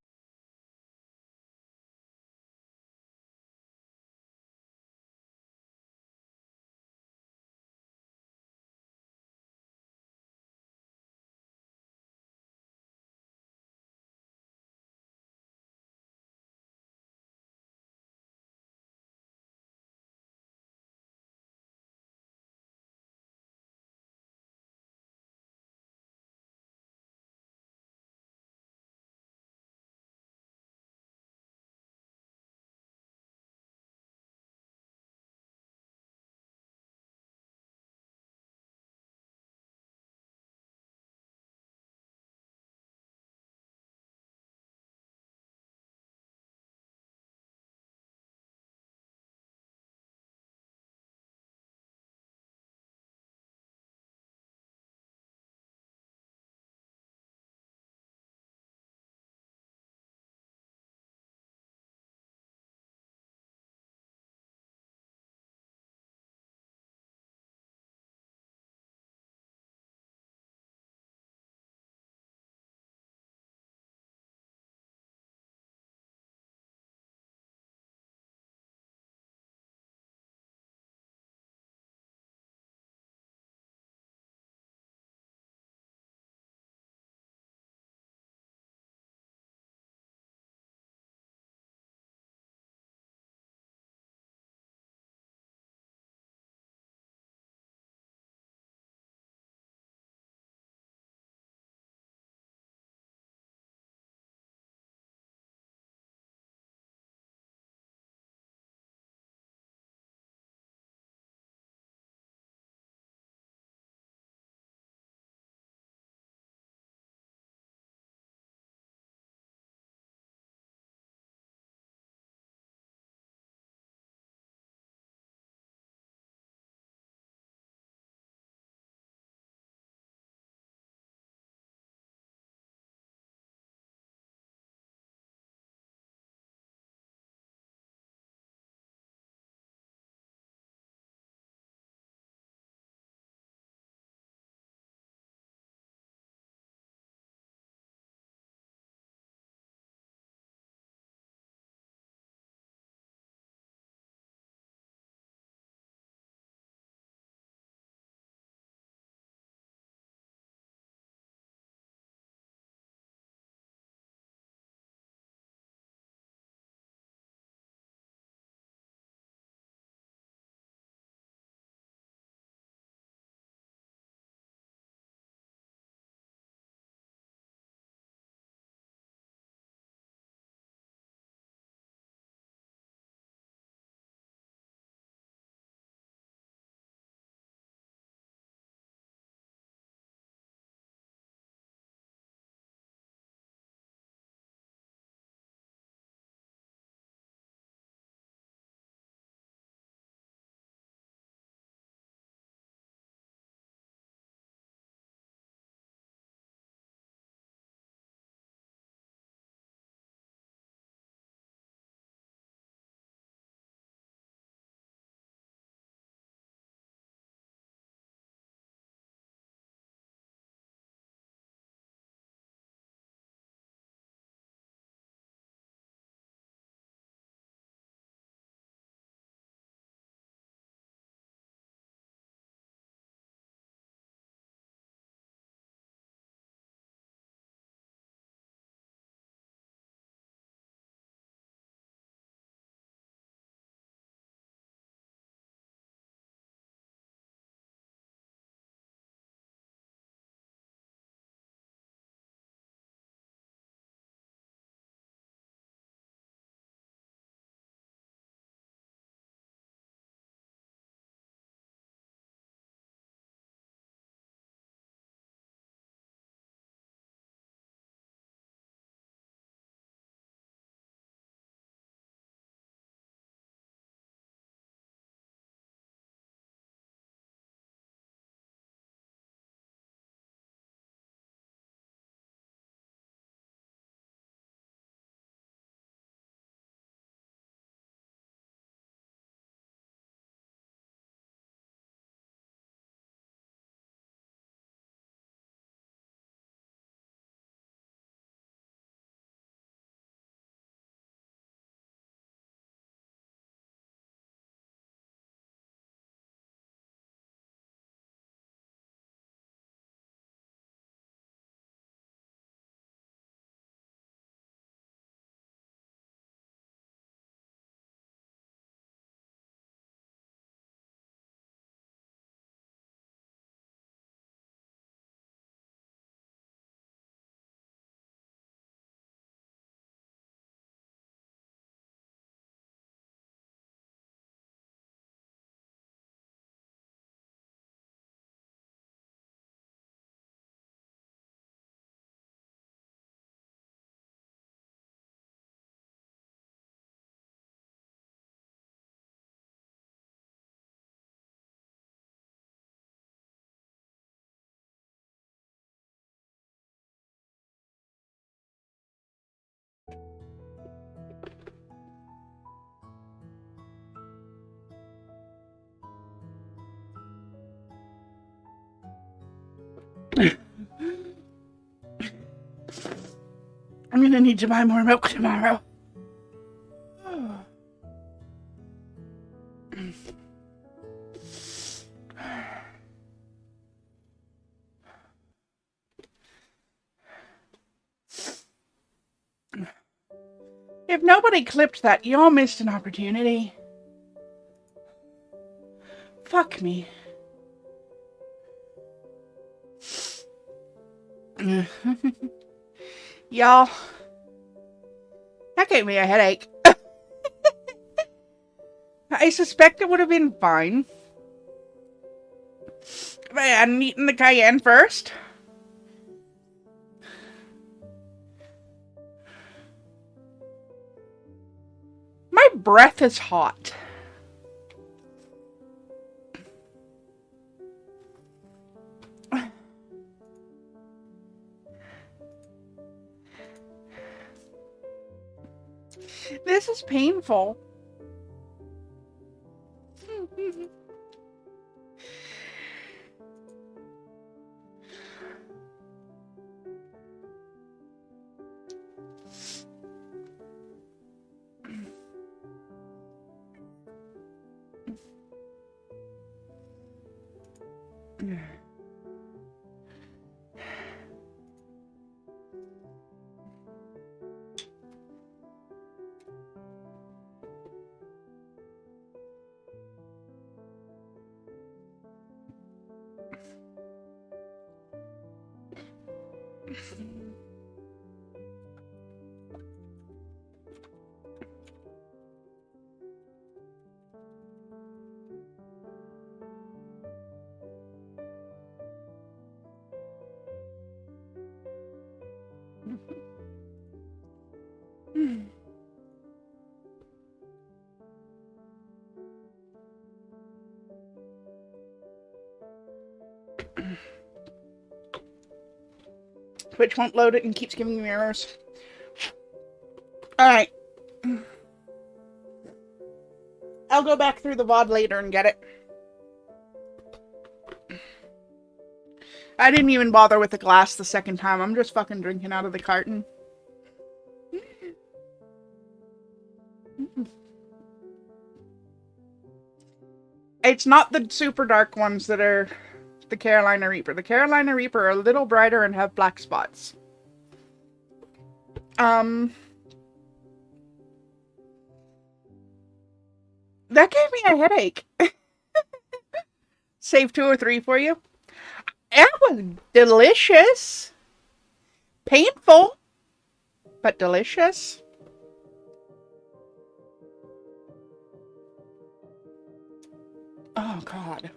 I'm gonna need to buy more milk tomorrow. If nobody clipped that, y'all missed an opportunity. Fuck me. Y'all, that gave me a headache. I suspect it would have been fine if I hadn't eaten the cayenne first. My breath is hot. This is painful. Twitch won't load it and keeps giving me errors. Alright. I'll go back through the VOD later and get it. I didn't even bother with the glass the second time. I'm just fucking drinking out of the carton. It's not the super dark ones that are the Carolina Reaper. The Carolina Reaper are a little brighter and have black spots. That gave me a headache. Save 2 or 3 for you. It was delicious. Painful, but delicious. Oh, God.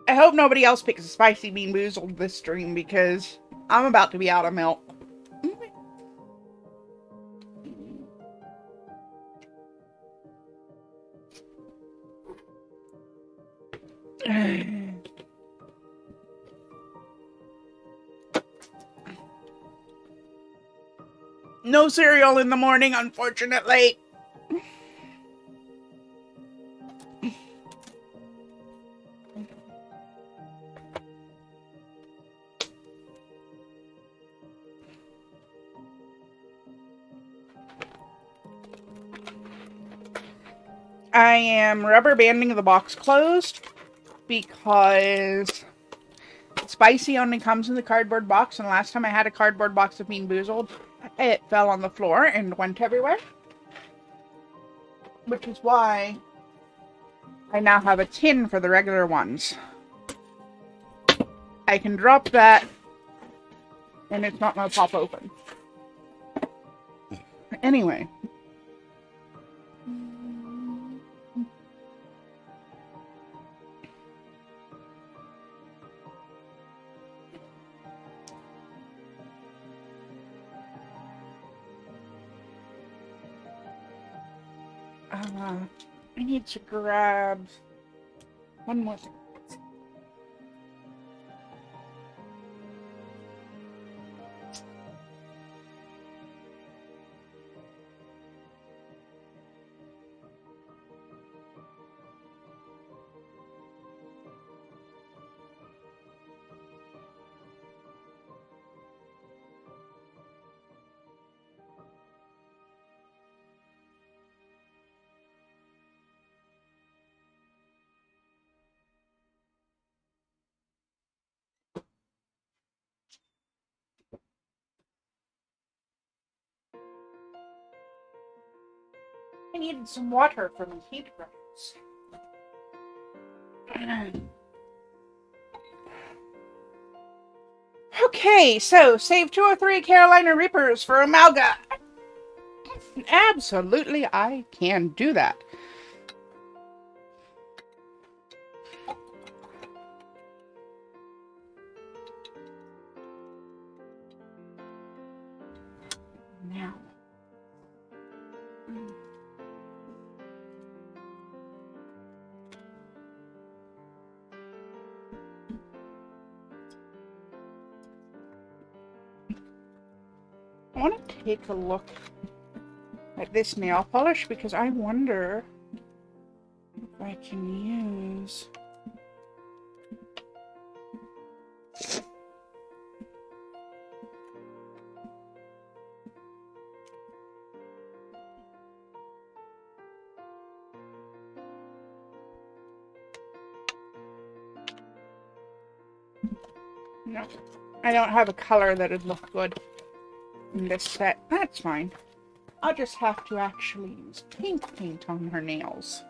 I hope nobody else picks a spicy bean boozled this stream because I'm about to be out of milk. No cereal in the morning, unfortunately. I am rubber banding the box closed because spicy only comes in the cardboard box, and last time I had a cardboard box of Bean Boozled, it fell on the floor and went everywhere. Which is why I now have a tin for the regular ones. I can drop that and it's not going to pop open. Anyway. I need to grab one more thing. I needed some water for my paintbrushes. Okay, so save 2 or 3 Carolina Reapers for Amalga. Absolutely, I can do that. Now. I want to take a look at this nail polish because I wonder if I can use... No, I don't have a color that would look good in this set. That's fine. I'll just have to actually use pink paint on her nails.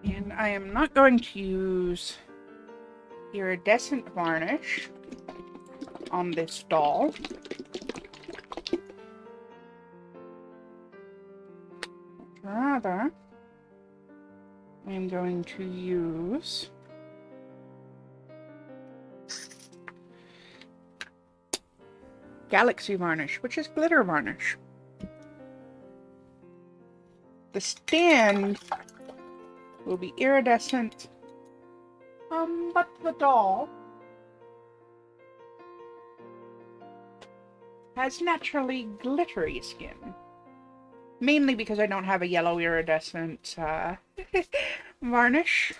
And I am not going to use iridescent varnish on this doll. Rather, I'm going to use Galaxy varnish, which is glitter varnish. The stand will be iridescent, but the doll has naturally glittery skin. Mainly because I don't have a yellow iridescent varnish.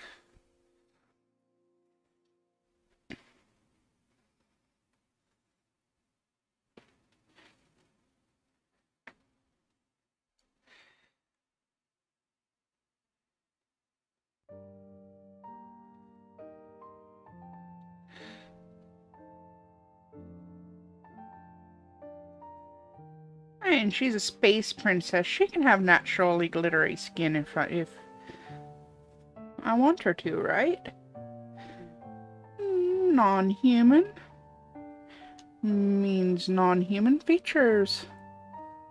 And she's a space princess. She can have naturally glittery skin if I want her to, right? Non-human means non-human features.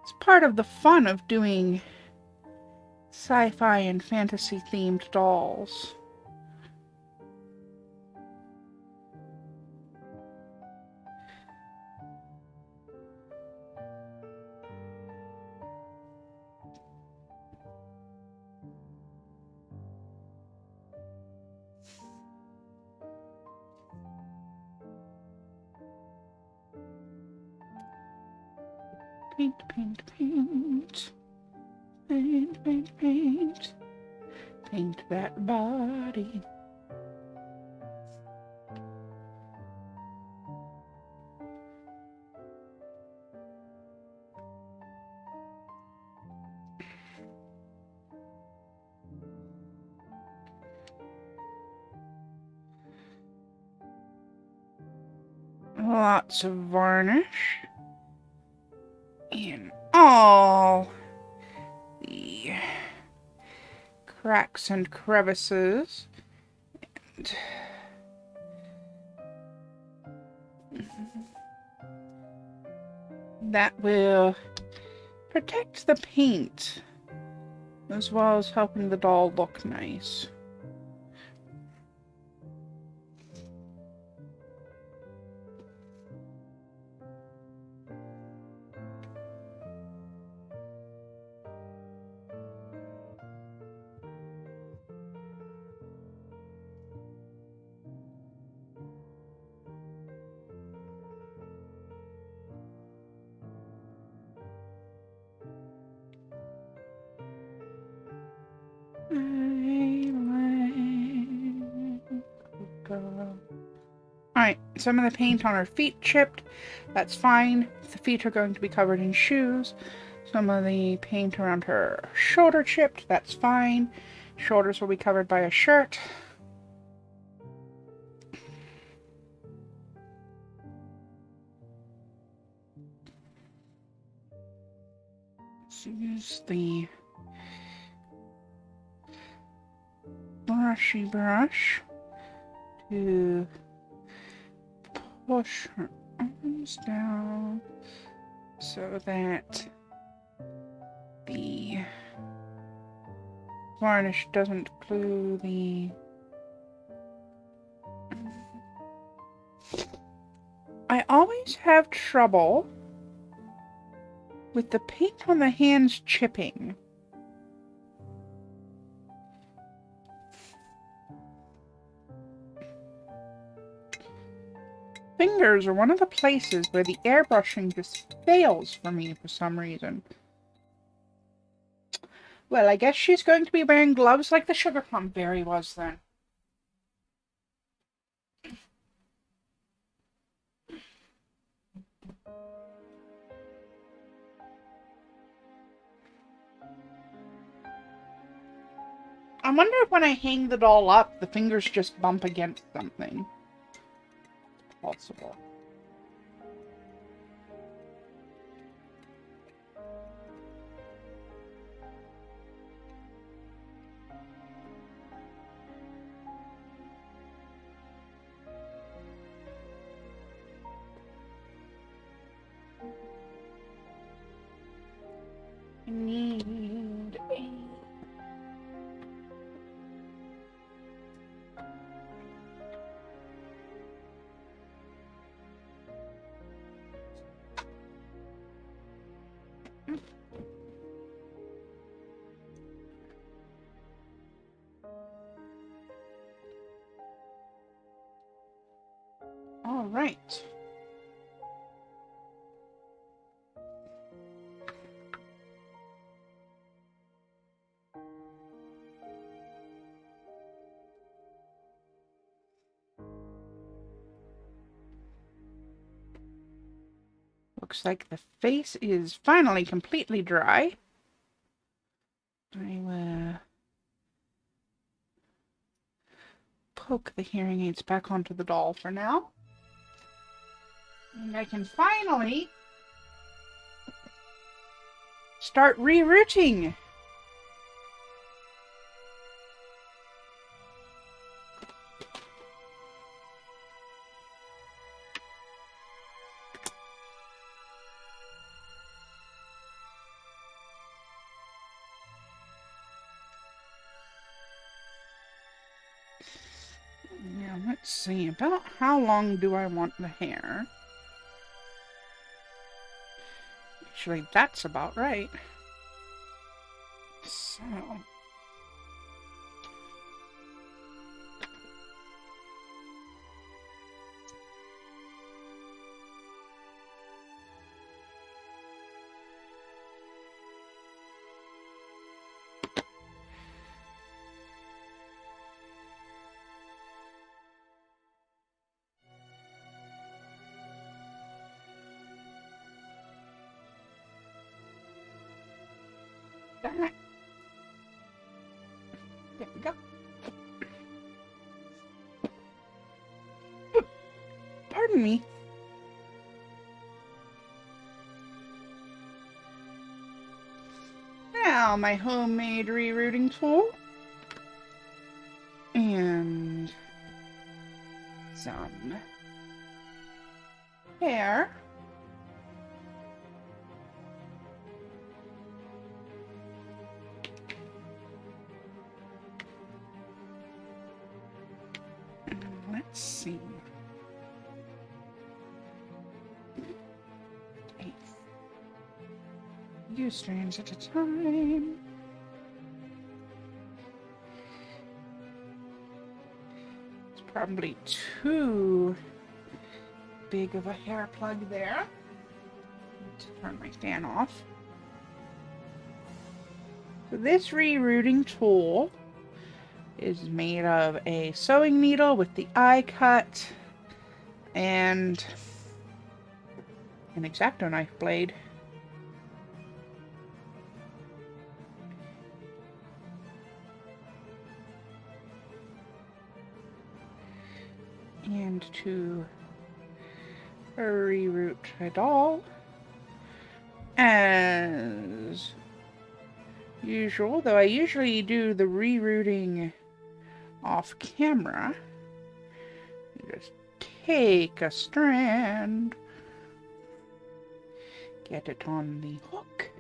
It's part of the fun of doing sci-fi and fantasy themed dolls. Paint, paint, paint. Paint, paint, paint. Paint that body. Lots of varnish in all the cracks and crevices. And that will protect the paint as well as helping the doll look nice. I Some of the paint on her feet chipped. That's fine. The feet are going to be covered in shoes. Some of the paint around her shoulder chipped. That's fine. Shoulders will be covered by a shirt. Let's use the brushy brush to push her arms down so that the varnish doesn't glue the... I always have trouble with the paint on the hands chipping. Fingers are one of the places where the airbrushing just fails for me for some reason. Well, I guess she's going to be wearing gloves like the Sugar Plum Fairy was then. I wonder if when I hang the doll up, the fingers just bump against something. Possible. I need a... All right. Looks like the face is finally completely dry. I will poke the hearing aids back onto the doll for now. And I can finally start rerouting. Now, let's see. About how long do I want the hair? Actually, that's about right. So... There we go. Pardon me. Now my homemade rerouting tool. And some hair. Let's see. A few strands at a time. It's probably too big of a hair plug there. Need to turn my fan off. So this rerouting tool is made of a sewing needle with the eye cut and an X-Acto knife blade. And to reroute a doll as usual, though I usually do the rerouting off camera. You just take a strand, get it on the hook,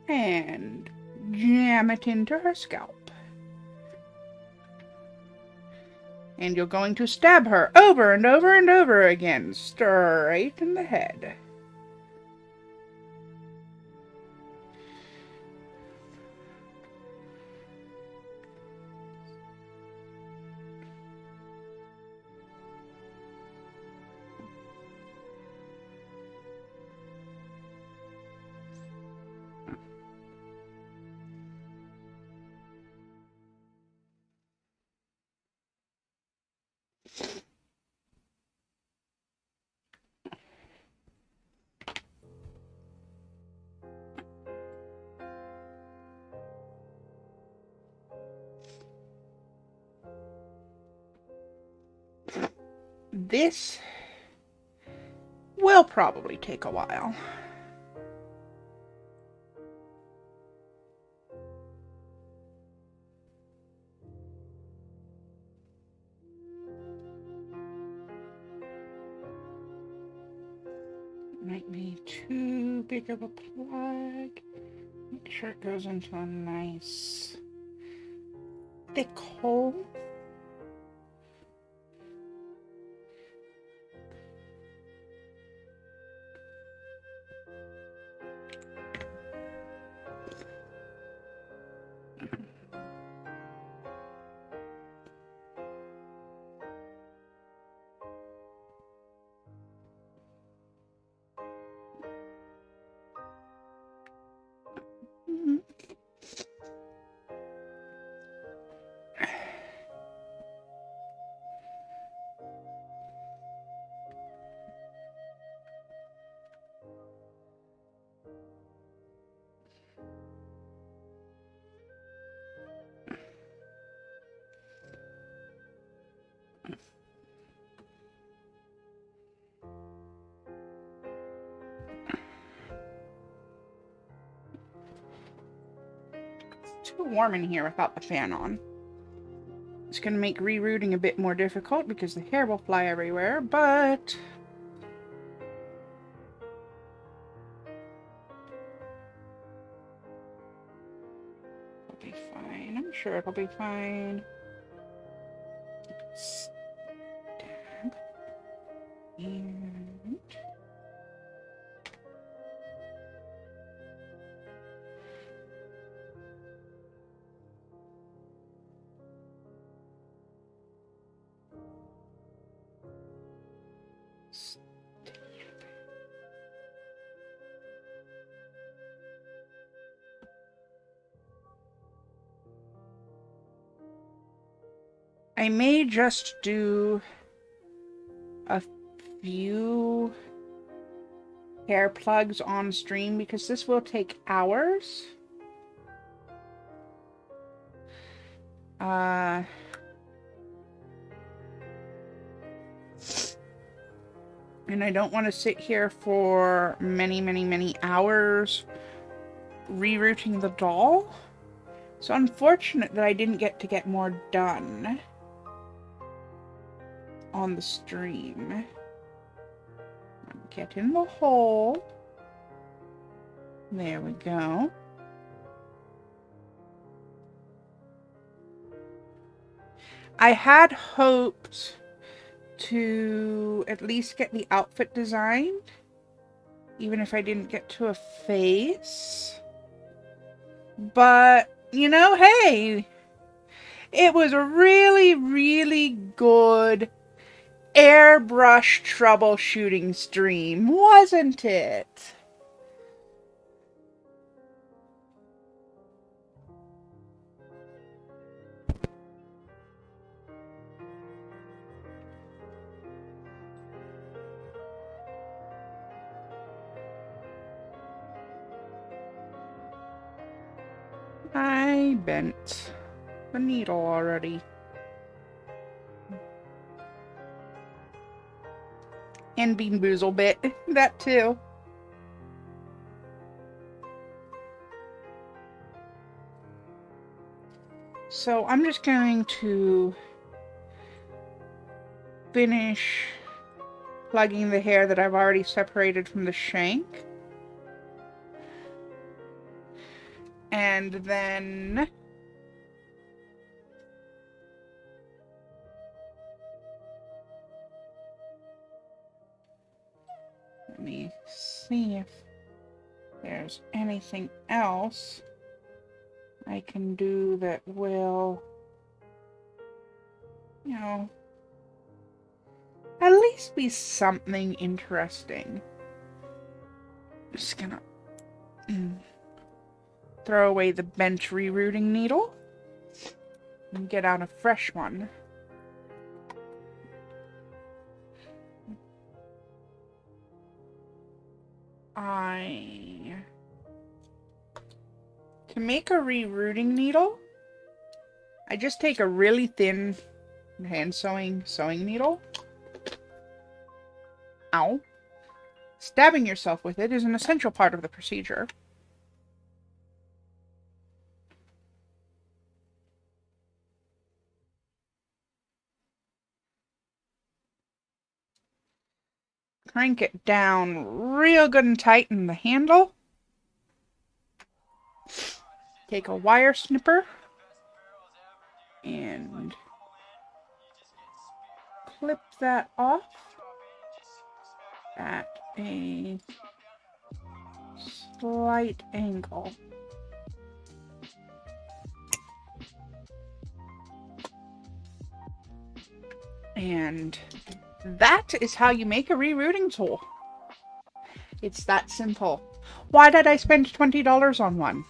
and jam it into her scalp. And you're going to stab her over and over and over again, straight in the head. This will probably take a while. Might be too big of a plug. Make sure it goes into a nice thick hole. It's too warm in here without the fan on. It's going to make rerouting a bit more difficult because the hair will fly everywhere, but it'll be fine. I'm sure it'll be fine. Stab. And I may just do a few hair plugs on stream because this will take hours. And I don't want to sit here for many hours rerouting the doll. So unfortunate that I didn't get more done on the stream. Get in the hole. There we go. I had hoped to at least get the outfit designed, even if I didn't get to a face. But, you know, hey, it was a really good airbrush troubleshooting stream, wasn't it? I bent the needle already. And Bean Boozle bit. That too. So I'm just going to finish plugging the hair that I've already separated from the shank. And then let me see if there's anything else I can do that will, you know, at least be something interesting. Just gonna throw away the bent rerouting needle and get out a fresh one. To make a rerouting needle, I just take a really thin hand sewing needle. Ow. Stabbing yourself with it is an essential part of the procedure. Crank it down real good and tight in the handle. Take a wire snipper and clip that off at a slight angle. And that is how you make a rerouting tool. It's that simple. Why did I spend $20 on one?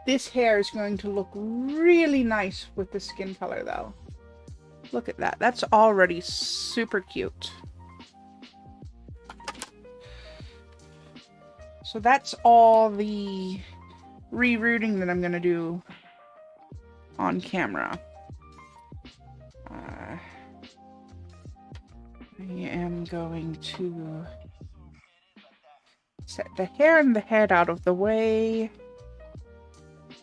This hair is going to look really nice with the skin color though. Look at that. That's already super cute. So that's all the rerouting that I'm going to do on camera. I am going to set the hair and the head out of the way.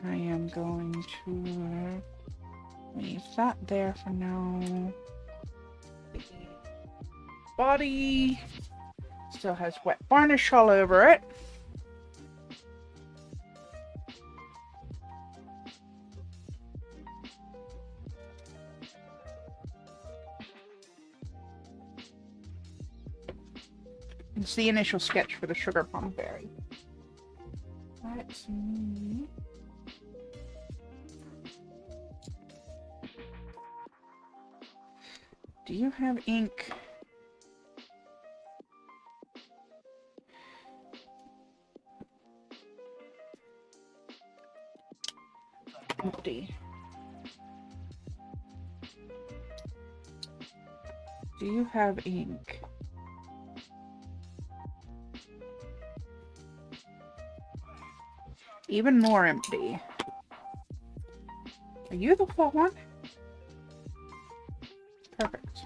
I am going to leave that there for now. The body still has wet varnish all over it. It's the initial sketch for the sugar plum fairy. Let's see. Do you have ink? Empty. Do you have ink? Even more empty. Are you the full one? Perfect.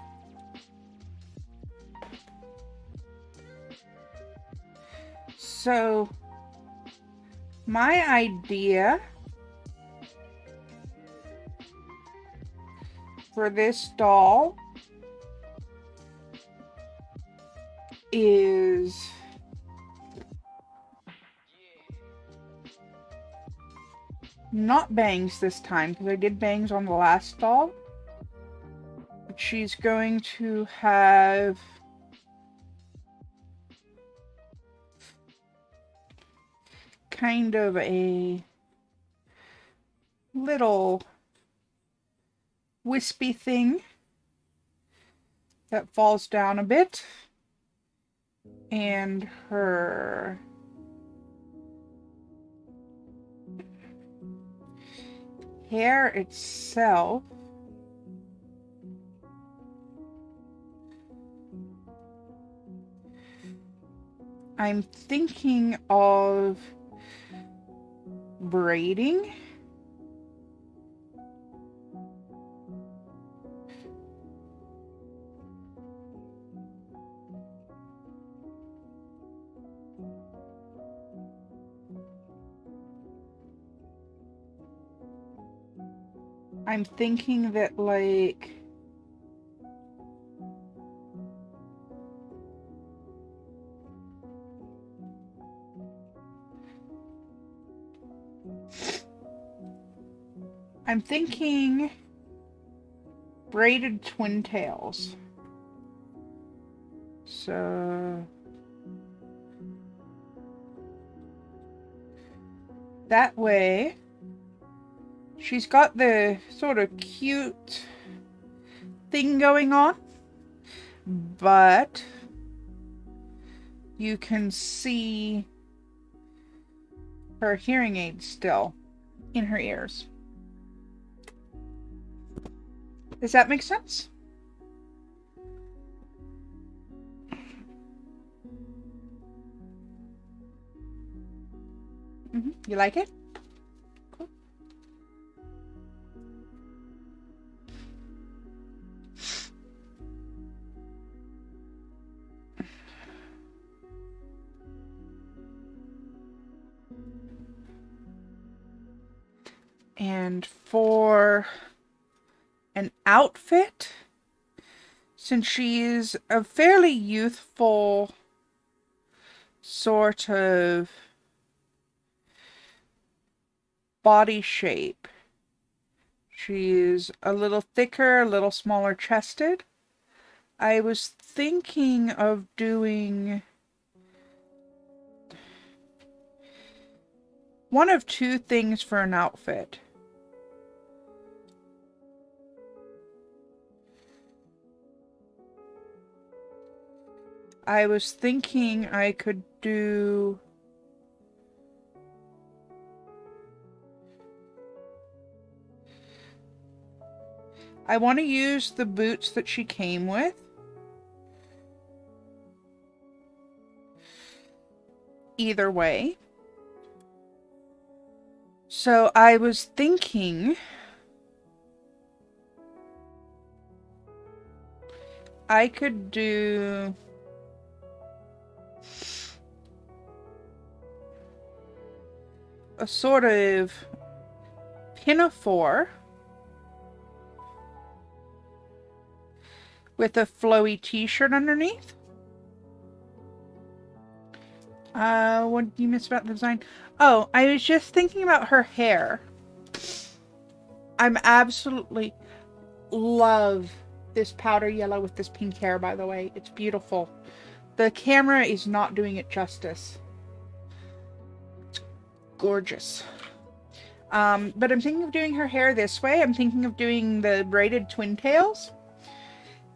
So, my idea for this doll is not bangs this time, because I did bangs on the last doll. But she's going to have kind of a little wispy thing that falls down a bit, and her hair itself I'm thinking of braiding. I'm thinking that, like, I'm thinking braided twin tails. So that way she's got the sort of cute thing going on, but you can see her hearing aids still in her ears. Does that make sense? You like it? Cool. And for an outfit, since she's a fairly youthful sort of body shape, she's a little thicker, a little smaller chested. I was thinking of doing one of two things for an outfit. I was thinking I could do I want to use the boots that she came with. Either way. So I was thinking I could do a sort of pinafore with a flowy t-shirt underneath. What did you miss about the design? Oh, I was just thinking about her hair. I'm absolutely love this powder yellow with this pink hair, by the way. It's beautiful. The camera is not doing it justice. It's gorgeous. But I'm thinking of doing her hair this way. I'm thinking of doing the braided twin tails.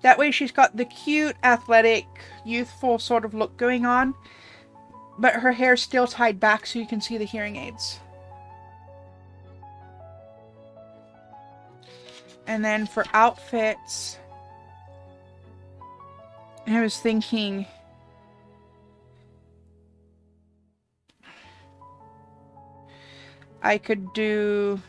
That way she's got the cute, athletic, youthful sort of look going on, but her hair's still tied back so you can see the hearing aids. And then for outfits, I was thinking I could do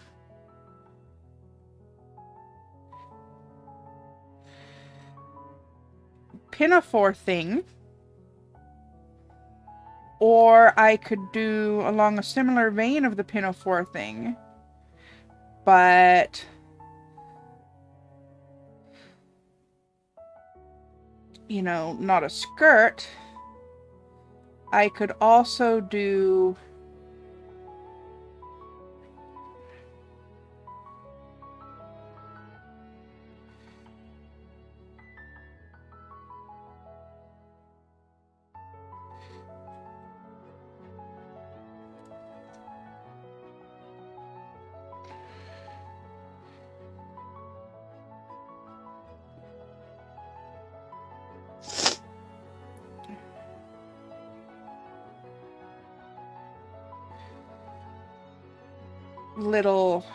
pinafore thing, or I could do along a similar vein of the pinafore thing, but you know, not a skirt. I could also do little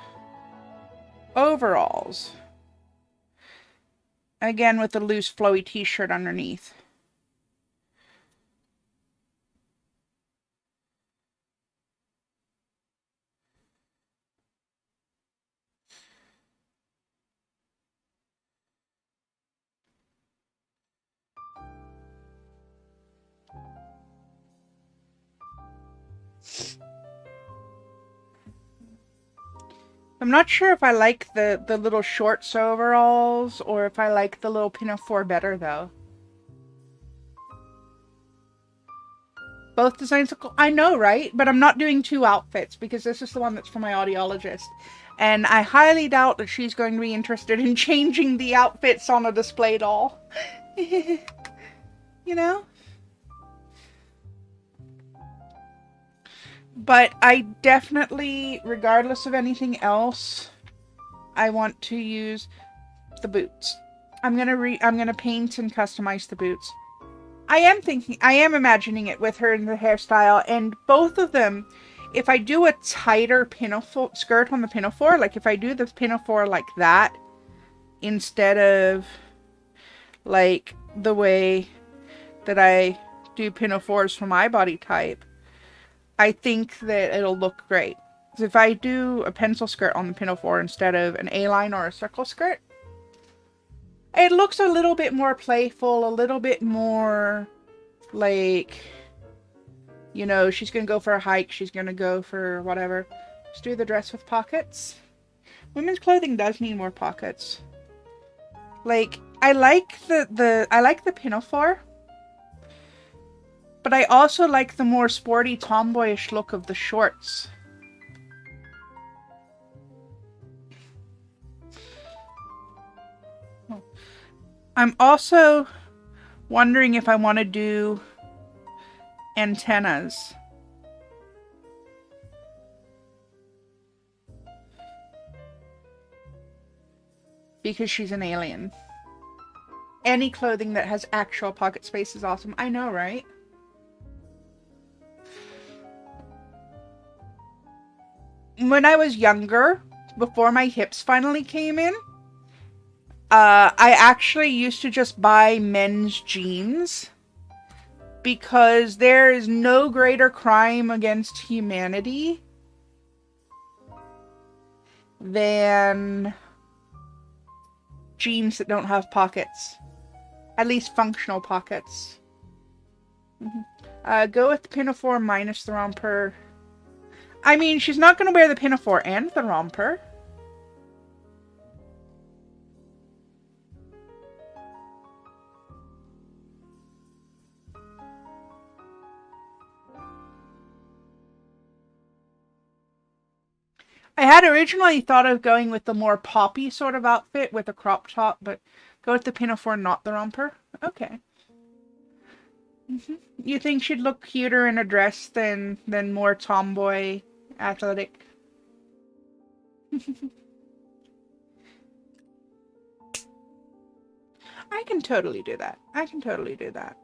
overalls. Again, with a loose flowy t-shirt underneath. I'm not sure if I like the little shorts overalls or if I like the little pinafore better, though. Both designs are cool. I know, right? But I'm not doing two outfits because this is the one that's for my audiologist. And I highly doubt that she's going to be interested in changing the outfits on a display doll. You know? But I definitely, regardless of anything else, I want to use the boots. I'm gonna paint and customize the boots. I am imagining it with her in the hairstyle, and both of them, if I do a tighter pinafore skirt on the pinafore, like if I do the pinafore like that, instead of like the way that I do pinafores for my body type, I think that it'll look great. So if I do a pencil skirt on the pinafore instead of an A-line or a circle skirt, it looks a little bit more playful, a little bit more like, you know, she's gonna go for a hike, she's gonna go for whatever. Just do the dress with pockets. Women's clothing does need more pockets. Like, I like the pinafore, but I also like the more sporty, tomboyish look of the shorts. I'm also wondering if I want to do antennas. Because she's an alien. Any clothing that has actual pocket space is awesome. I know, right? When I was younger, before my hips finally came in, I actually used to just buy men's jeans because there is no greater crime against humanity than jeans that don't have pockets. At least functional pockets. Go with the pinafore minus the romper. I mean, she's not going to wear the pinafore and the romper. I had originally thought of going with the more poppy sort of outfit with a crop top, but go with the pinafore, not the romper. Okay. You think she'd look cuter in a dress than more tomboy, athletic? I can totally do that. I can totally do that.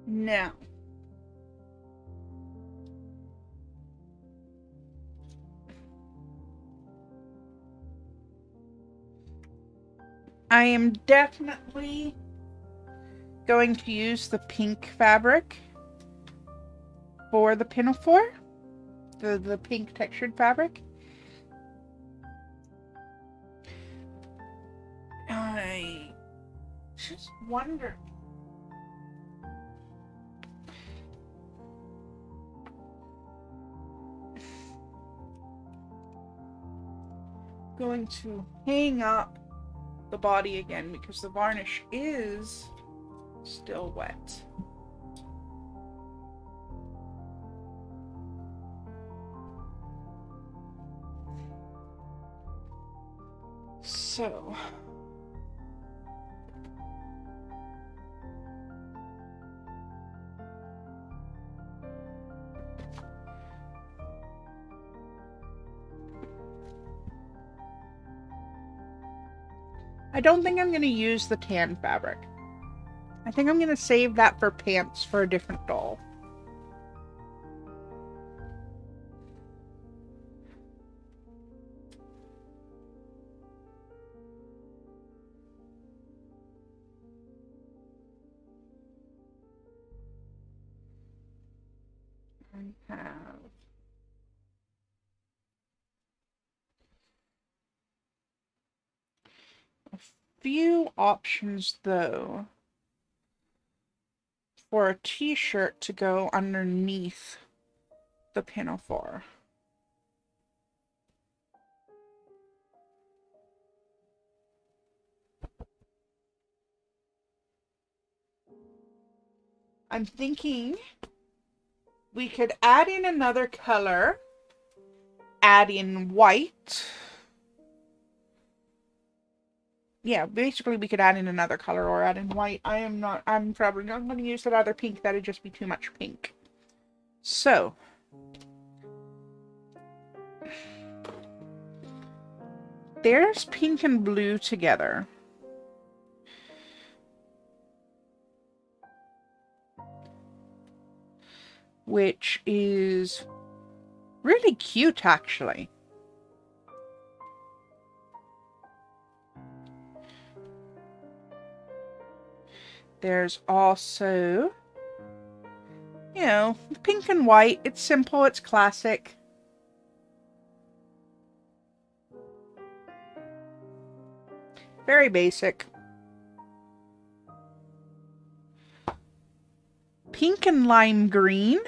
Now, I am definitely going to use the pink fabric for the pinafore, the pink textured fabric. I just wonder. Going to hang up the body again because the varnish is still wet. So I don't think I'm going to use the tan fabric. I think I'm going to save that for pants for a different doll. I have a few options though for a t-shirt to go underneath the pinafore. I'm thinking we could add in another color, add in white. Yeah, basically we could add in another color or add in white. I'm probably not going to use that other pink. That'd just be too much pink. So, there's pink and blue together. Which is really cute, actually. There's also, you know, pink and white. It's simple, it's classic. Very basic. Pink and lime green.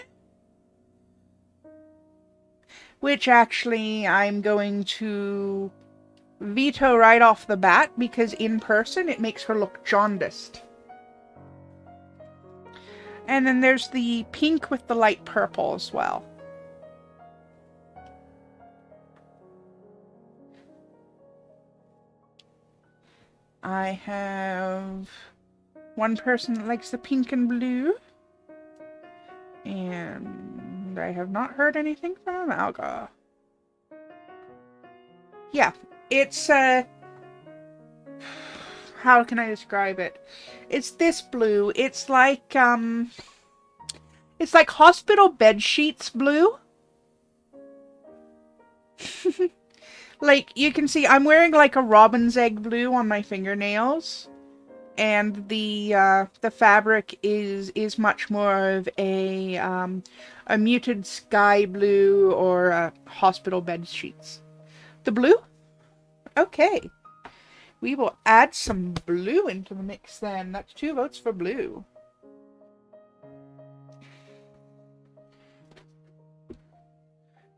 Which actually I'm going to veto right off the bat because in person it makes her look jaundiced. And then there's the pink with the light purple as well. I have one person that likes the pink and blue. And I have not heard anything from Alga. Yeah, it's how can I describe it? It's this blue. It's like hospital bed sheets blue. Like you can see I'm wearing like a robin's egg blue on my fingernails. And the fabric is much more of a muted sky blue or hospital bed sheets. The blue? Okay. We will add some blue into the mix then. That's 2 votes for blue.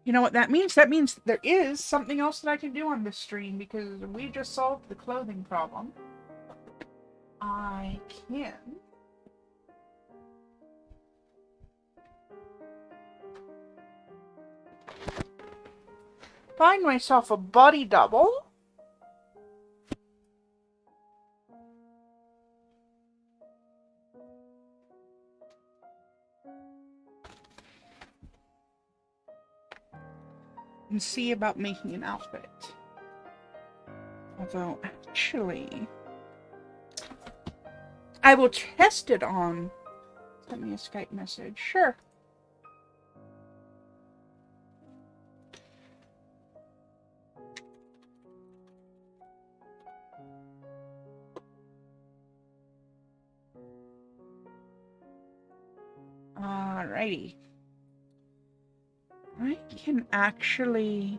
You know what that means? That means there is something else that I can do on this stream because we just solved the clothing problem. I can find myself a body double. And see about making an outfit. Although, actually, I will test it on. Send me a Skype message. Sure. Alrighty. I can actually...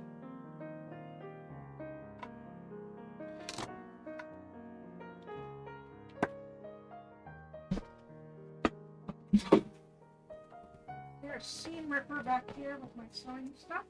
There's a seam ripper back here with my sewing stuff.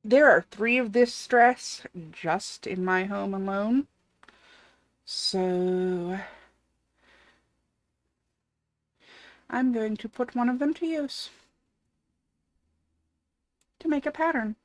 There are 3 of this dress just in my home alone. So I'm going to put one of them to use to make a pattern.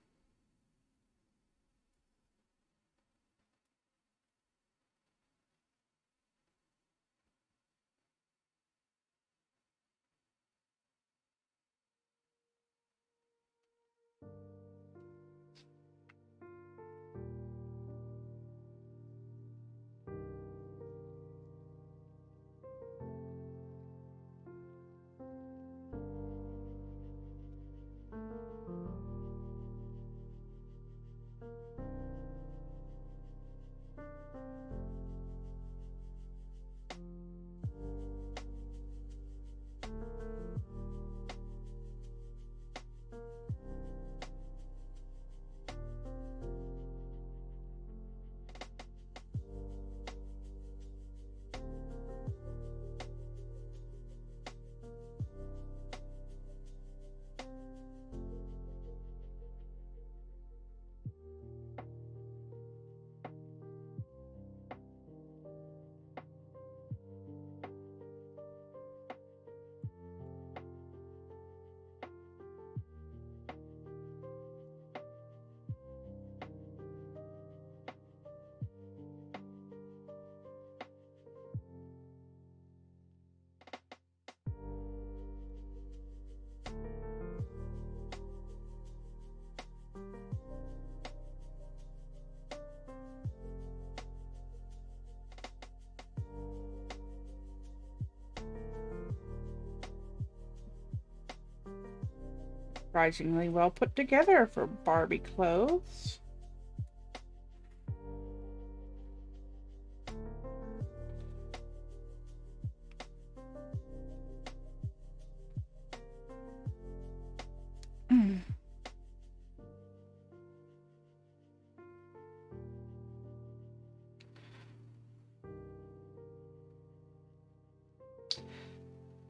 Surprisingly well put together for Barbie clothes.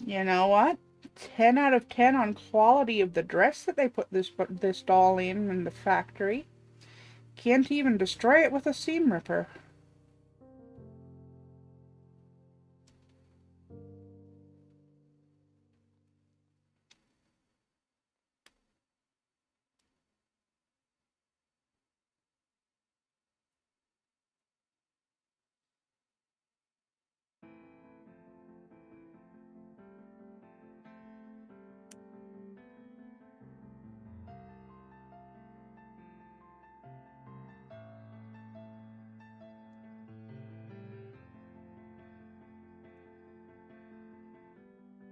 You know what? 10 out of 10 on quality of the dress that they put this doll in the factory. Can't even destroy it with a seam ripper.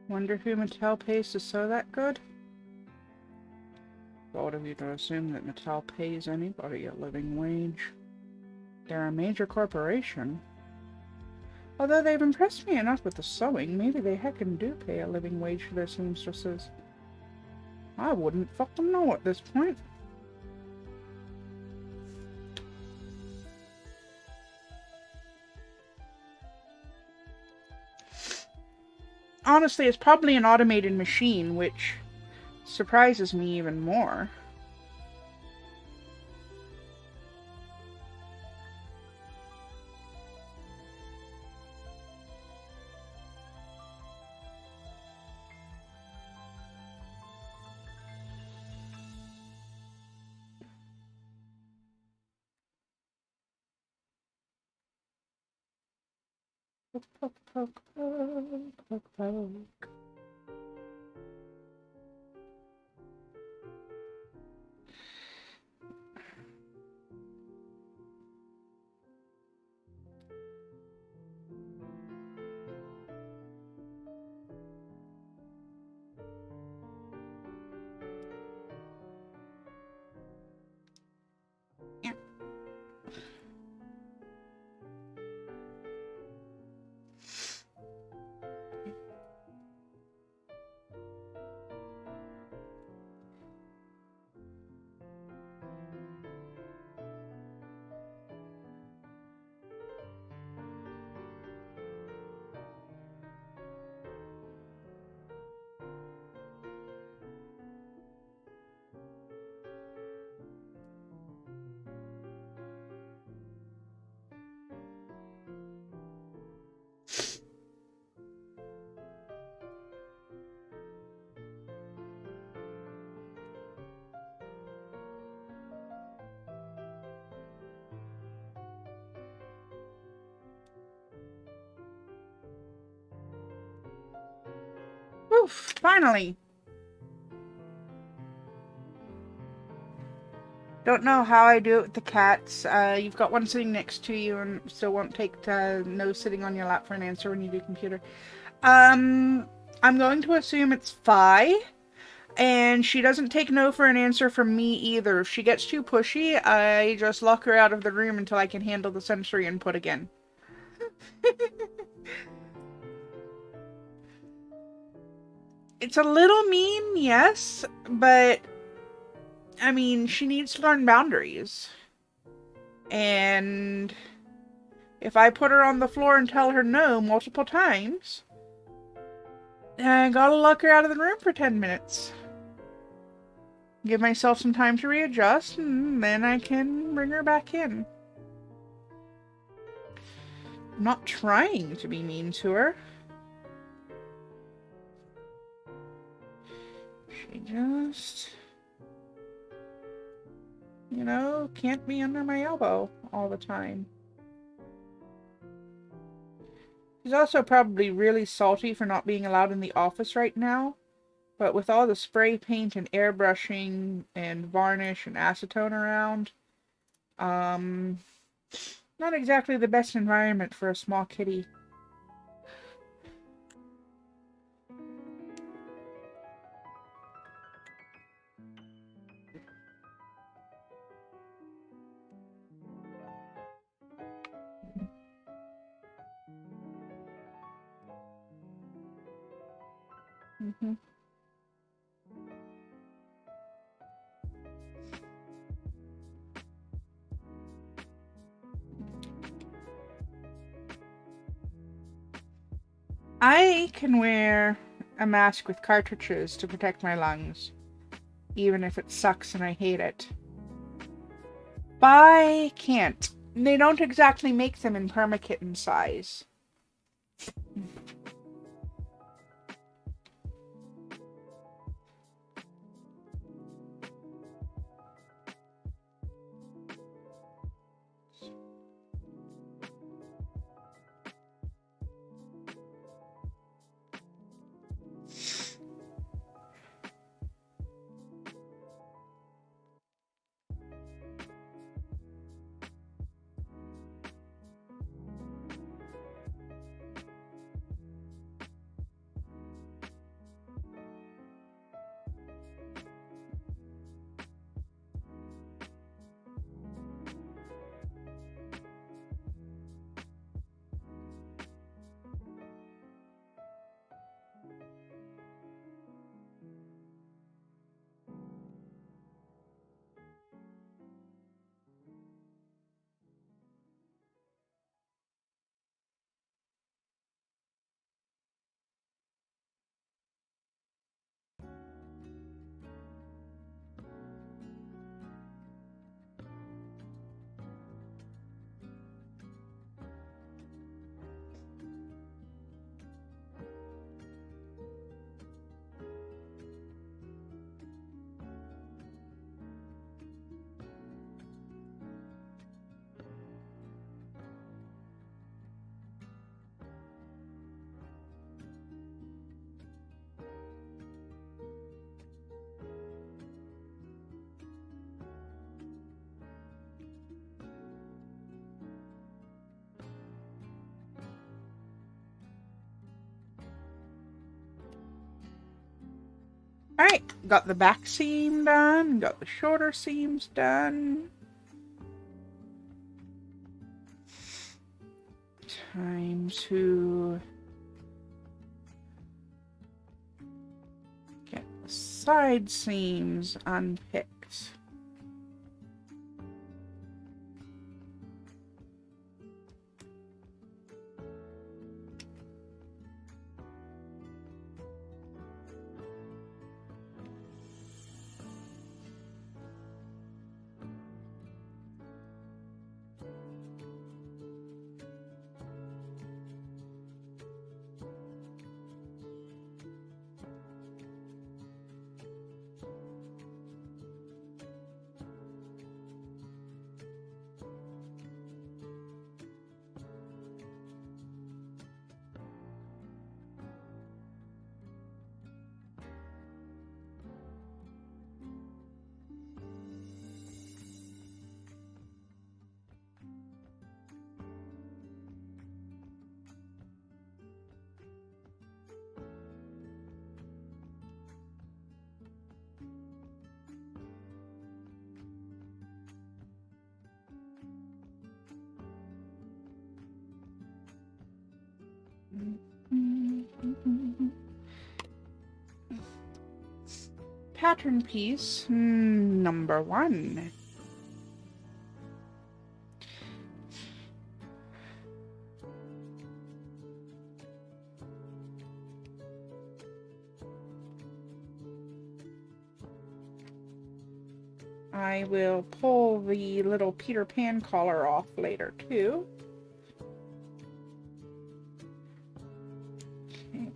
Wonder who Mattel pays to sew that good? Bold of you to assume that Mattel pays anybody a living wage. They're a major corporation. Although they've impressed me enough with the sewing, maybe they heckin' do pay a living wage for their seamstresses. I wouldn't fucking know at this point. Honestly, it's probably an automated machine, which surprises me even more. Poke, poke, poke, poke, poke, poke. Oof, finally. Don't know how I do it with the cats. You've got one sitting next to you and still won't take no sitting on your lap for an answer when you do computer. I'm going to assume it's Phi. And she doesn't take no for an answer from me either. If she gets too pushy, I just lock her out of the room until I can handle the sensory input again. It's a little mean, yes, but I mean, she needs to learn boundaries. And if I put her on the floor and tell her no multiple times, I gotta lock her out of the room for 10 minutes. Give myself some time to readjust, and then I can bring her back in. I'm not trying to be mean to her. She just, you know, can't be under my elbow all the time. She's also probably really salty for not being allowed in the office right now. But with all the spray paint and airbrushing and varnish and acetone around, not exactly the best environment for a small kitty. Mm-hmm. I can wear a mask with cartridges to protect my lungs, even if it sucks and I hate it. But I can't. They don't exactly make them in permakitten size. Alright, got the back seam done, got the shoulder seams done. Time to get the side seams unpicked. pattern piece number 1. I will pull the little Peter Pan collar off later too. Okay.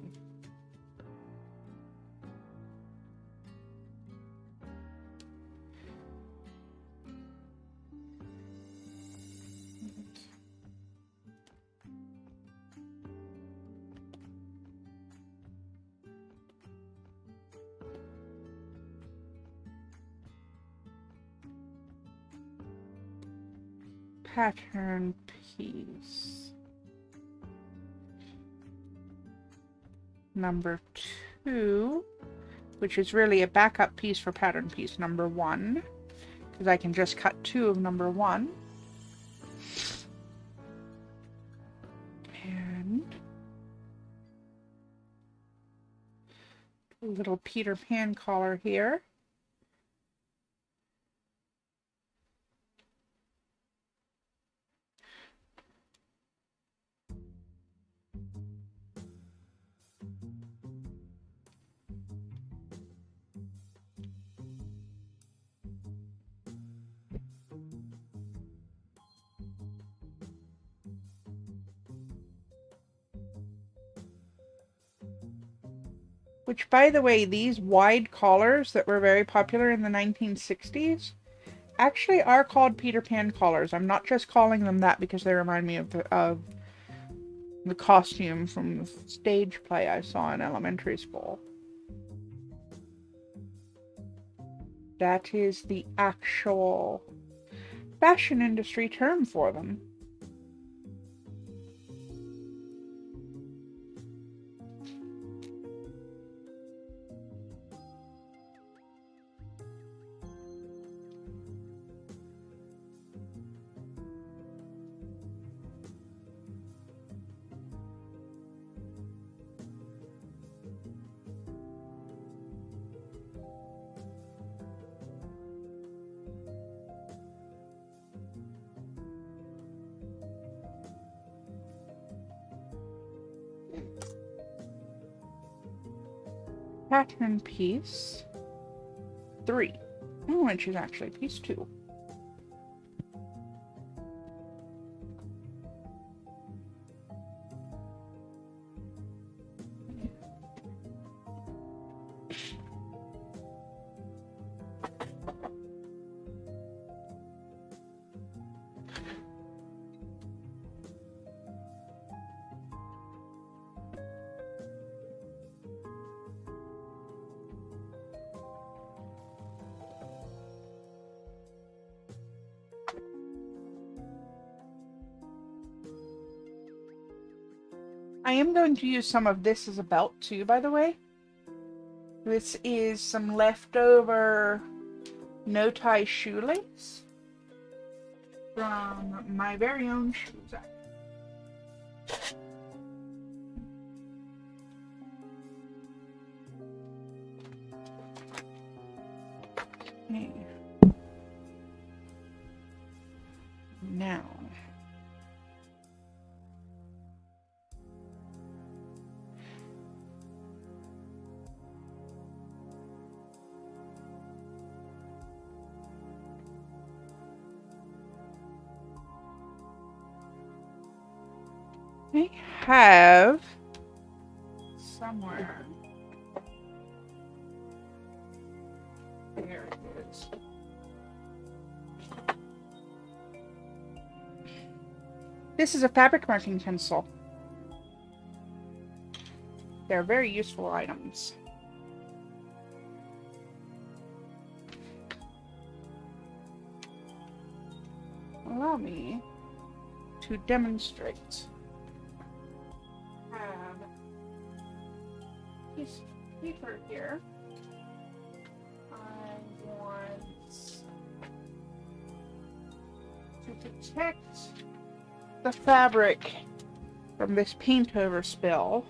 Pattern piece number 2, which is really a backup piece for pattern piece number 1, because I can just cut 2 of number 1. And a little Peter Pan collar here. Which, by the way, these wide collars that were very popular in the 1960s actually are called Peter Pan collars. I'm not just calling them that because they remind me of the costume from the stage play I saw in elementary school. That is the actual fashion industry term for them. Pattern piece 3, which is actually piece 2. I am going to use some of this as a belt too, by the way. This is some leftover no-tie shoelace from my very own shoes. Okay. Now, I have somewhere. There it is. This is a fabric marking pencil. They're very useful items. Allow me to demonstrate. I have a piece of paper here. I want to protect the fabric from this paint over spill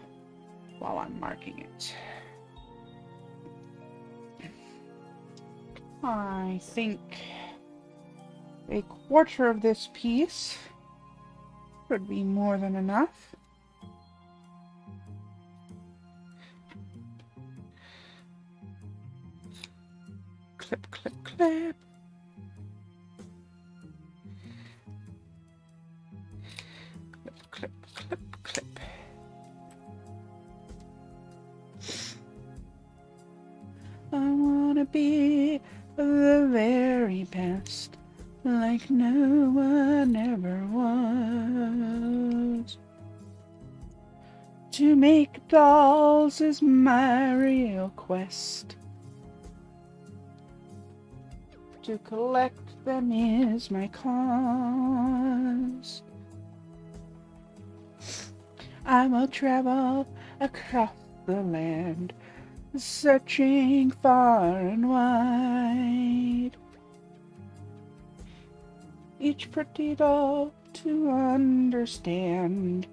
while I'm marking it. I think a quarter of this piece would be more than enough. Clip, clip, clip. Clip, clip, clip, clip. I wanna be the very best, like no one ever was. To make dolls is my real quest. To collect them is my cause. I will travel across the land, searching far and wide. Each pretty doll to understand.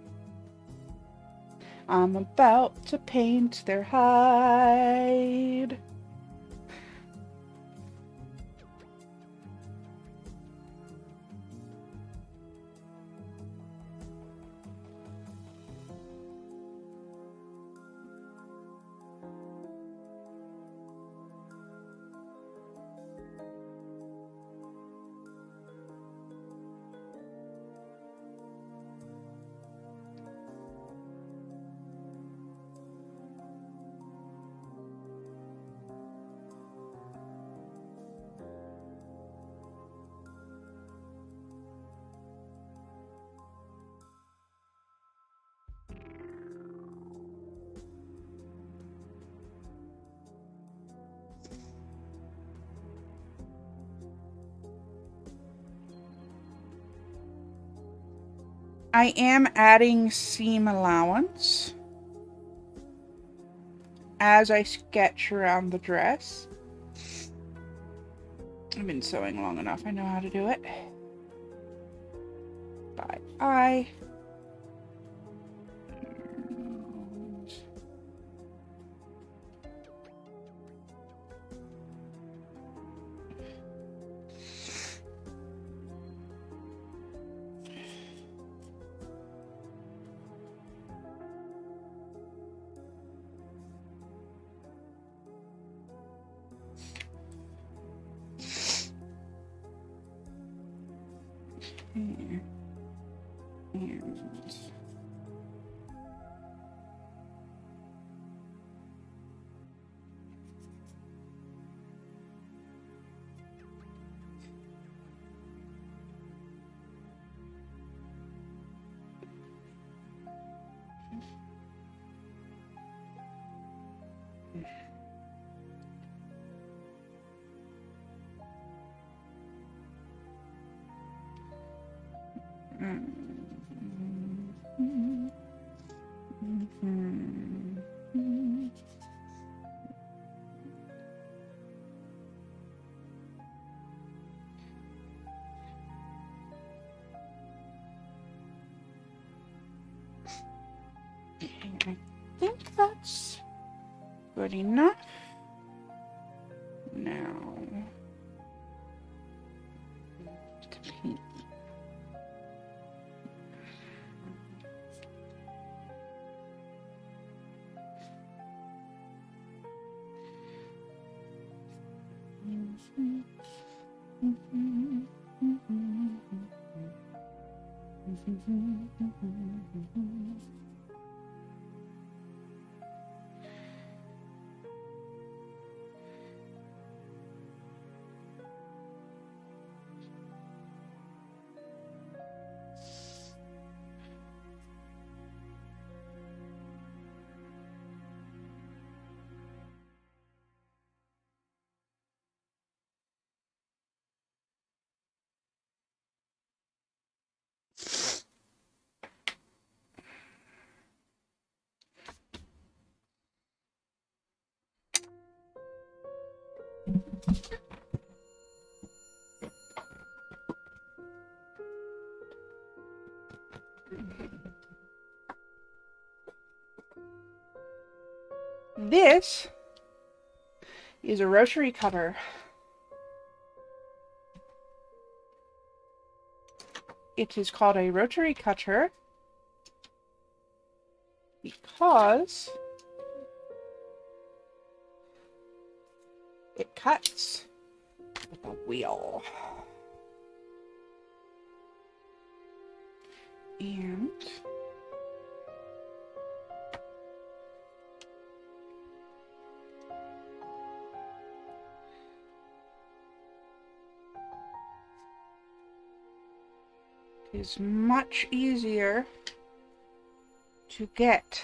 I'm about to paint their hide. I am adding seam allowance as I sketch around the dress. I've been sewing long enough, I know how to do it. By eye. Here. And I think that's good enough. Now, to paint. This is a rosary cover it is called a rotary cutter because it cuts with a wheel. And it is much easier to get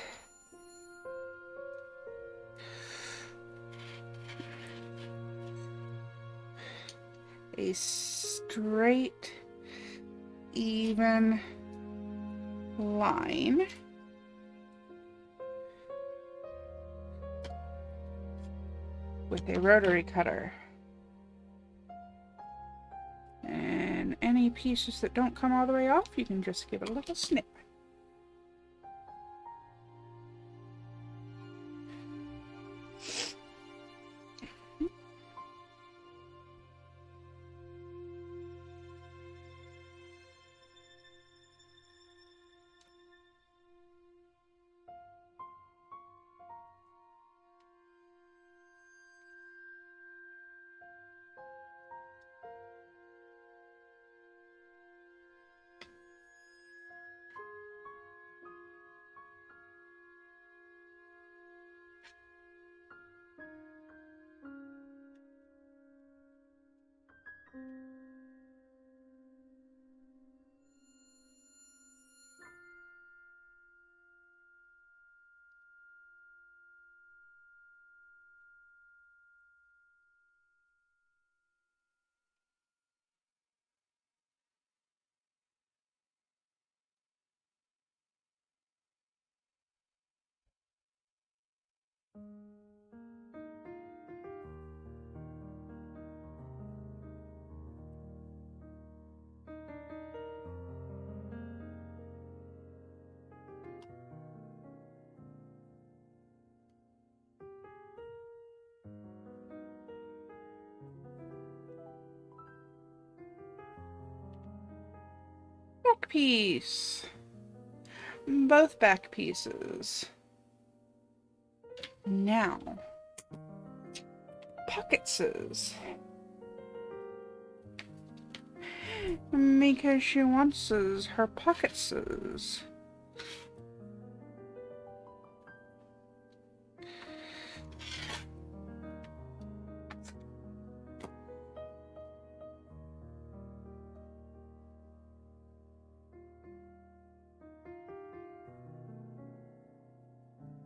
a straight, even line with a rotary cutter. And any pieces that don't come all the way off, you can just give it a little snip. Back piece. Both back pieces. Now, pocketses. Because she wants her pocketses.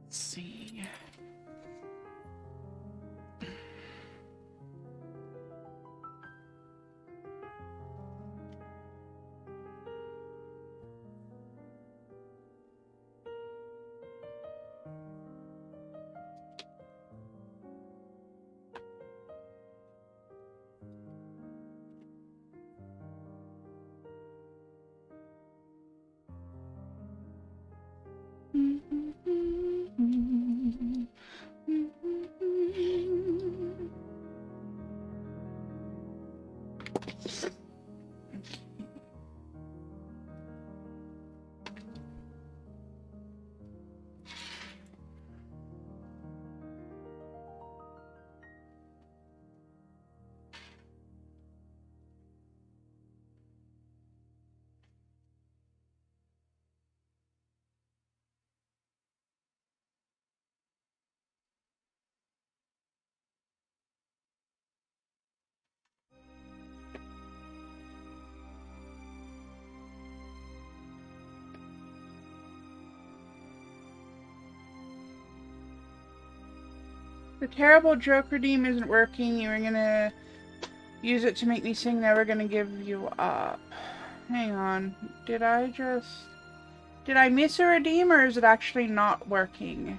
Let's see. The terrible joke redeem isn't working. You were gonna use it to make me sing Never Gonna Give You Up. Hang on. Did I miss a redeem, or is it actually not working?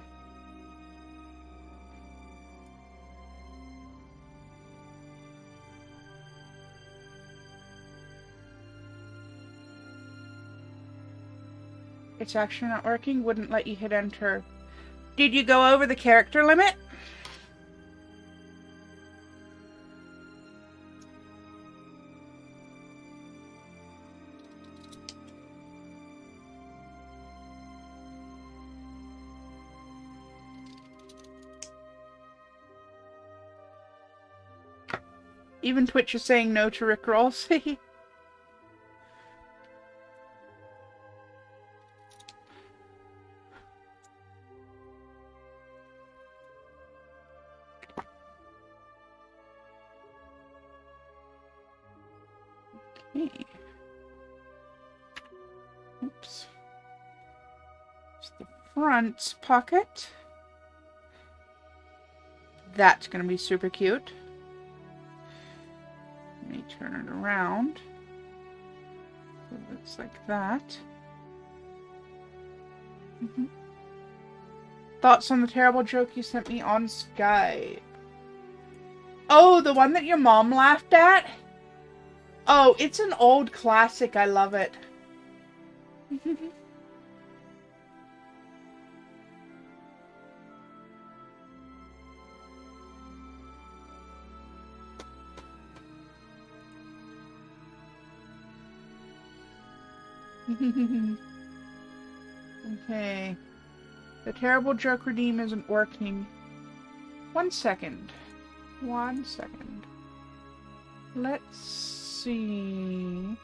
It's actually not working? Wouldn't let you hit enter. Did you go over the character limit? Even Twitch is saying no to Rickrolls. Okay. Oops. It's the front pocket. That's going to be super cute. Let me turn it around. So it looks like that. Thoughts on the terrible joke you sent me on Skype? Oh, the one that your mom laughed at? Oh, it's an old classic. I love it. Okay. The terrible joke redeem isn't working. 1 second. 1 second. Let's see.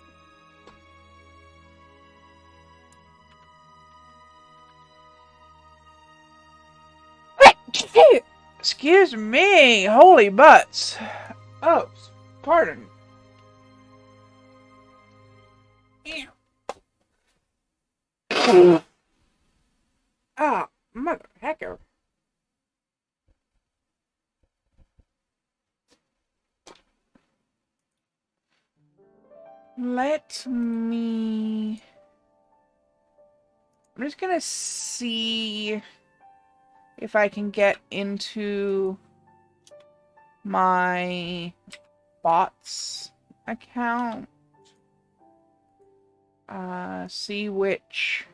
Excuse me. Holy butts. Oh, pardon. Ah, mother hecker. Let me... I'm just gonna see if I can get into my bots account. See which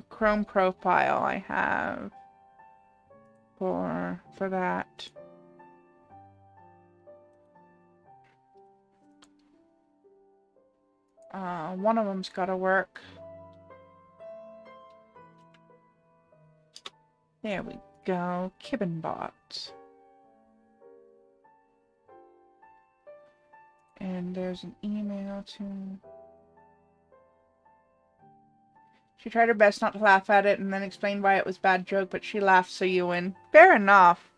Chrome profile I have for that. One of them's gotta work. There we go. Kibbinbot. And there's an email to... She tried her best not to laugh at it and then explained why it was a bad joke, but she laughed, so you win. Fair enough.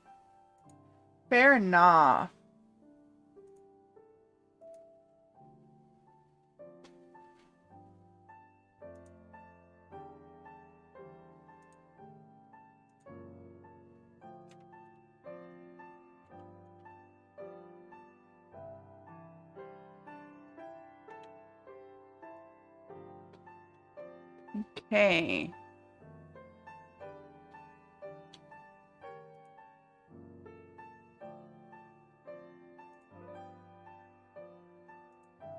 Fair enough. Okay.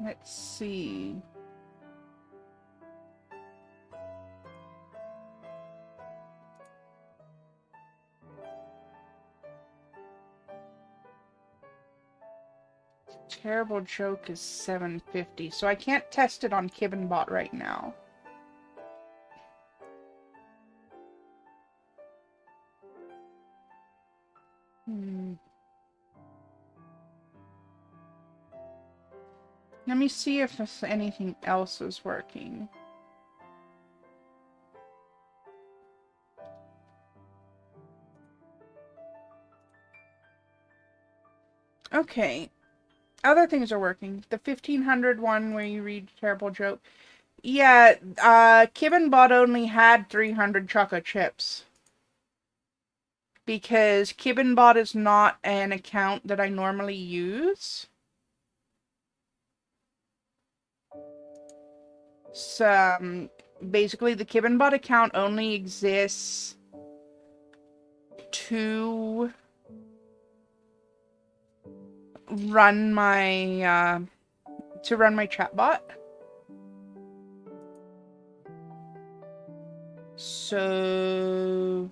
Let's see. Terrible joke is 750, so I can't test it on Kibbinbot right now. Let me see if anything else is working. Okay. Other things are working. The 1500 one where you read terrible joke. Yeah, Kibbinbot only had 300 chocolate chips. Because Kibbinbot is not an account that I normally use. So, basically, the Kibbinbot account only exists to run my chatbot. So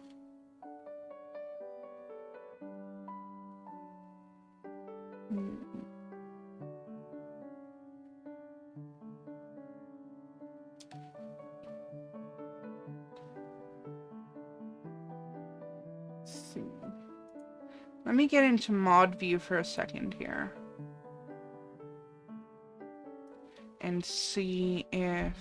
let's see. Let me get into mod view for a second here. And see if...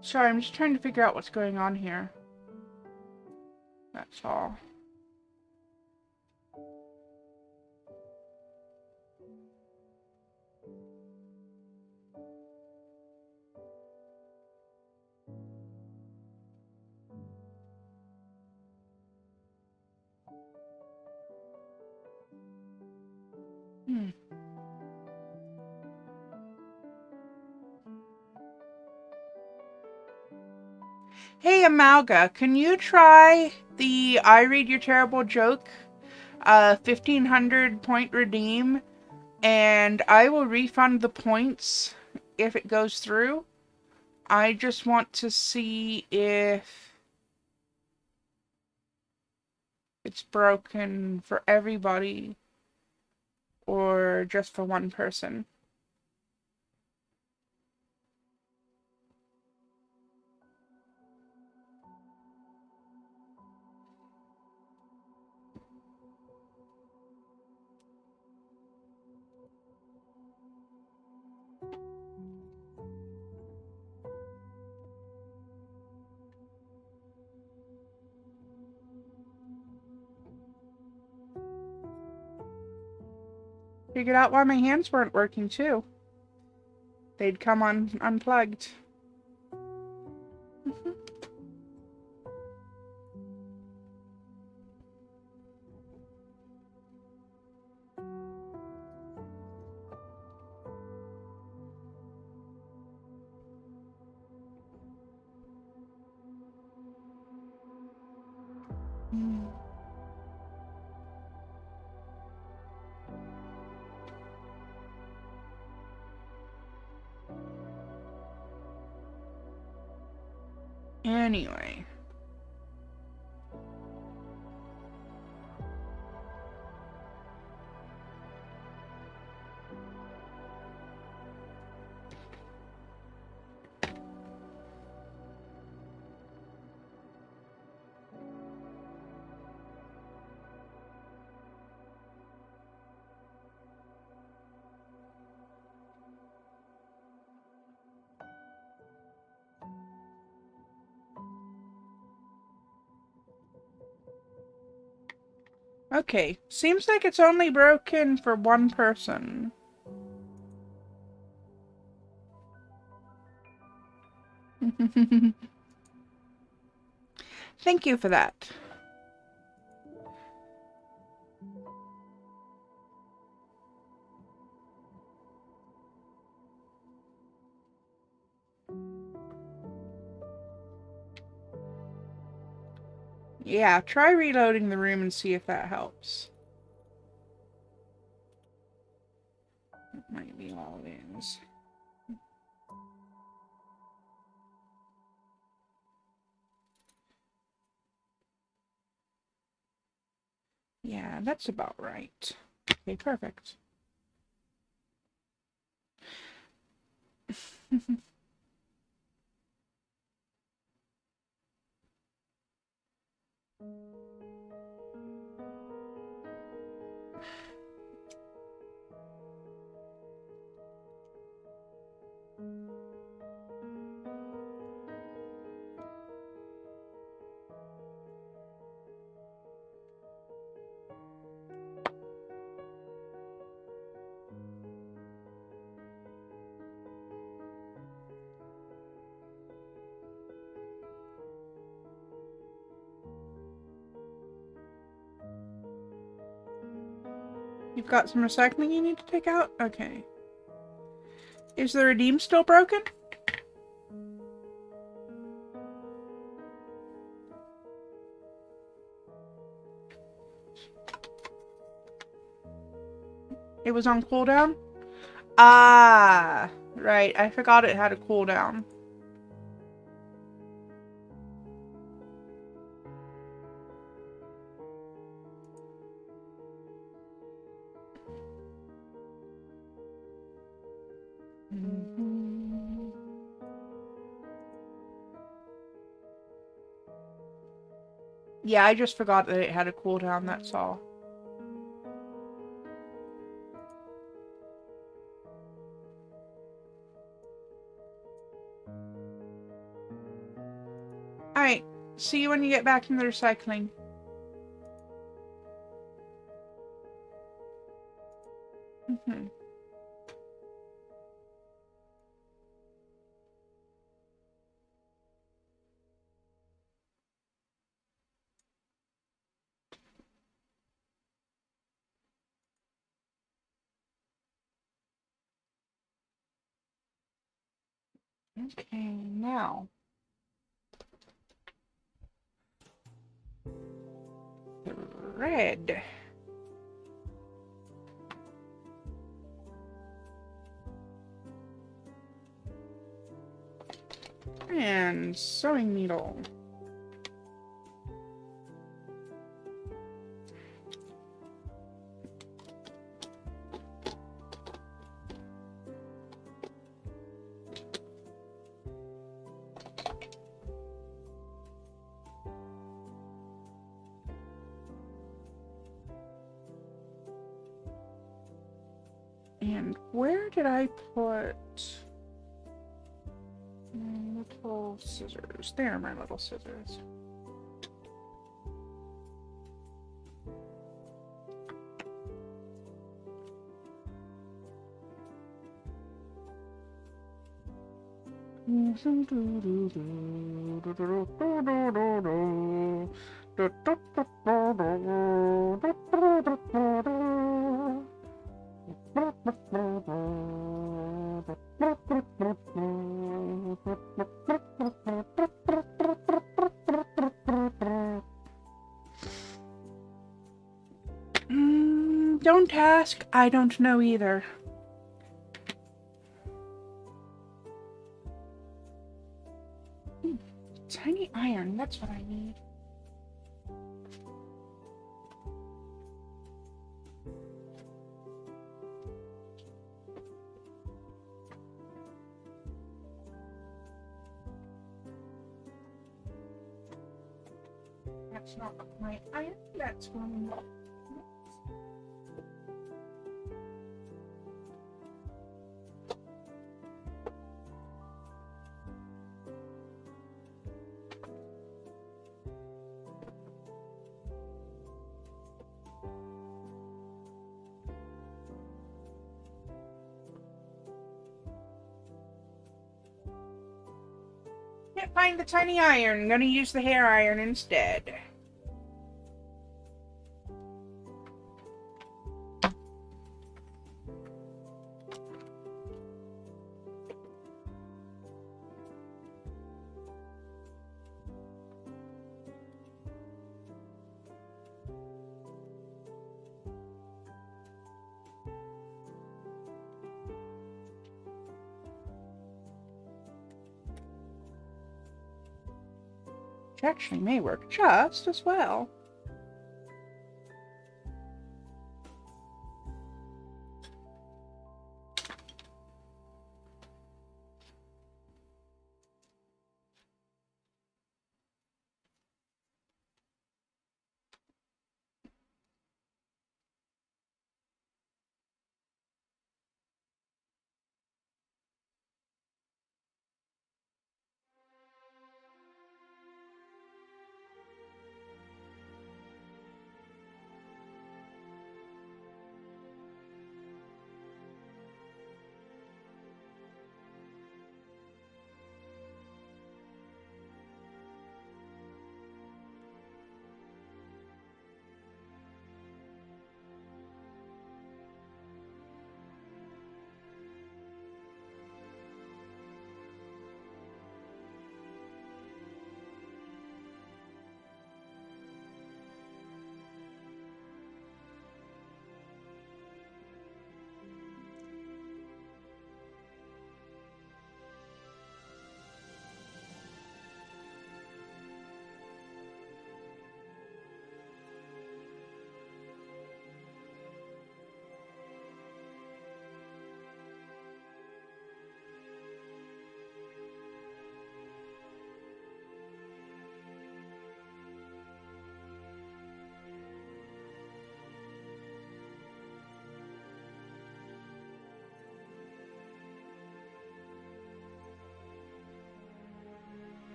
Sorry, I'm just trying to figure out what's going on here. That's all. Hey, Amalga, can you try the I Read Your Terrible Joke 1500 point redeem, and I will refund the points if it goes through? I just want to see if it's broken for everybody or just for one person. Figured out why my hands weren't working too. They'd come on unplugged. Anyway. Okay, seems like it's only broken for one person. Thank you for that. Yeah, try reloading the room and see if that helps. It might be all it is. Yeah, that's about right. Okay, perfect. You've got some recycling you need to take out? Okay. Is the redeem still broken? It was on cooldown? Ah, right. I forgot it had a cooldown. Yeah, I just forgot that it had a cooldown, that's all. Alright, see you when you get back from the recycling. Okay, now. Red. And sewing needle. And where did I put my little scissors? There are my little scissors. Don't ask. I don't know either. Tiny iron, that's what I need. That's not my iron, that's one. Can't find the tiny iron. I'm gonna use the hair iron instead. Which actually may work just as well.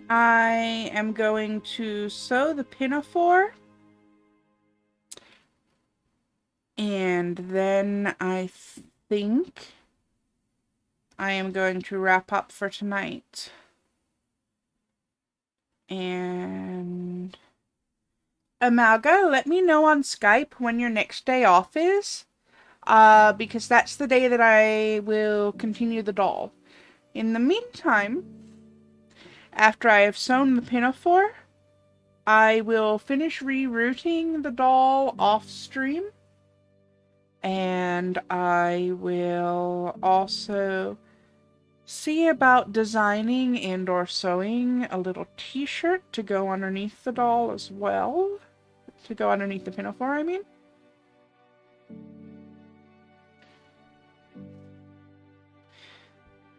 I am going to sew the pinafore, and then I think I am going to wrap up for tonight. And Amalga, let me know on Skype when your next day off is, because that's the day that I will continue the doll. In the meantime, after I have sewn the pinafore, I will finish rerouting the doll off stream, and I will also see about designing and or sewing a little t-shirt to go underneath the doll as well. To go underneath the pinafore, I mean.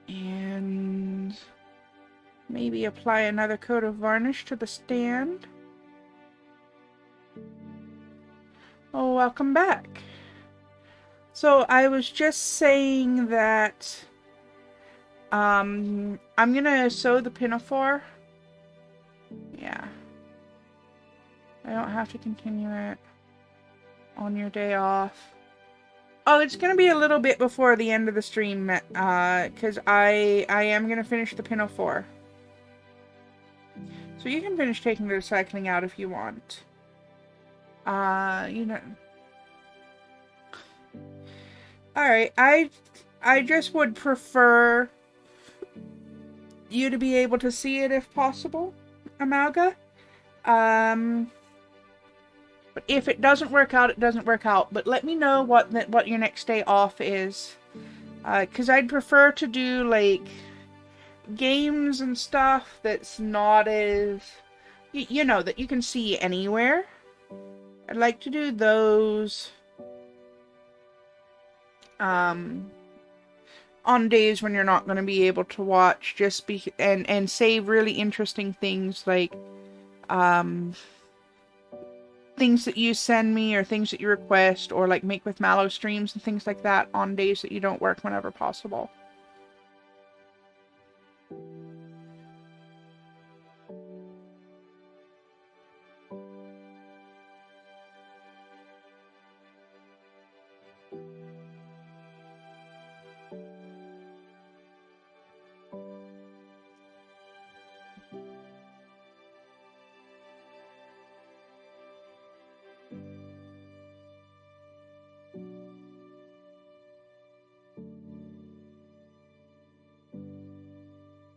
And maybe apply another coat of varnish to the stand. Oh, welcome back. So I was just saying that I'm gonna sew the pinafore. Yeah. I don't have to continue it on your day off. Oh, it's gonna be a little bit before the end of the stream, because I am gonna finish the pinafore. So you can finish taking the recycling out if you want. You know. Alright, I just would prefer you to be able to see it if possible, Amalga. But if it doesn't work out, it doesn't work out. But let me know what your next day off is. Because I'd prefer to do, like, games and stuff that's not as... you know, that you can see anywhere. I'd like to do those... on days when you're not going to be able to watch, and save really interesting things like things that you send me or things that you request, or like make with Mallow streams and things like that on days that you don't work whenever possible.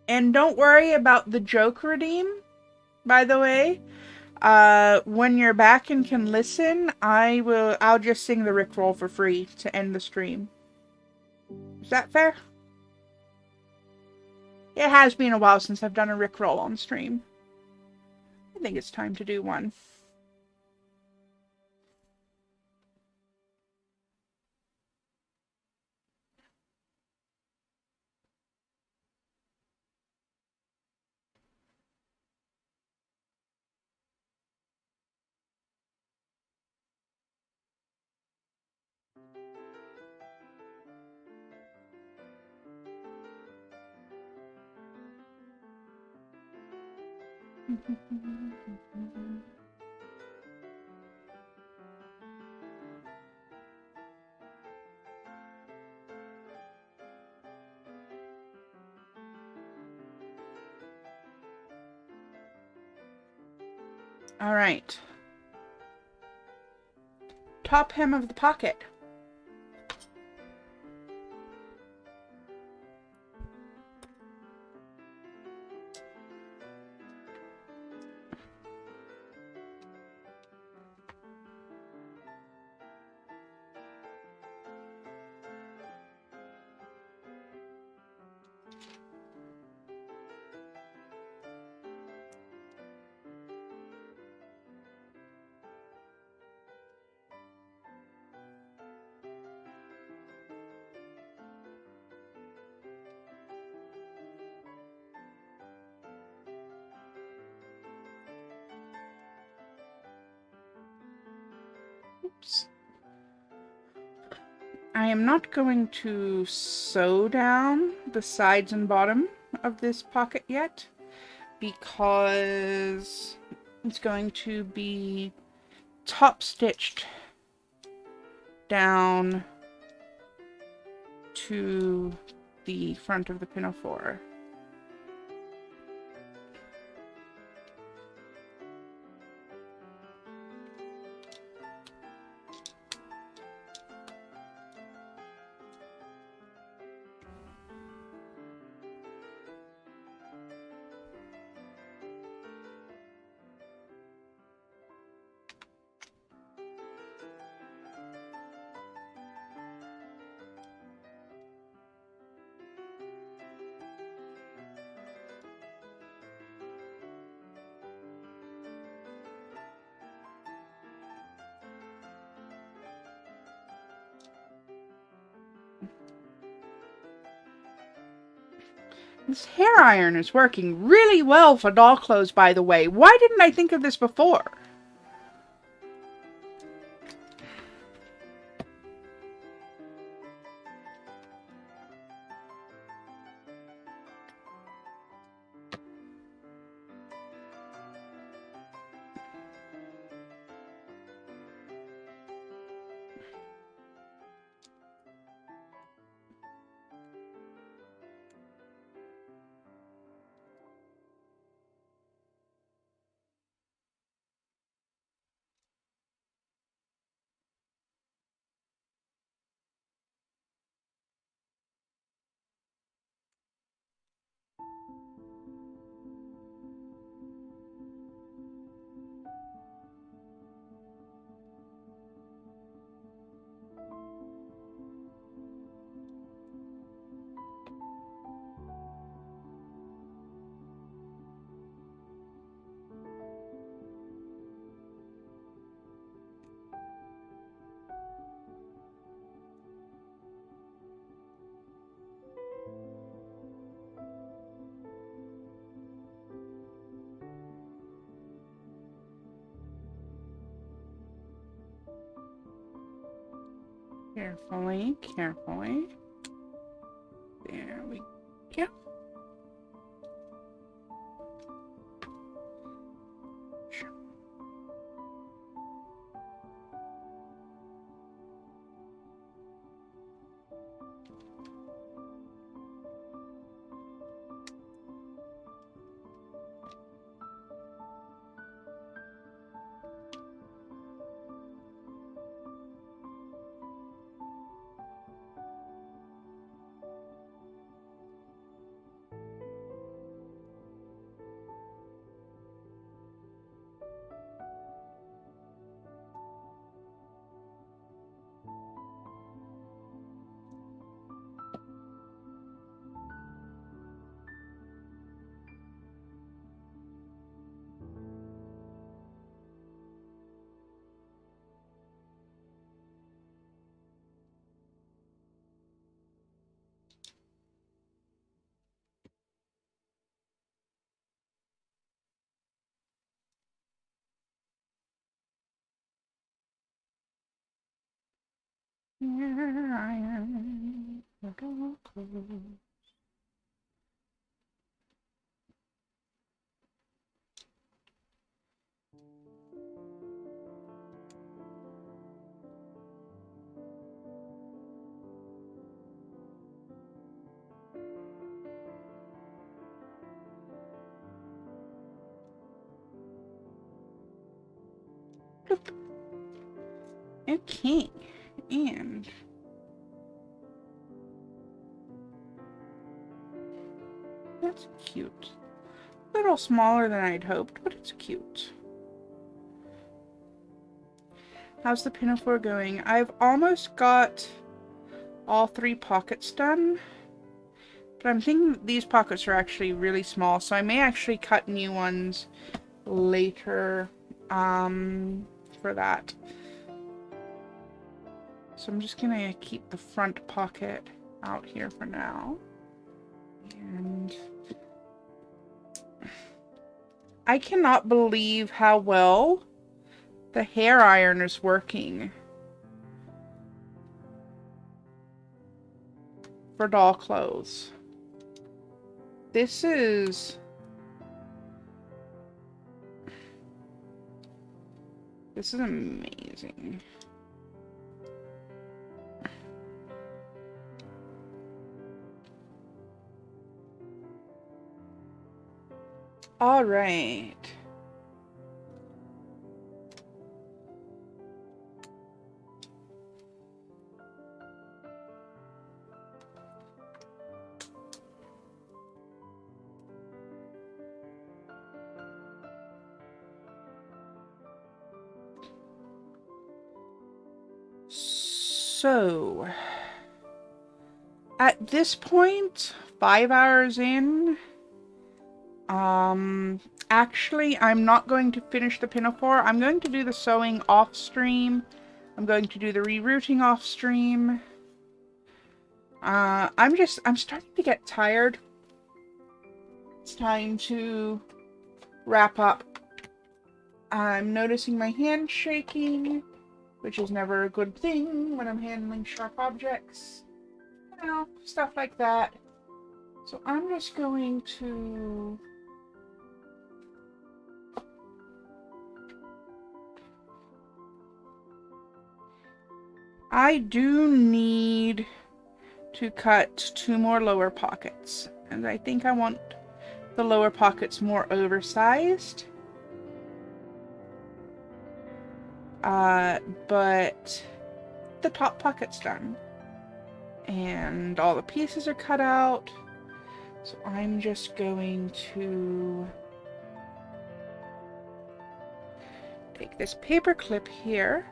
And don't worry about the joke redeem, by the way. When you're back and can listen, I'll just sing the Rickroll for free to end the stream. Is that fair? It has been a while since I've done a Rickroll on stream. I think it's time to do one. All right. Top hem of the pocket. Oops. I am not going to sew down the sides and bottom of this pocket yet, because it's going to be top stitched down to the front of the pinafore. This hair iron is working really well for doll clothes, by the way. Why didn't I think of this before? Carefully, carefully. There we go. Hair iron. Doll clothes. Okay, and that's cute. A little smaller than I'd hoped, but it's cute. How's the pinafore going? I've almost got all 3 pockets done, but I'm thinking these pockets are actually really small, so I may actually cut new ones later for that. So I'm just gonna keep the front pocket out here for now. And I cannot believe how well the hair iron is working for doll clothes. This is This is amazing. All right. So, at this point, 5 hours in, actually, I'm not going to finish the pinafore. I'm going to do the sewing off stream. I'm going to do the rerouting off stream. I'm starting to get tired. It's time to wrap up. I'm noticing my hand shaking, which is never a good thing when I'm handling sharp objects. You know, stuff like that. So I'm just going to... I do need to cut 2 more lower pockets. And I think I want the lower pockets more oversized. But the top pocket's done. And all the pieces are cut out. So I'm just going to take this paper clip here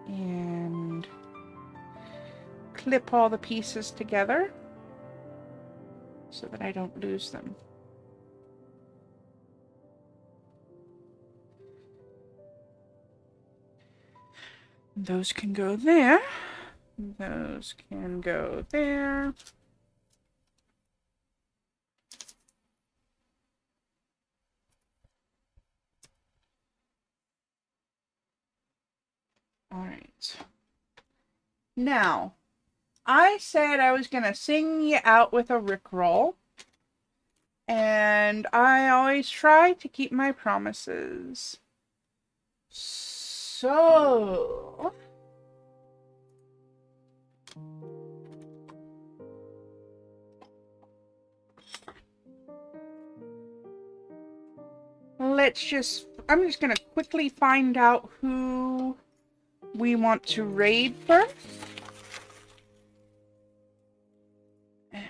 and clip all the pieces together so that I don't lose them. Those can go there. Those can go there. All right. Now, I said I was going to sing you out with a Rickroll. And I always try to keep my promises. So... I'm just going to quickly find out who we want to raid first. And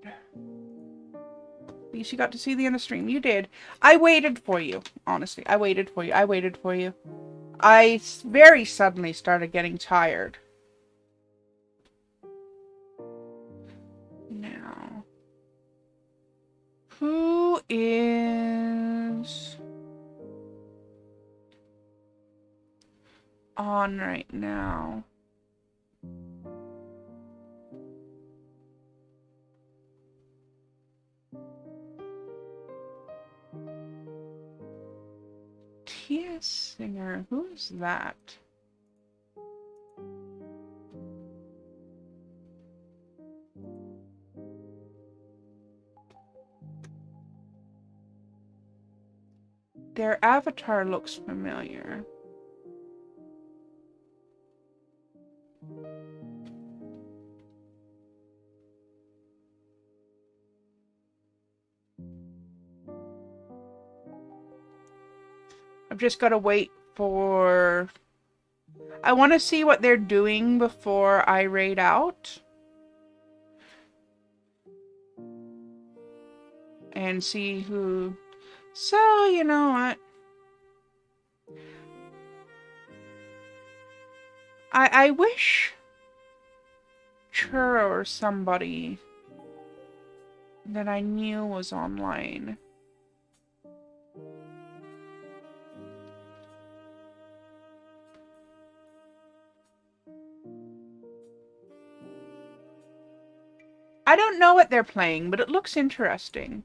at least you got to see the end of the stream. You did. I waited for you. Honestly, I waited for you. I waited for you. I very suddenly started getting tired. Now, who is on right now? Tia Singer, who is that? Their avatar looks familiar. I've just got to wait for... I want to see what they're doing before I raid out. And see who... So, you know what? I wish Churro or somebody that I knew was online. I don't know what they're playing, but it looks interesting.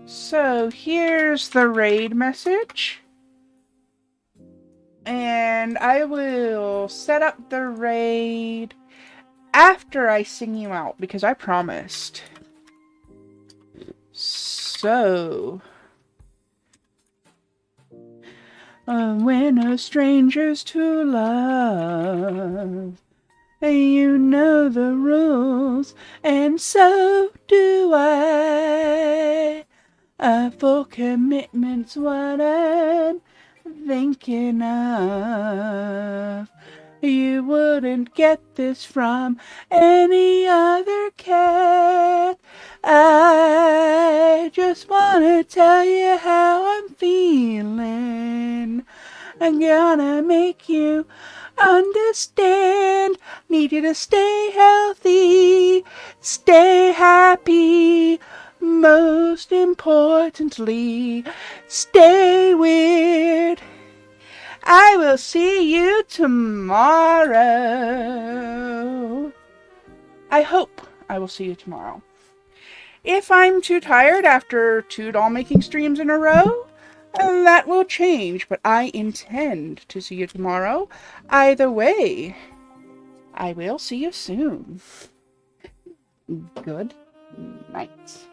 So here's the raid message. And I will set up the raid after I sing you out, because I promised. So... When a stranger's to love, you know the rules, and so do I. Full commitment's what I'm thinking of. You wouldn't get this from any other cat. I just wanna tell you how I'm feeling. I'm gonna make you understand. Need you to stay healthy, stay happy. Most importantly, stay weird. I will see you tomorrow. I hope I will see you tomorrow. If I'm too tired after 2 doll making streams in a row, that will change, but I intend to see you tomorrow. Either way, I will see you soon. Good night.